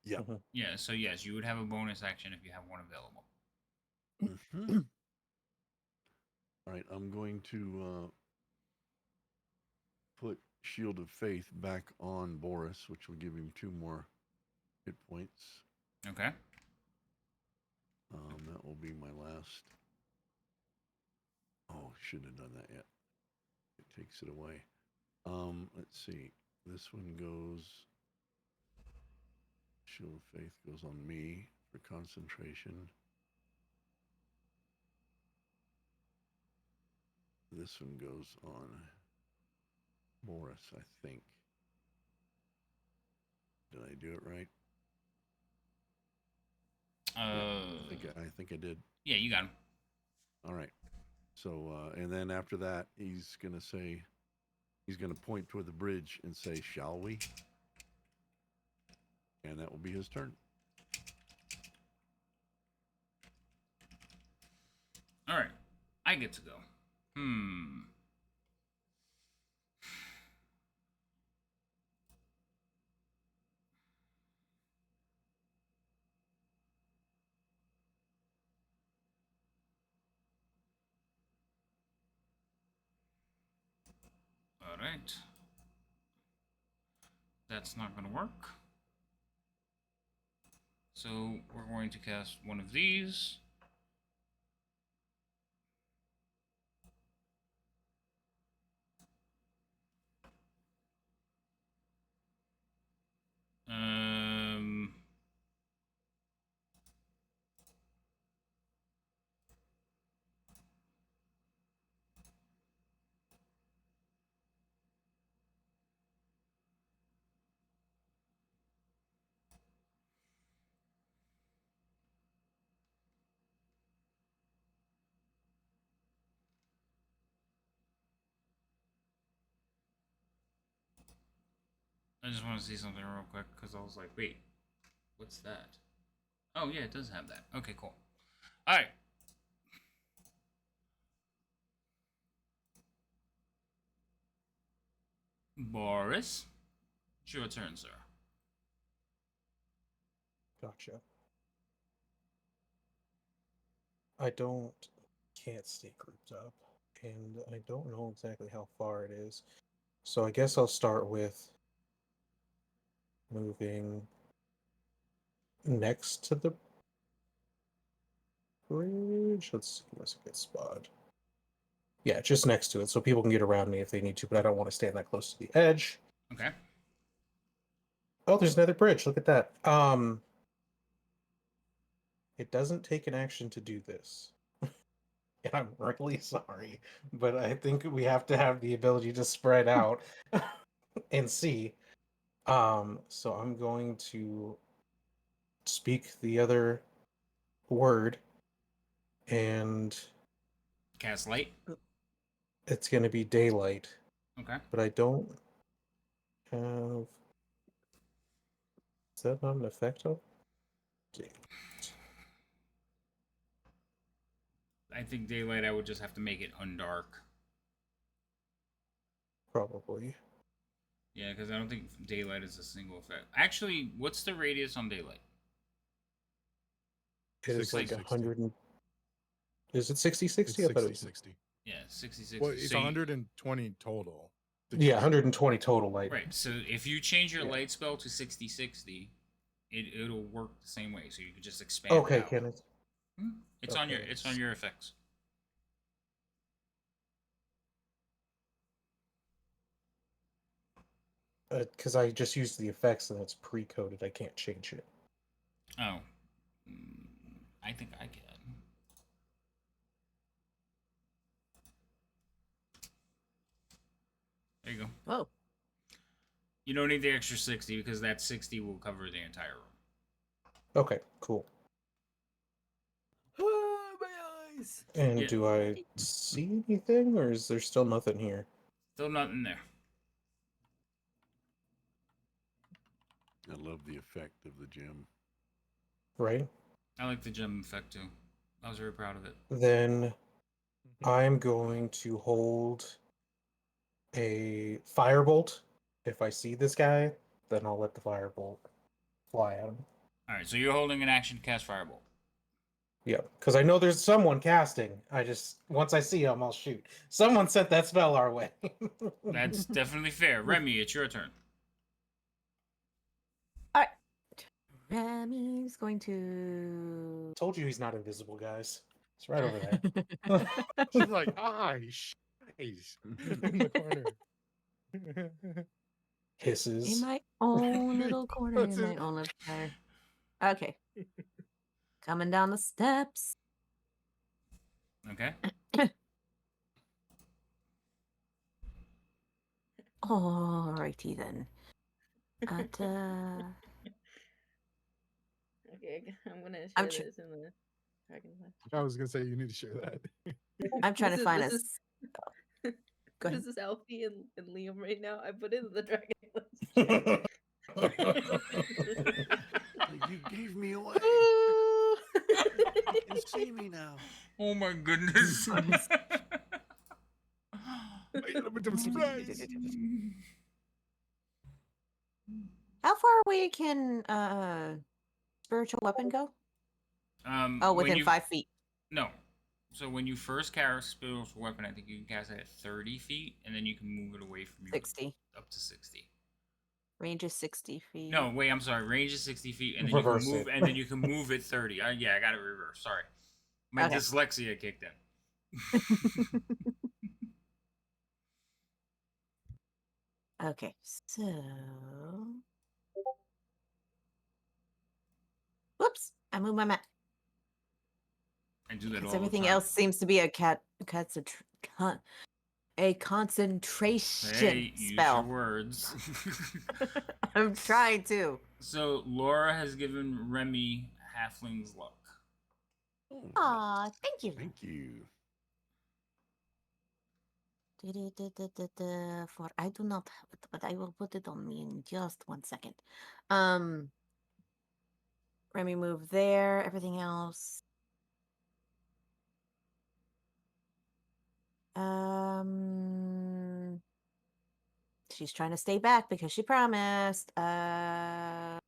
Yeah. Yeah. So yes, you would have a bonus action if you have one available. Mhm. All right, I'm going to put Shield of Faith back on Boris, which will give him 2 more hit points. Okay. That will be my last. Oh, shouldn't have done that yet. It takes it away. Let's see. This one goes Shield of Faith goes on me for concentration. This one goes on Morris, I think. Did I do it right? I think I did. Yeah, you got him. All right. So, and then after that, he's going to point toward the bridge and say, "Shall we?" And that will be his turn. All right, I get to go. All right. That's not going to work. So we're going to cast one of these. I just want to see something real quick because I was like, wait, what's that? Oh, yeah, it does have that. Okay, cool. All right. Boris, it's your turn, sir. Gotcha. Can't stay grouped up, and I don't know exactly how far it is. So I guess I'll start with moving next to the bridge. Let's see what's a good spot. Yeah, just next to it, so people can get around me if they need to, but I don't want to stand that close to the edge. Okay. Oh, there's another bridge. Look at that. It doesn't take an action to do this. And I'm really sorry, but I think we have to have the ability to spread out and see. So I'm going to speak the other word, and Cast light. it's going to be daylight. Okay. But I don't have. Is that not an effect of? I think daylight, I would just have to make it undark. Probably. Yeah, because I don't think daylight is a single effect. Actually, what's the radius on daylight? It is like 60. 100 and... Is it 60, 60? It's I thought 60, it was... 60. Yeah, 60. Well, it's So 120 total. Yeah, 120 total light. Right, so if you change your Yeah. light spell to 60, it'll work the same way. So you can just expand Okay, it out. can it? It's on your effects. Because I just used the effects and it's pre-coded. I can't change it. Oh. I think I can. There you go. Oh. You don't need the extra 60 because that 60 will cover the entire room. Okay, cool. Oh, my eyes. And Yeah. do I see anything, or is there still nothing here? Still nothing there. I love the effect of the gem. Right? I like the gem effect too. I was very proud of it. Then I'm going to hold a firebolt. If I see this guy, then I'll let the firebolt fly at him. Alright, so you're holding an action to cast Firebolt. Yeah, because I know there's someone casting. Once I see him, I'll shoot. Someone sent that spell our way. That's definitely fair. Remy, it's your turn. Alright. Remy's going to. Told you he's not invisible, guys. It's right over there. She's like, eyes in the corner. Hisses. In my own little corner, That's in my it. own little corner. Okay. Coming down the steps. Okay. Alrighty then. At, Okay, I'm gonna I'm share tr- this in the Dragon Flash. I was gonna say you need to share that. I'm trying to find this a. is Go this ahead. is Alfie and Liam right now. I put it in the Dragon Flash. You gave me away. You can see me now. Oh my goodness. I got a bit of a surprise. How far away can spiritual weapon go? Oh, when within you 5 feet. no. So when you first cast spiritual weapon, I think you can cast it at 30 feet, and then you can move it away from you 60. up to 60. Range is 60 feet. No, wait, I'm sorry. Range is 60 feet, and then Reverse you can move, it. and then you can move it 30. Yeah, I got it reversed. Sorry, my Okay. dyslexia kicked in. Okay, so. Whoops! I moved my map. I do that all Because the everything time. else seems to be a concentration Hey, use your spell. words. I'm trying to. So Laura has given Remy Halfling's luck. Oh, Aw, thank you. thank you. For I do not have it, but I will put it on me in just 1 second. Remy move there. Everything else. She's trying to stay back because she promised. Okay,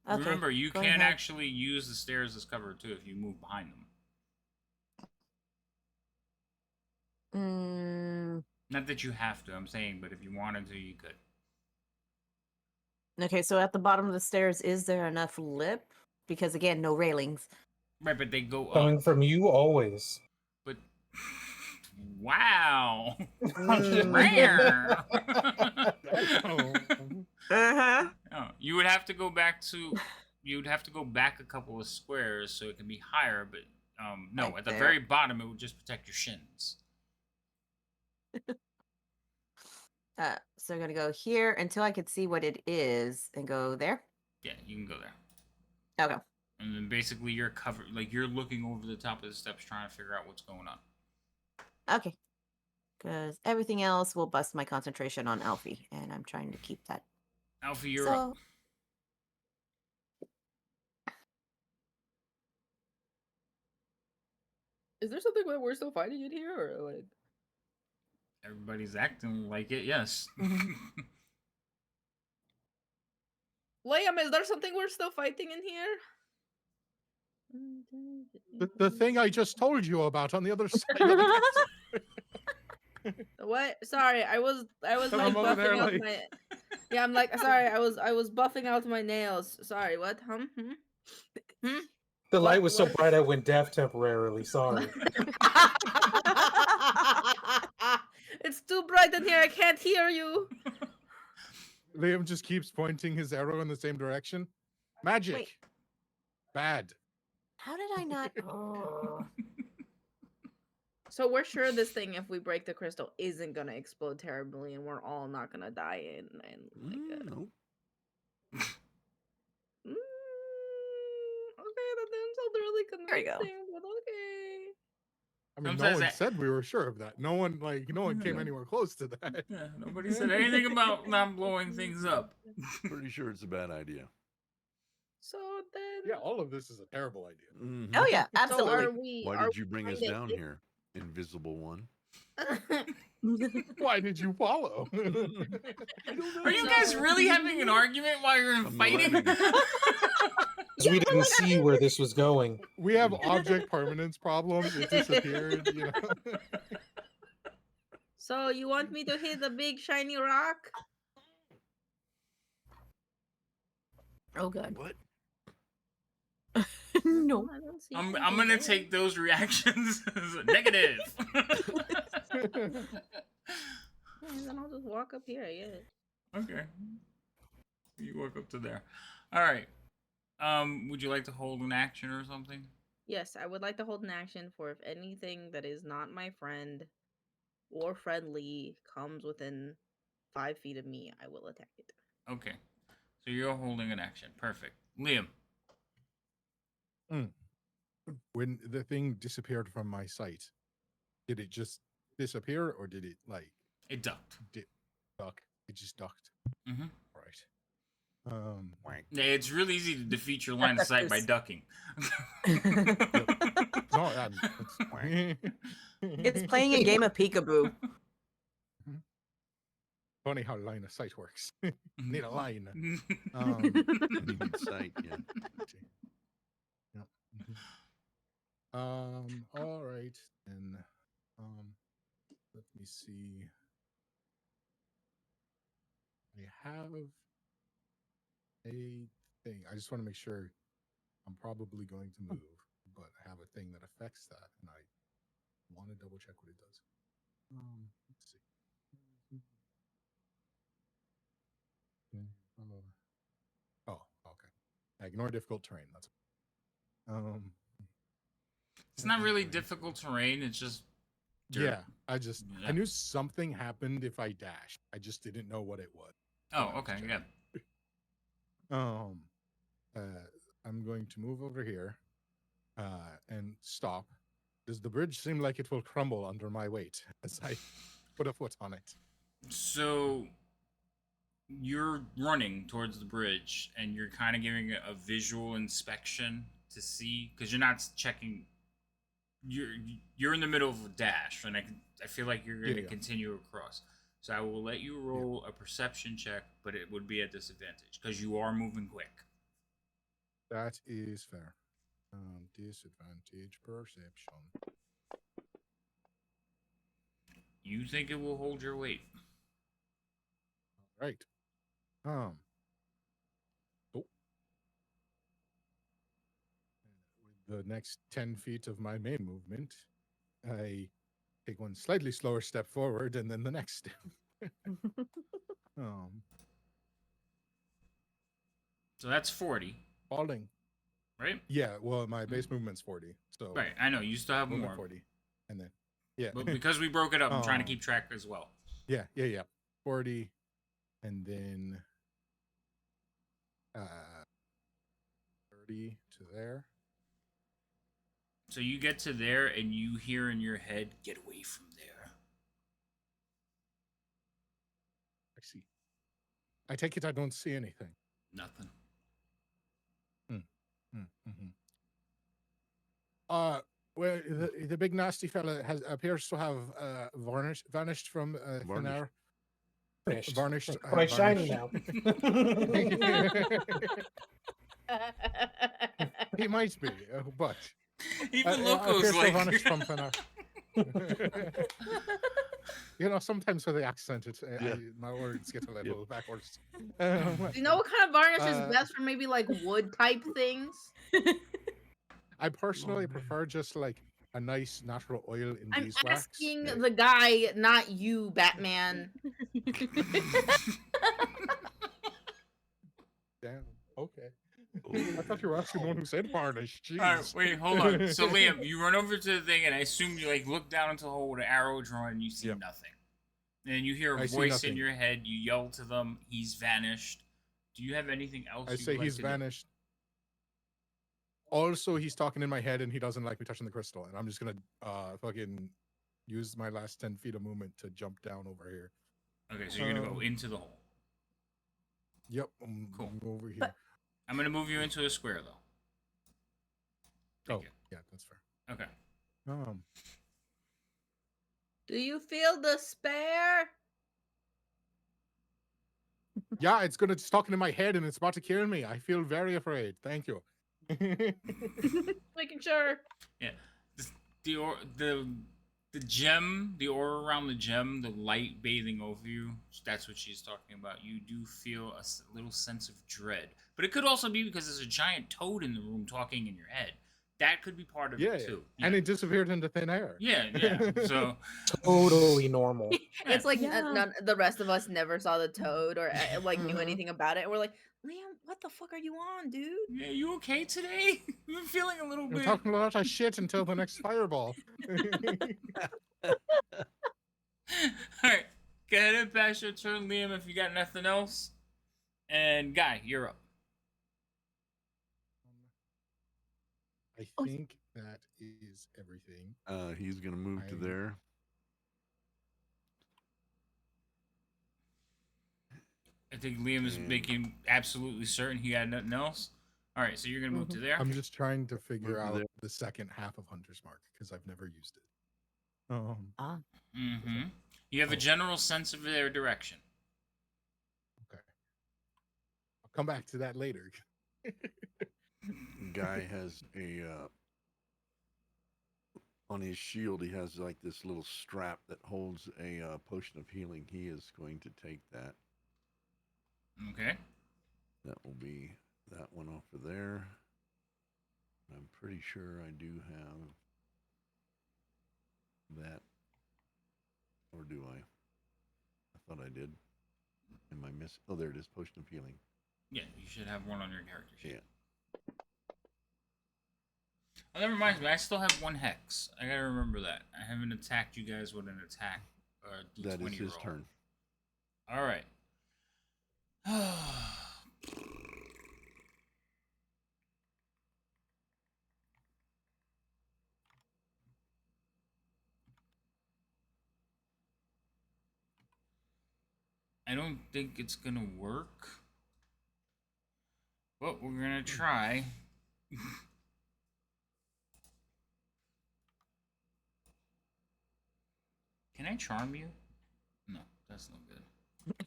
Remember, you go can ahead. actually use the stairs as cover too if you move behind them. Not that you have to, I'm saying, but if you wanted to, you could. Okay, so at the bottom of the stairs, is there enough lip? Because again, no railings. Right, but they go up. Coming from you always. But wow. Mm. Rare. Uh-huh. Oh, you would have to go back to. You'd have to go back a couple of squares so it can be higher, but no, Like at the there. very bottom it would just protect your shins. So I'm gonna go here until I could see what it is and go there. Yeah, you can go there. Okay. And then basically you're covered, like you're looking over the top of the steps trying to figure out what's going on. Okay. Because everything else will bust my concentration on Alfie, and I'm trying to keep that. Alfie, you're up. Is there something where we're still fighting in here, or like? Everybody's acting like it, yes. Liam, is there something we're still fighting in here? The thing I just told you about on the other side of the castle. What? Sorry, I was I'm like over there, buffing out like- my. Yeah, I'm like sorry. I was buffing out my nails. Sorry, what? The light What- was so what? bright I went deaf temporarily. Sorry. It's too bright in here. I can't hear you. Liam just keeps pointing his arrow in the same direction. Magic. Wait. Bad. How did I not? Oh. So we're sure this thing, if we break the crystal, isn't gonna explode terribly, and we're all not gonna die in like. Nope. Okay, that didn't sound really There you go. convincing, but okay. I mean, Sometimes no one that- said we were sure of that. No one came Yeah. anywhere close to that. Yeah, nobody said anything about not blowing things up. Pretty sure it's a bad idea. So then. Yeah, all of this is a terrible idea. Mhm. Oh yeah, So absolutely. are we? Why are did you bring us kinda down here, invisible one? Why did you follow? Are you guys really having an argument while you're I'm fighting? learning. We didn't see where this was going. We have object permanence problems. It disappeared, you know. So you want me to hit the big shiny rock? Oh god. What? No. I don't see I'm anything gonna there. take those reactions as a negative. Yeah, then I'll just walk up here. I guess. Okay. You walk up to there. All right. Would you like to hold an action or something? Yes, I would like to hold an action for if anything that is not my friend or friendly comes within 5 feet of me, I will attack it. Okay. So you're holding an action. Perfect. Liam. When the thing disappeared from my sight, did it just disappear or did it like It ducked. duck? It just ducked. Mm-hmm. All right. Yeah, it's really easy to defeat your line of sight by ducking. No, It's playing a game of peekaboo. Funny how line of sight works. Need a line. You need sight, yeah. Yep. All right, and let me see. I have a thing. I just want to make sure I'm probably going to move, but I have a thing that affects that, and I want to double check what it does. Let's see. Oh, okay. Ignore difficult terrain. That's It's not really difficult terrain. It's just dirt. yeah. I Yeah. knew something happened if I dashed. I just didn't know what it was. Oh, okay. Yeah. I'm going to move over here and stop. Does the bridge seem like it will crumble under my weight as I put a foot on it? So you're running towards the bridge and you're kind of giving it a visual inspection to see because you're not checking. You're in the middle of a dash, and I feel like you're going to continue across. So I will let you roll a perception check, but it would be a disadvantage because you are moving quick. That is fair. Disadvantage perception. You think it will hold your weight? All right. Oh. With the next 10 feet of my main movement, I take one slightly slower step forward and then the next step. So that's 40. Falling. Right? Yeah, well, my base movement's 40. So right, I know. You still have more. 40. And then, yeah. But because we broke it up, I'm trying to keep track as well. Yeah. 40. And then 30 to there. So you get to there and you hear in your head, get away from there. I see. I take it I don't see anything. Nothing. Well, the big nasty fella appears to have vanished from thin air. Varnished. Quite shiny now. He might be, but even Loco's like vanished from thin air. You know, sometimes with the accent, my words get a little backwards. You know what kind of varnish is best for maybe like wood type things? I personally prefer just like a nice natural oil in beeswax. I'm asking the guy, not you, Batman. Damn. Okay. I thought you were asking the one who said varnish. Jeez. All right, wait, hold on. So Liam, you run over to the thing, and I assume you like look down into the hole with an arrow drawn, and you see nothing. And you hear a voice in your head. You yell to them. He's vanished. Do you have anything else? I say he's vanished. Also, he's talking in my head, and he doesn't like me touching the crystal. And I'm just gonna fucking use my last 10 feet of movement to jump down over here. Okay, so you're gonna go into the hole. Yep. Cool. Over here. But I'm gonna move you into a square, though. Yeah, that's fair. Okay. Do you feel despair? Yeah, it's talking in my head, and it's about to kill me. I feel very afraid. Thank you. Making sure. Yeah, the gem, the aura around the gem, the light bathing over you. That's what she's talking about. You do feel a little sense of dread, but it could also be because there's a giant toad in the room talking in your head. that could be part of Yeah, it yeah. too. And it disappeared into thin air. Yeah. So Totally normal. It's like Yeah. none the rest of us never saw the toad or like knew Mhm. anything about it. And we're like, Liam, what the fuck are you on, dude? yeah, you okay today? I'm feeling a little We're bit. talking a lot of shit until the next fireball. All right, go ahead and pass your turn, Liam. If you got nothing else, and Guy, you're up. I Oh. think that is everything. He's gonna move to I- there. I think Liam is And- making absolutely certain he had nothing else. All right, so you're gonna move to there. I'm just trying to figure Move to out there. the second half of Hunter's Mark because I've never used it. Ah. Mm-hmm. You have a general sense of their direction. Okay. I'll come back to that later. Guy has a on his shield. He has like this little strap that holds a potion of healing. He is going to take that. Okay. That will be that one off of there. I'm pretty sure I do have that. Or do I? I thought I did. Am I miss? Oh, there it is. Potion of healing. Yeah, you should have one on your character sheet. Yeah. Oh, that reminds me, I still have one hex. I gotta remember that. I haven't attacked you guys with an attack or a D20 That is his roll. turn. All right. I don't think it's gonna work, but we're gonna try. Can I charm you? No, that's no good.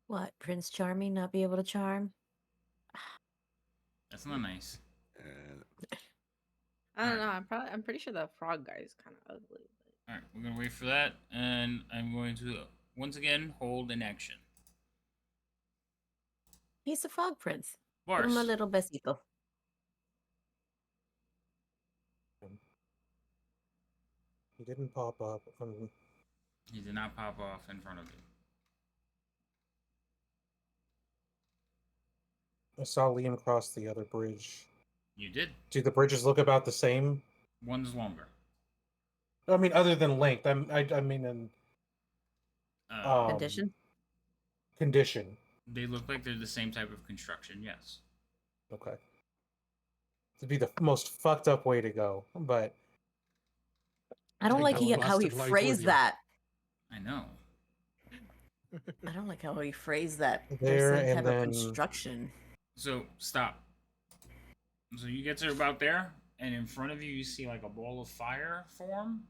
What? Prince Charming not be able to charm? That's not nice. And I don't Alright. know. I'm pretty sure the frog guy is kind of ugly. All right, we're gonna wait for that, and I'm going to once again hold an action. He's a frog prince. Give him a Boris, little besito. He didn't pop up. he did not pop off in front of you. I saw Liam cross the other bridge. You did. Do the bridges look about the same? One's longer. I mean, other than length. I mean, in Condition? condition. They look like they're the same type of construction. Yes. Okay. It'd be the most fucked up way to go, but I don't Take like our how he blasted life with phrased you. that. I know. I don't like how he phrased that. There, There's some and type then- of construction. So stop. So you get to about there, and in front of you, you see like a ball of fire form,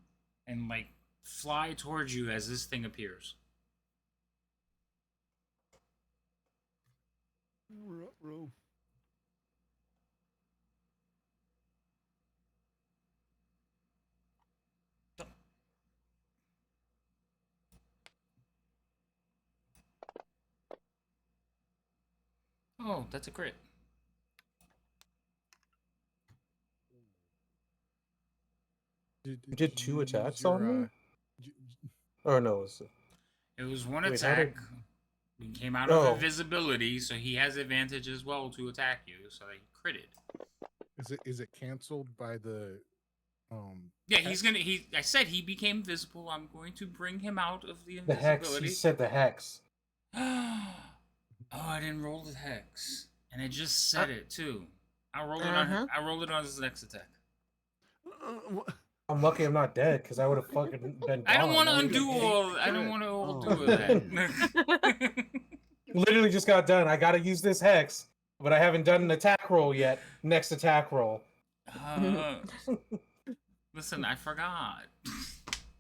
and like fly towards you as this thing appears. row. Oh, that's a crit. You did two you attacks use your, on me? j- Or no, It was one Wait, how attack. did- He came out Oh. of invisibility, so he has advantage as well to attack you. So he critted. is it canceled by the Yeah, he's gonna. I said he became visible. I'm going to bring him out of the the hex. invisibility. He said the hex. Oh, I didn't roll the hex, and it just said it too. I rolled it on. I rolled it on his next attack. I'm lucky I'm not dead because I would have fucking been. I don't gone. want to That would've undo been- all. I don't want to undo that. Literally just got done. I got to use this hex, but I haven't done an attack roll yet. Next attack roll. Listen, I forgot.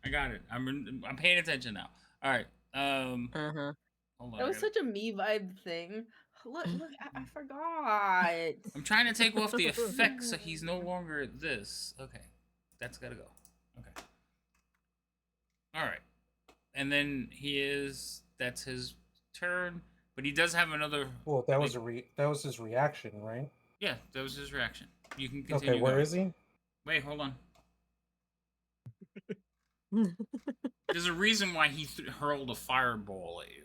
I got it. I'm paying attention now. All right. Hold on. That was such a me vibe thing. Look, I forgot. I'm trying to take off the effect so he's no longer this. Okay. That's gotta go. Okay. Alright. And then that's his turn, But he does have another. Well, that like- was that was his reaction, right? Yeah, that was his reaction. You can Okay, continue. where going. is he? Wait, hold on. There's a reason why he hurled a fireball at you.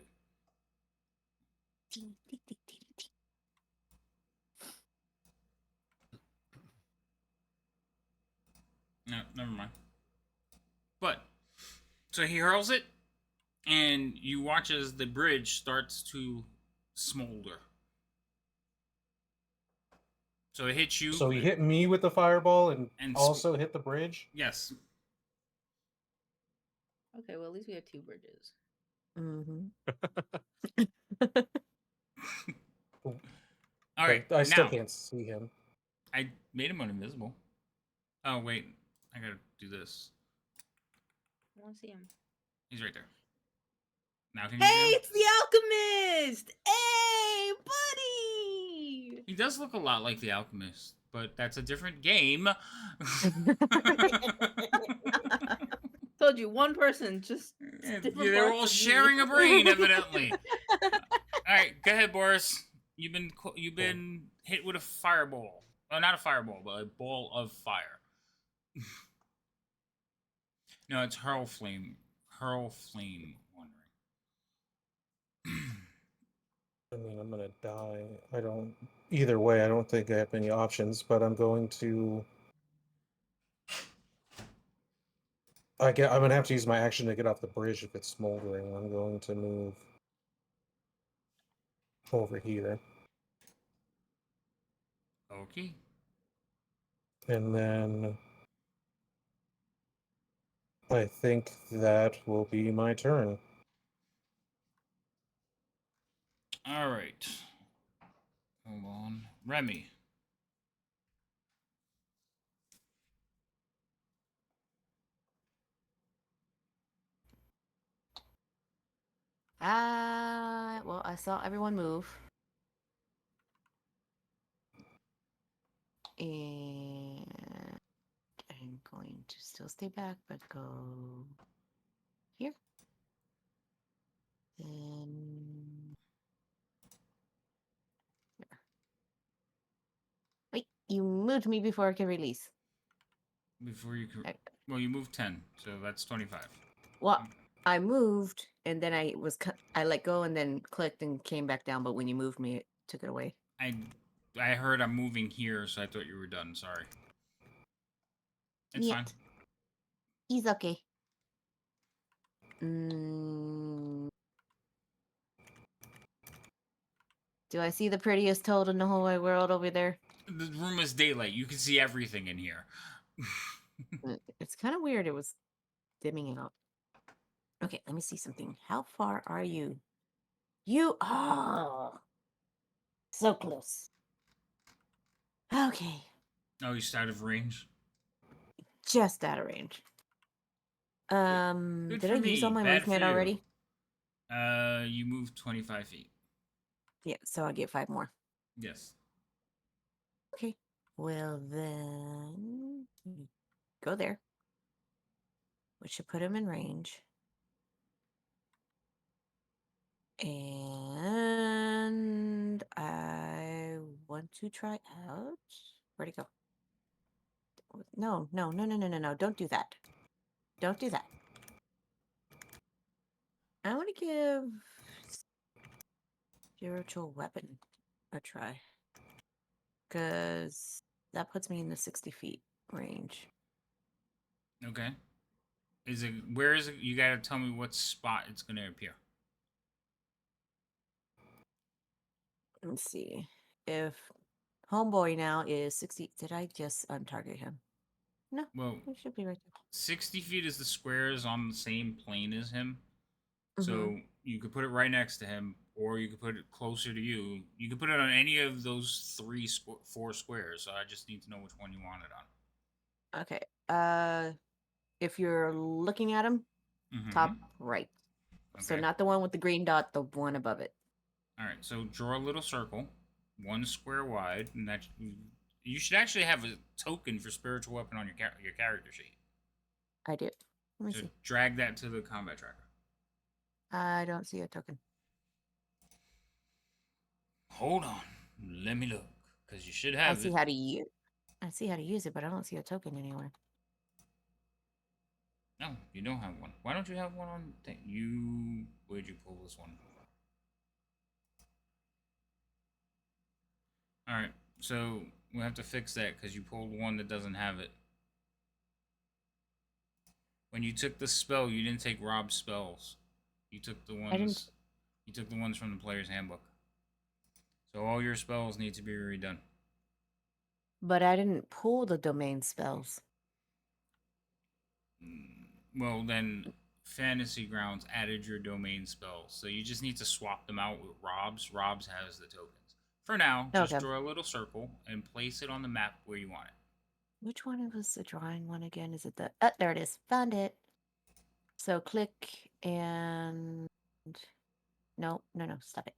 No, never mind. But so he hurls it, and you watch as the bridge starts to smolder. So it hits you. So he hit me with the fireball and And also hit the bridge. Yes. Okay, well at least we have 2 bridges. Mm-hmm. All right. But I still now, can't see him. I made him invisible. Oh wait, I gotta do this. I want to see him. He's right there. Now can you Hey, see him? it's the alchemist! Hey, buddy! He does look a lot like the Alchemist, but that's a different game. Told you, one person, just Yeah, different they're parts all of me. sharing a brain, evidently. All right, go ahead, Boris. You've been hit with a fireball. Oh, not a fireball, but a ball of fire. No, it's hurl flame. Hurl flame. Wondering. I mean, I'm gonna die. I don't. Either way, I don't think I have any options. But I'm going to. I'm gonna have to use my action to get off the bridge if it's smoldering. I'm going to move over here, Okay. and then I think that will be my turn. All right. Hold on, Remy. Well, I saw everyone move. And I'm going to still stay back, but go here. And wait, you moved me before I could release. Before you can. I- Well, you moved 10, so that's 25. Well, I moved and then I let go and then clicked and came back down. But when you moved me, it took it away. I heard I'm moving here, so I thought you were done. Sorry. It's fine. Yet. He's okay. Mm. Do I see the prettiest toad in the whole wide world over there? The room is daylight. You can see everything in here. It's kind of weird. It was dimming it out. Okay, let me see something. How far are you? You are so close. Okay, Oh, you out of range. just out of range. Good Did for I use all me, my bad for movement you. already? You moved 25 feet. Yeah, so I'll get 5 more. Yes. Okay. Well then, go there. Which should put him in range. And I want to try out. Where'd it go? No. Don't do that. Don't do that. I want to give spiritual weapon a try. Because that puts me in the 60 feet range. Okay. Where is it? You gotta tell me what spot it's gonna appear. Let's see. If homeboy now is 60. Did I just untarget him? No, Well, it should be right 60 feet is the squares on the same plane as him. there. So you could put it right next to him, or you could put it closer to you. You could put it on any of those 4 squares. So I just need to know which one you want it on. Okay. If you're looking at him, Mhm. top right. So Okay. not the one with the green dot, the one above it. All right. So draw a little circle, 1 square wide, and that you should actually have a token for spiritual weapon on your character sheet. I do. Let me So see. drag that to the combat tracker. I don't see a token. Hold on. Let me look. Because you should I have see it. how to use. I see how to use it, but I don't see a token anywhere. No, you don't have one. Why don't you have one on thing? Where'd you pull this one? Alright, so we'll have to fix that because you pulled one that doesn't have it. When you took the spell, you didn't take Rob's spells. You took the I didn't. ones. You took the ones from the player's handbook. So all your spells need to be redone. But I didn't pull the domain spells. Well, then Fantasy Grounds added your domain spells. So you just need to swap them out with Rob's. Rob's has the tokens. For now, just Okay. draw a little circle and place it on the map where you want it. Which one was the drawing one again? Is it the... there it is. Found it. So click and... No, stop it.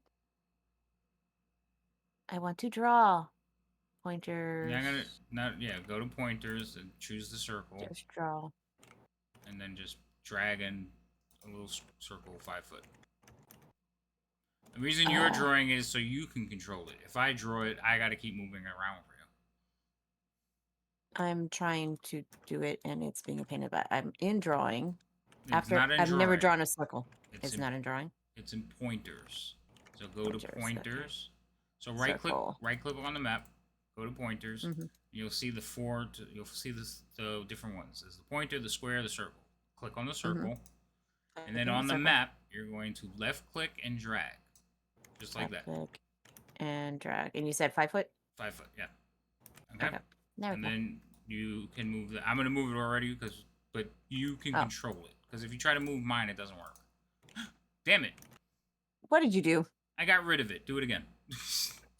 I want to draw. Pointers. Go to pointers and choose the circle. Just draw. And then just drag in a little circle 5 foot. The reason you're drawing is so you can control it. If I draw it, I gotta keep moving it around for you. I'm trying to do it and it's being a pain in the butt. I'm in drawing. It's not in I've never drawing. drawn a circle. It's It's not in drawing. It's in pointers. So go to Pointers, okay. pointers. So right click on the map. Go to pointers. You'll see the you'll see the different ones. There's the pointer, the square, the circle. Click on the circle. And then on the map, you're going to left click and drag. Just like that. Click and drag. And you said 5 foot? 5 foot, yeah. Okay. There we And go. then you can move I'm gonna move it already but you can control it. Because if you try to move mine, it doesn't work. Damn it. What did you do? I got rid of it. Do it again.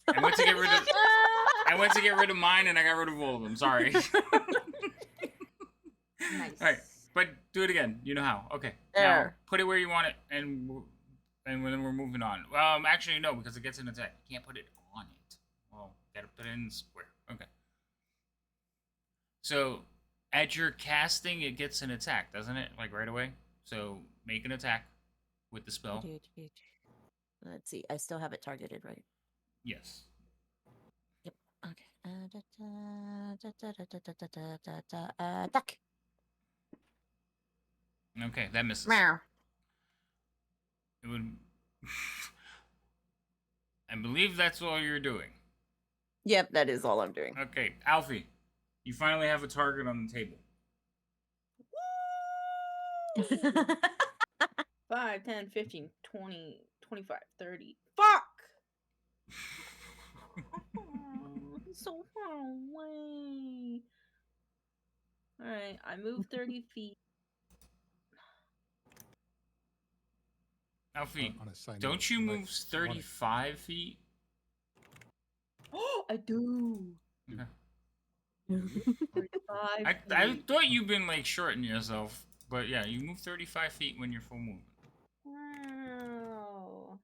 I went to get rid of mine and I got rid of all of them. Sorry. Nice. Alright. But do it again. You know how. Okay. Now There. put it where you want it and then we're moving on. Actually no, because it gets an attack. You can't put it on it. Well, gotta put it in the square. Okay. So at your casting, it gets an attack, doesn't it? Like right away. So make an attack with the spell. Let's see. I still have it targeted, right? Yes. Yep. Okay. Duck. Okay, that misses. Meow. It would. I believe that's all you're doing. Yep, that is all I'm doing. Okay, Alfie, you finally have a target on the table. 5, 10, 15, 20, 25, 30. Fuck! He's so far away. Alright, I moved 30 feet. Alfie, On a side don't note, you might move wanna- 35 feet? Oh, I do. Okay. 35 I feet. thought you've been like shorting yourself, but yeah, you move 35 feet when you're full movement. Wow.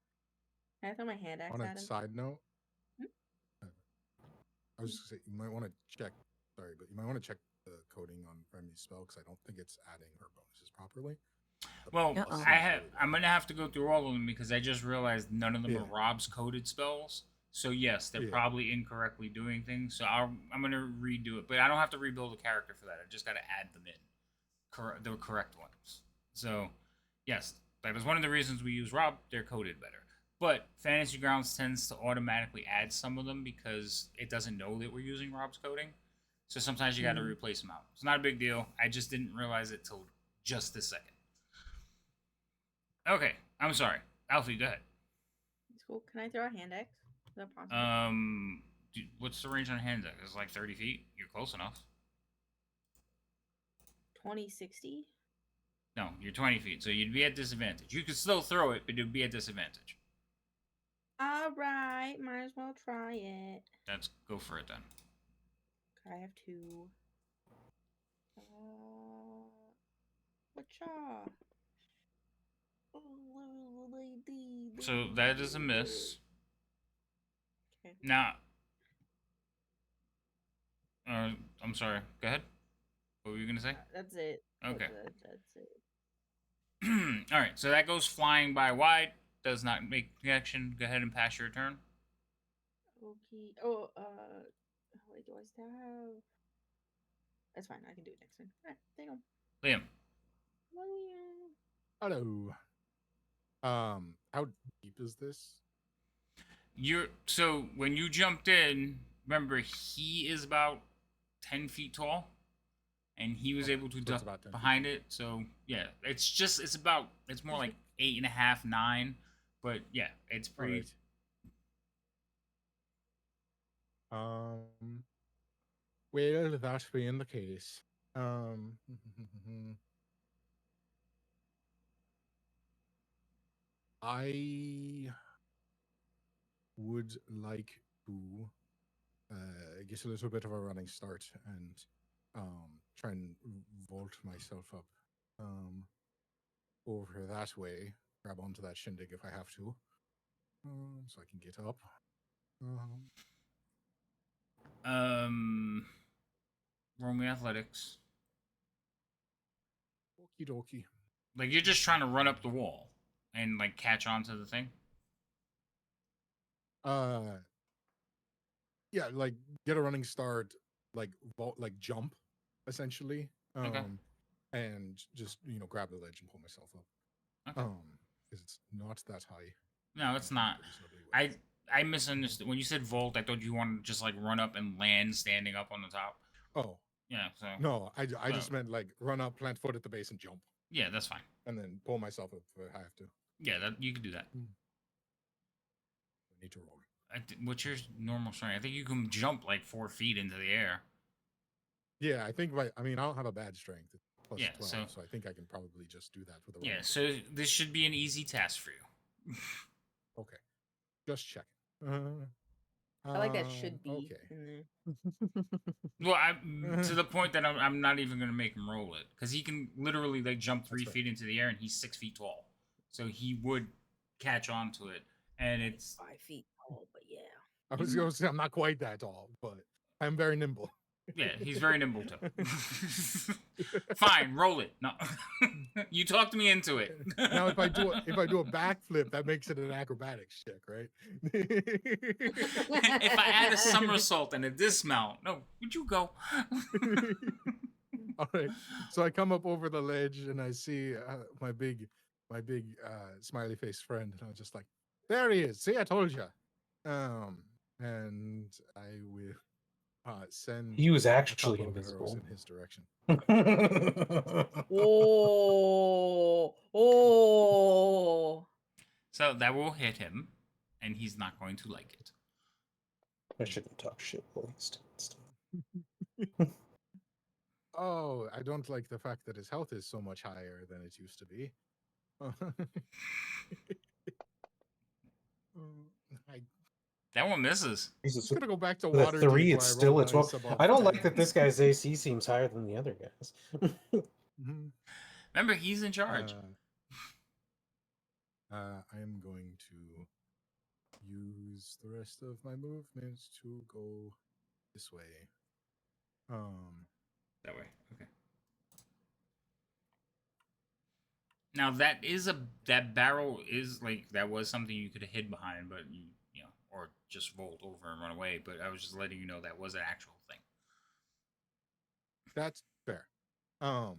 Can I throw my hand axe On at a him? side note, I was just gonna say you might want to check. Sorry, but you might want to check the coding on Remy's spell because I don't think it's adding her bonuses properly. Well, Uh-oh. I'm gonna have to go through all of them because I just realized none of them Yeah. are Rob's coded spells. So yes, they're Yeah. probably incorrectly doing things. So I'm gonna redo it, but I don't have to rebuild a character for that. I just got to add them in, the correct ones. So yes, that is one of the reasons we use Rob. They're coded better. But Fantasy Grounds tends to automatically add some of them because it doesn't know that we're using Rob's coding. So sometimes you got to replace them out. It's not a big deal. I just didn't realize it till just this second. Okay, I'm sorry. Alfie, go ahead. It's cool. Can I throw a hand axe? Is that possible? What's the range on hand axe? It's like 30 feet. You're close enough. 20, 60? No, you're 20 feet, so you'd be at disadvantage. You could still throw it, but you'd be at disadvantage. Alright, might as well try it. Let's go for it then. I have 2. Whatcha? So that is a miss. Okay. Now, I'm sorry. Go ahead. What were you gonna say? That's it. Okay. That's it. All right. So that goes flying by wide. Does not make connection. Go ahead and pass your turn. Okay. Oh, wait, do I still have? That's fine. I can do it next time. Alright, there you go. Liam. William. Hello. How deep is this? So when you jumped in, remember he is about 10 feet tall, and he was Okay, able to so it's duck about 10 feet behind deep. it. So yeah, it's more like 8.5, 9, but yeah, it's All pretty. right. Well, that being the case, I would like to get a little bit of a running start and try and vault myself up over that way, grab onto that shindig if I have to, so I can get up. Roll me athletics. Okie dokie. Like you're just trying to run up the wall and like catch onto the thing. Yeah, like get a running start, like vault, like jump, essentially. Okay. And just grab the ledge and pull myself up. Okay. Because it's not that high. No, it's not. Reasonably well. I misunderstood when you said vault. I thought you wanted to just like run up and land standing up on the top. Oh Yeah. So no, I just meant like run up, plant foot at the base, and jump, yeah, that's fine. and then pull myself up if I have to. Yeah, that you can do that. I need to roll. What's your normal strength? I think you can jump like 4 feet into the air. Yeah, I think I don't have a bad strength. It's plus Yeah, 12, so I think I can probably just do that with a Yeah, running so this should be an easy task for you. Okay, just check. I like that should be. Okay. Well, to the point that I'm not even gonna make him roll it because he can literally like jump 3 feet into the air and he's 6 feet tall, so he would catch on to it, and it's 5 feet tall, but yeah. I was going to say I'm not quite that tall, but I'm very nimble. Yeah, he's very nimble too. Fine, roll it. No, you talked me into it. Now, if I do a backflip, that makes it an acrobatics check, right? If I add a somersault and a dismount, no, would you go? All right. So I come up over the ledge and I see my big smiley face friend, and I'm just like, there he is. See, I told you. And I will send He was a actually couple of arrows invisible. in his direction. Oh. So that will hit him, and he's not going to like it. I shouldn't talk shit while he's Oh, I don't like the fact that his health is so much higher than it used to be. That one misses. I'm just gonna go back to the water 3, deep it's where I rolled still a dice 12. above I don't 10. like that this guy's AC seems higher than the other guys. Remember, he's in charge. I am going to use the rest of my movements to go this way. That way. Okay. Now that barrel is like that was something you could have hid behind, but you know, or just vault over and run away. But I was just letting you know that was an actual thing. That's fair. I'll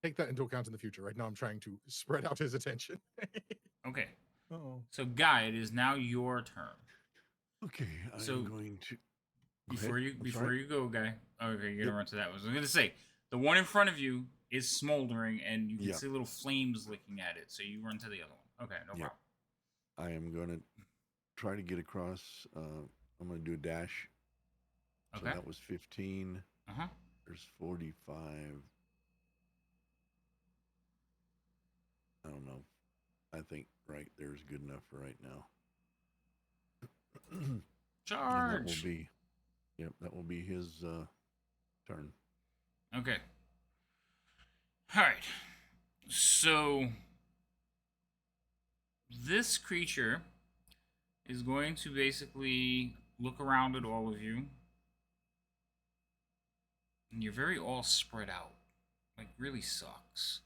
take that into account in the future. Right now, I'm trying to spread out his attention. Okay. Oh. So, Guy, it is now your turn. Okay, I'm going to. Before you go, Guy. Okay, you're gonna run to that one. I was gonna say the one in front of you is smoldering, and you can see little flames licking at it. So you run to the other one. Okay, no problem. I am going to try to get across. I'm going to do a dash. Okay. So that was 15. Uh-huh. There's 45. I don't know. I think right there's good enough for right now. Charge. And that will be his turn. Okay. All right. So this creature is going to basically look around at all of you. And you're very all spread out. Like, really sucks.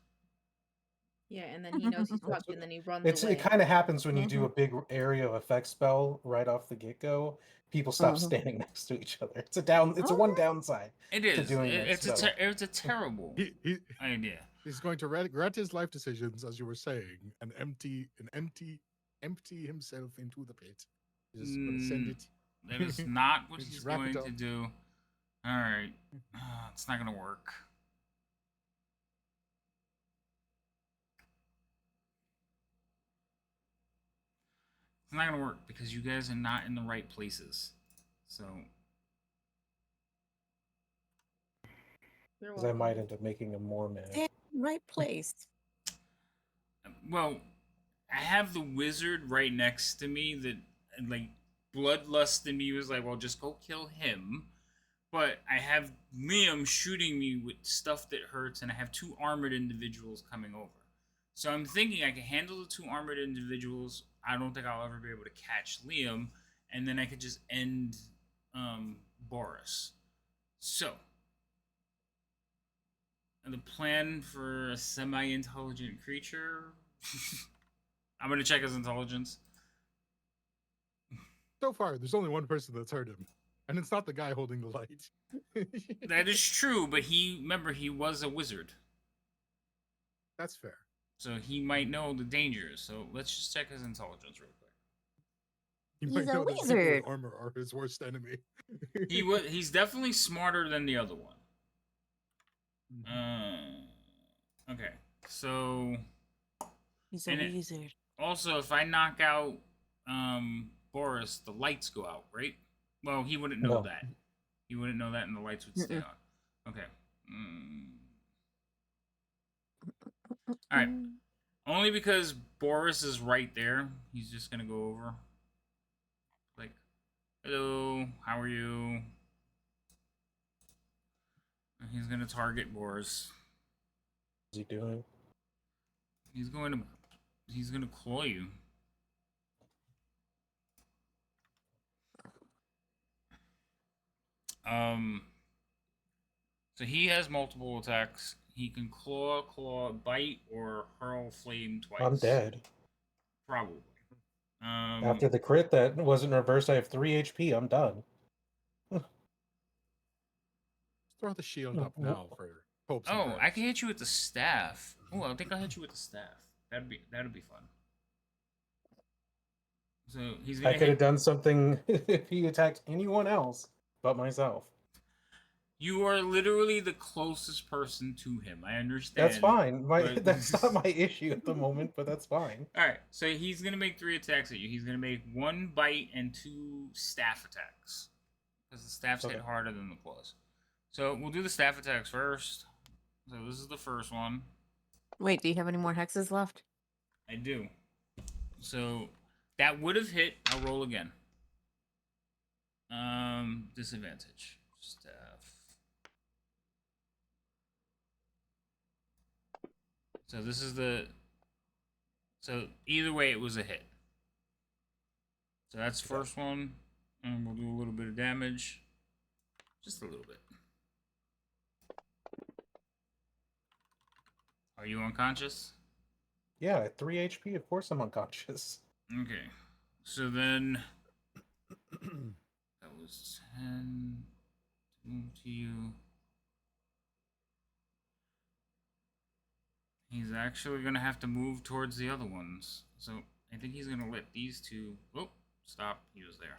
Yeah, and then he knows he's fucked, and then he runs It away. kind of happens when you do Mhm. a big area of effect spell right off the get go. People stop standing next to each other. It's a one Alright. downside It to is. doing that It's spell. it's a terrible He idea. he's going to regret his life decisions, as you were saying, and empty himself into the pit. He's just going to send it. That is not what Just he's wrap it going up. to do. All right, it's not gonna work. It's not gonna work because you guys are not in the right places. So, You're Because I welcome. might end up making him more mad. Damn, right place. well, I have the wizard right next to me that, like, bloodlust in me was like, well, just go kill him. But I have Liam shooting me with stuff that hurts, and I have 2 armored individuals coming over. So I'm thinking I can handle the 2 armored individuals. I don't think I'll ever be able to catch Liam, and then I could just end Boris. So, the plan for a semi-intelligent creature. I'm gonna check his intelligence. So far, there's only one person that's heard him, and it's not the guy holding the light. That is true, but remember, he was a wizard. That's fair. So he might know the dangers. So let's just check his intelligence real quick. He He's might a know that people wizard. with armor are his worst enemy. He's definitely smarter than the other one. Okay. So He's a And it- wizard. also, if I knock out Boris, the lights go out, right? Well, he wouldn't know No. that. He wouldn't know that, and the lights would stay on. Okay. All right. Only because Boris is right there. He's just gonna go over. Like, hello, how are you? And he's gonna target Boris. What's he doing? He's gonna claw you. So he has multiple attacks. He can claw, bite, or hurl flame twice. I'm dead. Probably. After the crit that wasn't reversed, I have 3 HP. I'm done. Throw the shield up now for hopes. and Oh, I prayers. can hit you with the staff. Oh, I think I'll hit you with the staff. That'd be fun. So he's gonna I could have hit. done something if he attacked anyone else but myself. You are literally the closest person to him. I understand. That's fine. but- That's not my issue at the moment, but that's fine. All right, so he's gonna make 3 attacks at you. He's gonna make 1 bite and 2 staff attacks, because the staffs hit Okay. harder than the claws. So we'll do the staff attacks first. So this is the first one. Wait, do you have any more hexes left? I do. So that would have hit. I'll roll again. Disadvantage. Staff. So this is the. So either way, it was a hit. So that's the first one, and we'll do a little bit of damage. Just a little bit. Are you unconscious? Yeah, at 3 HP, of course I'm unconscious. Okay. So then that was 10. Move to you. He's actually gonna have to move towards the other ones. So I think he's gonna let these 2. Oh, stop. He was there.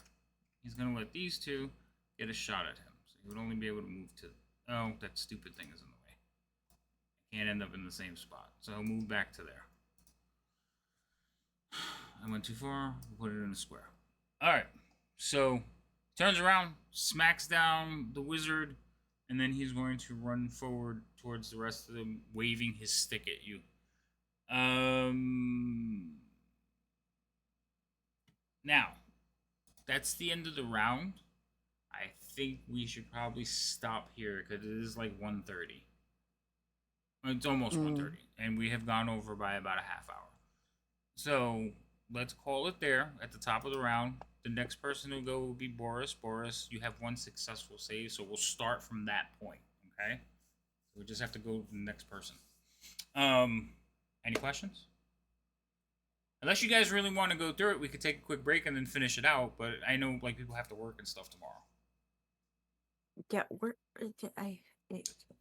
He's gonna let these 2 get a shot at him. So he would only be able to move to. Oh, that stupid thing is in the way. Can't end up in the same spot. So he'll move back to there. I went too far. We'll put it in a square. Alright. So turns around, smacks down the wizard, and then he's going to run forward towards the rest of them, waving his stick at you. Now, that's the end of the round. I think we should probably stop here because it is like 1:30. It's almost 1:30, and we have gone over by about a half hour. So let's call it there at the top of the round. The next person to go will be Boris. Boris, you have 1 successful save, so we'll start from that point. Okay, we just have to go to the next person. And Any questions? Unless you guys really want to go through it, we could take a quick break and then finish it out. But I know like people have to work and stuff tomorrow. Yeah,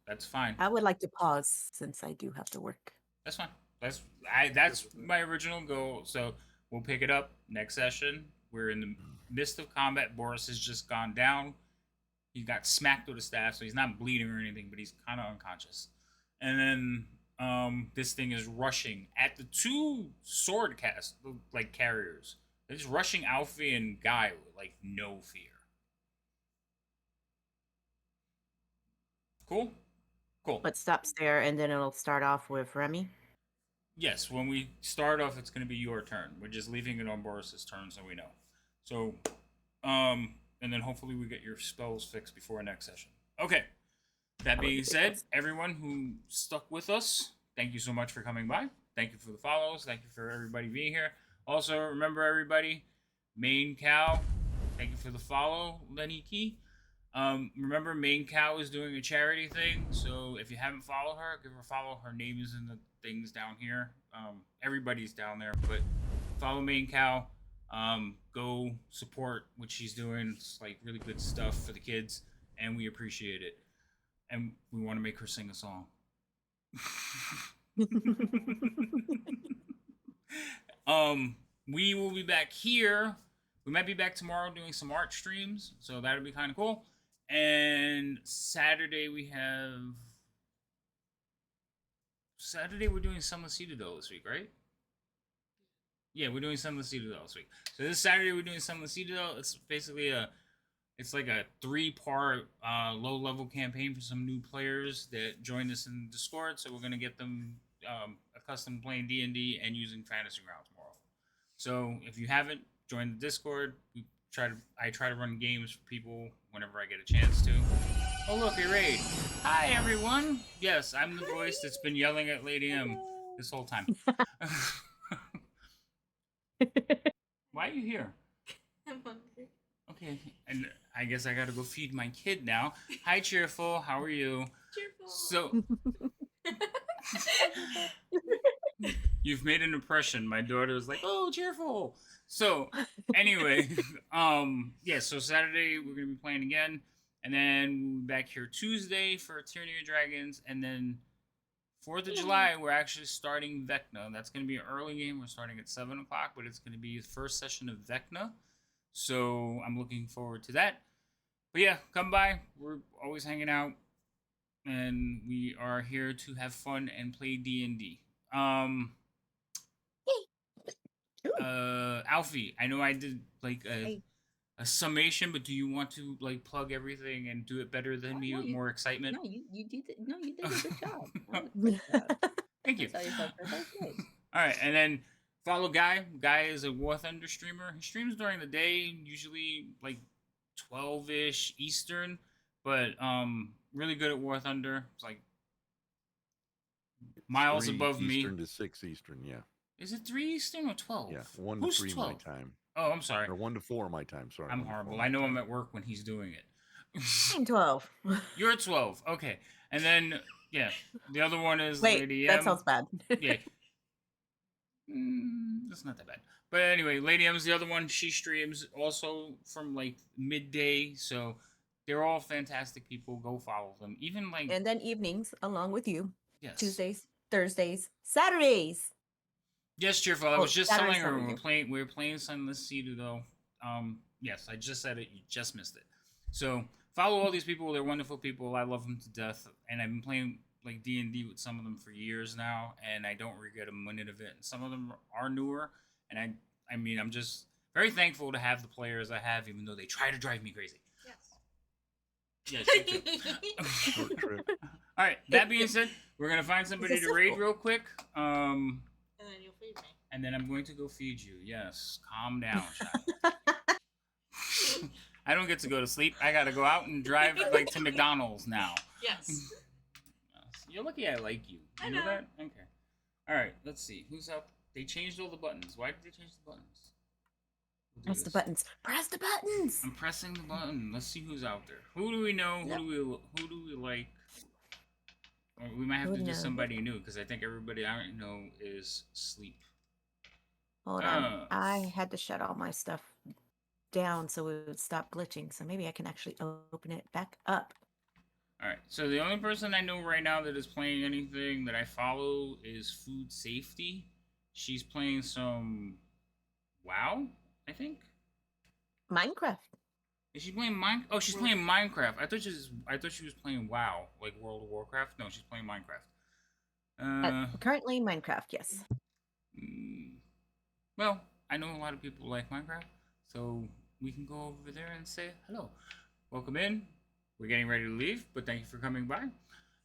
That's fine. I would like to pause since I do have to work. That's fine. That's my original goal. So we'll pick it up next session. We're in the midst of combat. Boris has just gone down. He got smacked with a staff, so he's not bleeding or anything, but he's kind of unconscious. And then this thing is rushing at the two sword carriers. They're just rushing Alfie and Guy with like no fear. Cool? Cool. But stops there, and then it'll start off with Remy. Yes, when we start off, it's going to be your turn. We're just leaving it on Boris's turn so we know. So, and then hopefully we get your spells fixed before next session. Okay. That being said, everyone who stuck with us, thank you so much for coming by. Thank you for the follows. Thank you for everybody being here. Also, remember everybody, Main Cow, thank you for the follow, Lenny Key. Remember, Main Cow is doing a charity thing, so if you haven't followed her, give her a follow. Her name is in the things down here. Everybody's down there, but follow Main Cow. Go support what she's doing. It's like really good stuff for the kids, and we appreciate it. And we want to make her sing a song. We will be back here. We might be back tomorrow doing some art streams, so that'll be kind of cool. And Saturday we're doing Sunless Citadel this week, right? Yeah, we're doing Sunless Citadel this week. So this Saturday we're doing Sunless Citadel. It's basically it's like a 3-part low-level campaign for some new players that joined us in Discord. So we're gonna get them accustomed to playing D&D and using Fantasy Grounds more often. So if you haven't joined the Discord, I try to run games for people whenever I get a chance to. Oh look, a raid! Hi everyone. Yes, I'm the voice that's been yelling at Lady M this whole time. Why are you here? I'm hungry. Okay, and I guess I gotta go feed my kid now. Hi, Cheerful. How are you? Cheerful. So, you've made an impression. My daughter's like, "Oh, Cheerful." So, anyway, yeah. So Saturday we're gonna be playing again, and then we'll be back here Tuesday for Tyranny of Dragons, and then 4th of July, we're actually starting Vecna. That's going to be an early game. We're starting at 7 o'clock, but it's going to be the first session of Vecna. So I'm looking forward to that. But yeah, come by. We're always hanging out. And we are here to have fun and play D&D. Alfie, I know I did like a summation, but do you want to like plug everything and do it better than me with more excitement? No, you did it. No, you did a good job. Good job. Thank you. Tell yourself that. Good. All right, and then follow Guy. Guy is a War Thunder streamer. He streams during the day, usually like 12-ish Eastern, but really good at War Thunder. It's like miles 3 above Eastern me. to 6 Eastern, yeah. Is it 3 Eastern or 12? Yeah, 1 Who's to 3 12? my time. Oh, I'm sorry. Or 1 to 4 my time, sorry. I'm 1 to 4 horrible. my I know time. I'm at work when he's doing it. I'm 12. You're at 12. Okay. And then, yeah, the other one is Wait, Lady that M. sounds bad. Yeah. That's not that bad. But anyway, Lady M is the other one. She streams also from like midday. So they're all fantastic people. Go follow them. Even like. And then evenings along with you. Yes. Tuesdays, Thursdays, Saturdays. Yes, Cheerful. I Oh, was just Saturday, telling her Sunday. we were playing Sunless Citadel. Yes, I just said it. You just missed it. So follow all these people. They're wonderful people. I love them to death. And I've been playing like D&D with some of them for years now, and I don't regret a minute of it. And some of them are newer, and I mean, I'm just very thankful to have the players I have, even though they try to drive me crazy. Yes. Yes. You too. Short trip. All right. That being said, we're gonna find somebody to raid real quick. And then you'll feed me. And then I'm going to go feed you. Yes. Calm down, child. I don't get to go to sleep. I gotta go out and drive like to McDonald's now. Yes. You're lucky I like you. You know that? Okay. All right. Let's see. Who's up? They changed all the buttons. Why did they change the buttons? We'll do Press the this. buttons. Press the buttons. I'm pressing the button. Let's see who's out there. Who do we know? Who do we like? Or we might have Who to do knows? somebody new because I think everybody I know is asleep. Hold on. I had to shut all my stuff down so it would stop glitching. So maybe I can actually open it back up. All right. So the only person I know right now that is playing anything that I follow is Food Safety. She's playing some WoW, I think. Minecraft. Is she playing Mine? Oh, she's playing Minecraft. I thought she was playing WoW, like World of Warcraft. No, she's playing Minecraft. Currently Minecraft, yes. Well, I know a lot of people like Minecraft, so we can go over there and say hello. Welcome in. We're getting ready to leave, but thank you for coming by.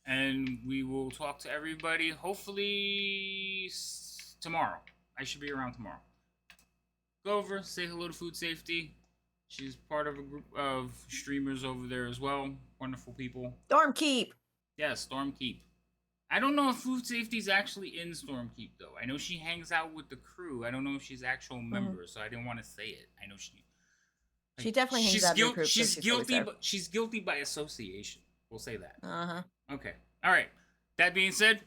And we will talk to everybody hopefully tomorrow. I should be around tomorrow. Go over, say hello to Food Safety. She's part of a group of streamers over there as well. Wonderful people. Stormkeep. Yeah, Stormkeep. I don't know if Food Safety's actually in Stormkeep though. I know she hangs out with the crew. I don't know if she's actual member, so I didn't want to say it. I know she. Like, She definitely hangs out in the group. She's guilty, but she's guilty by association. We'll say that. Okay. All right. That being said,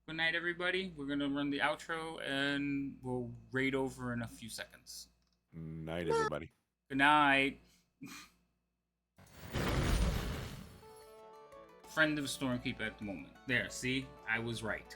good night, everybody. We're gonna run the outro, and we'll raid over in a few seconds. Night, everybody. Good night. Friend of Stormkeep at the moment. There, see? I was right.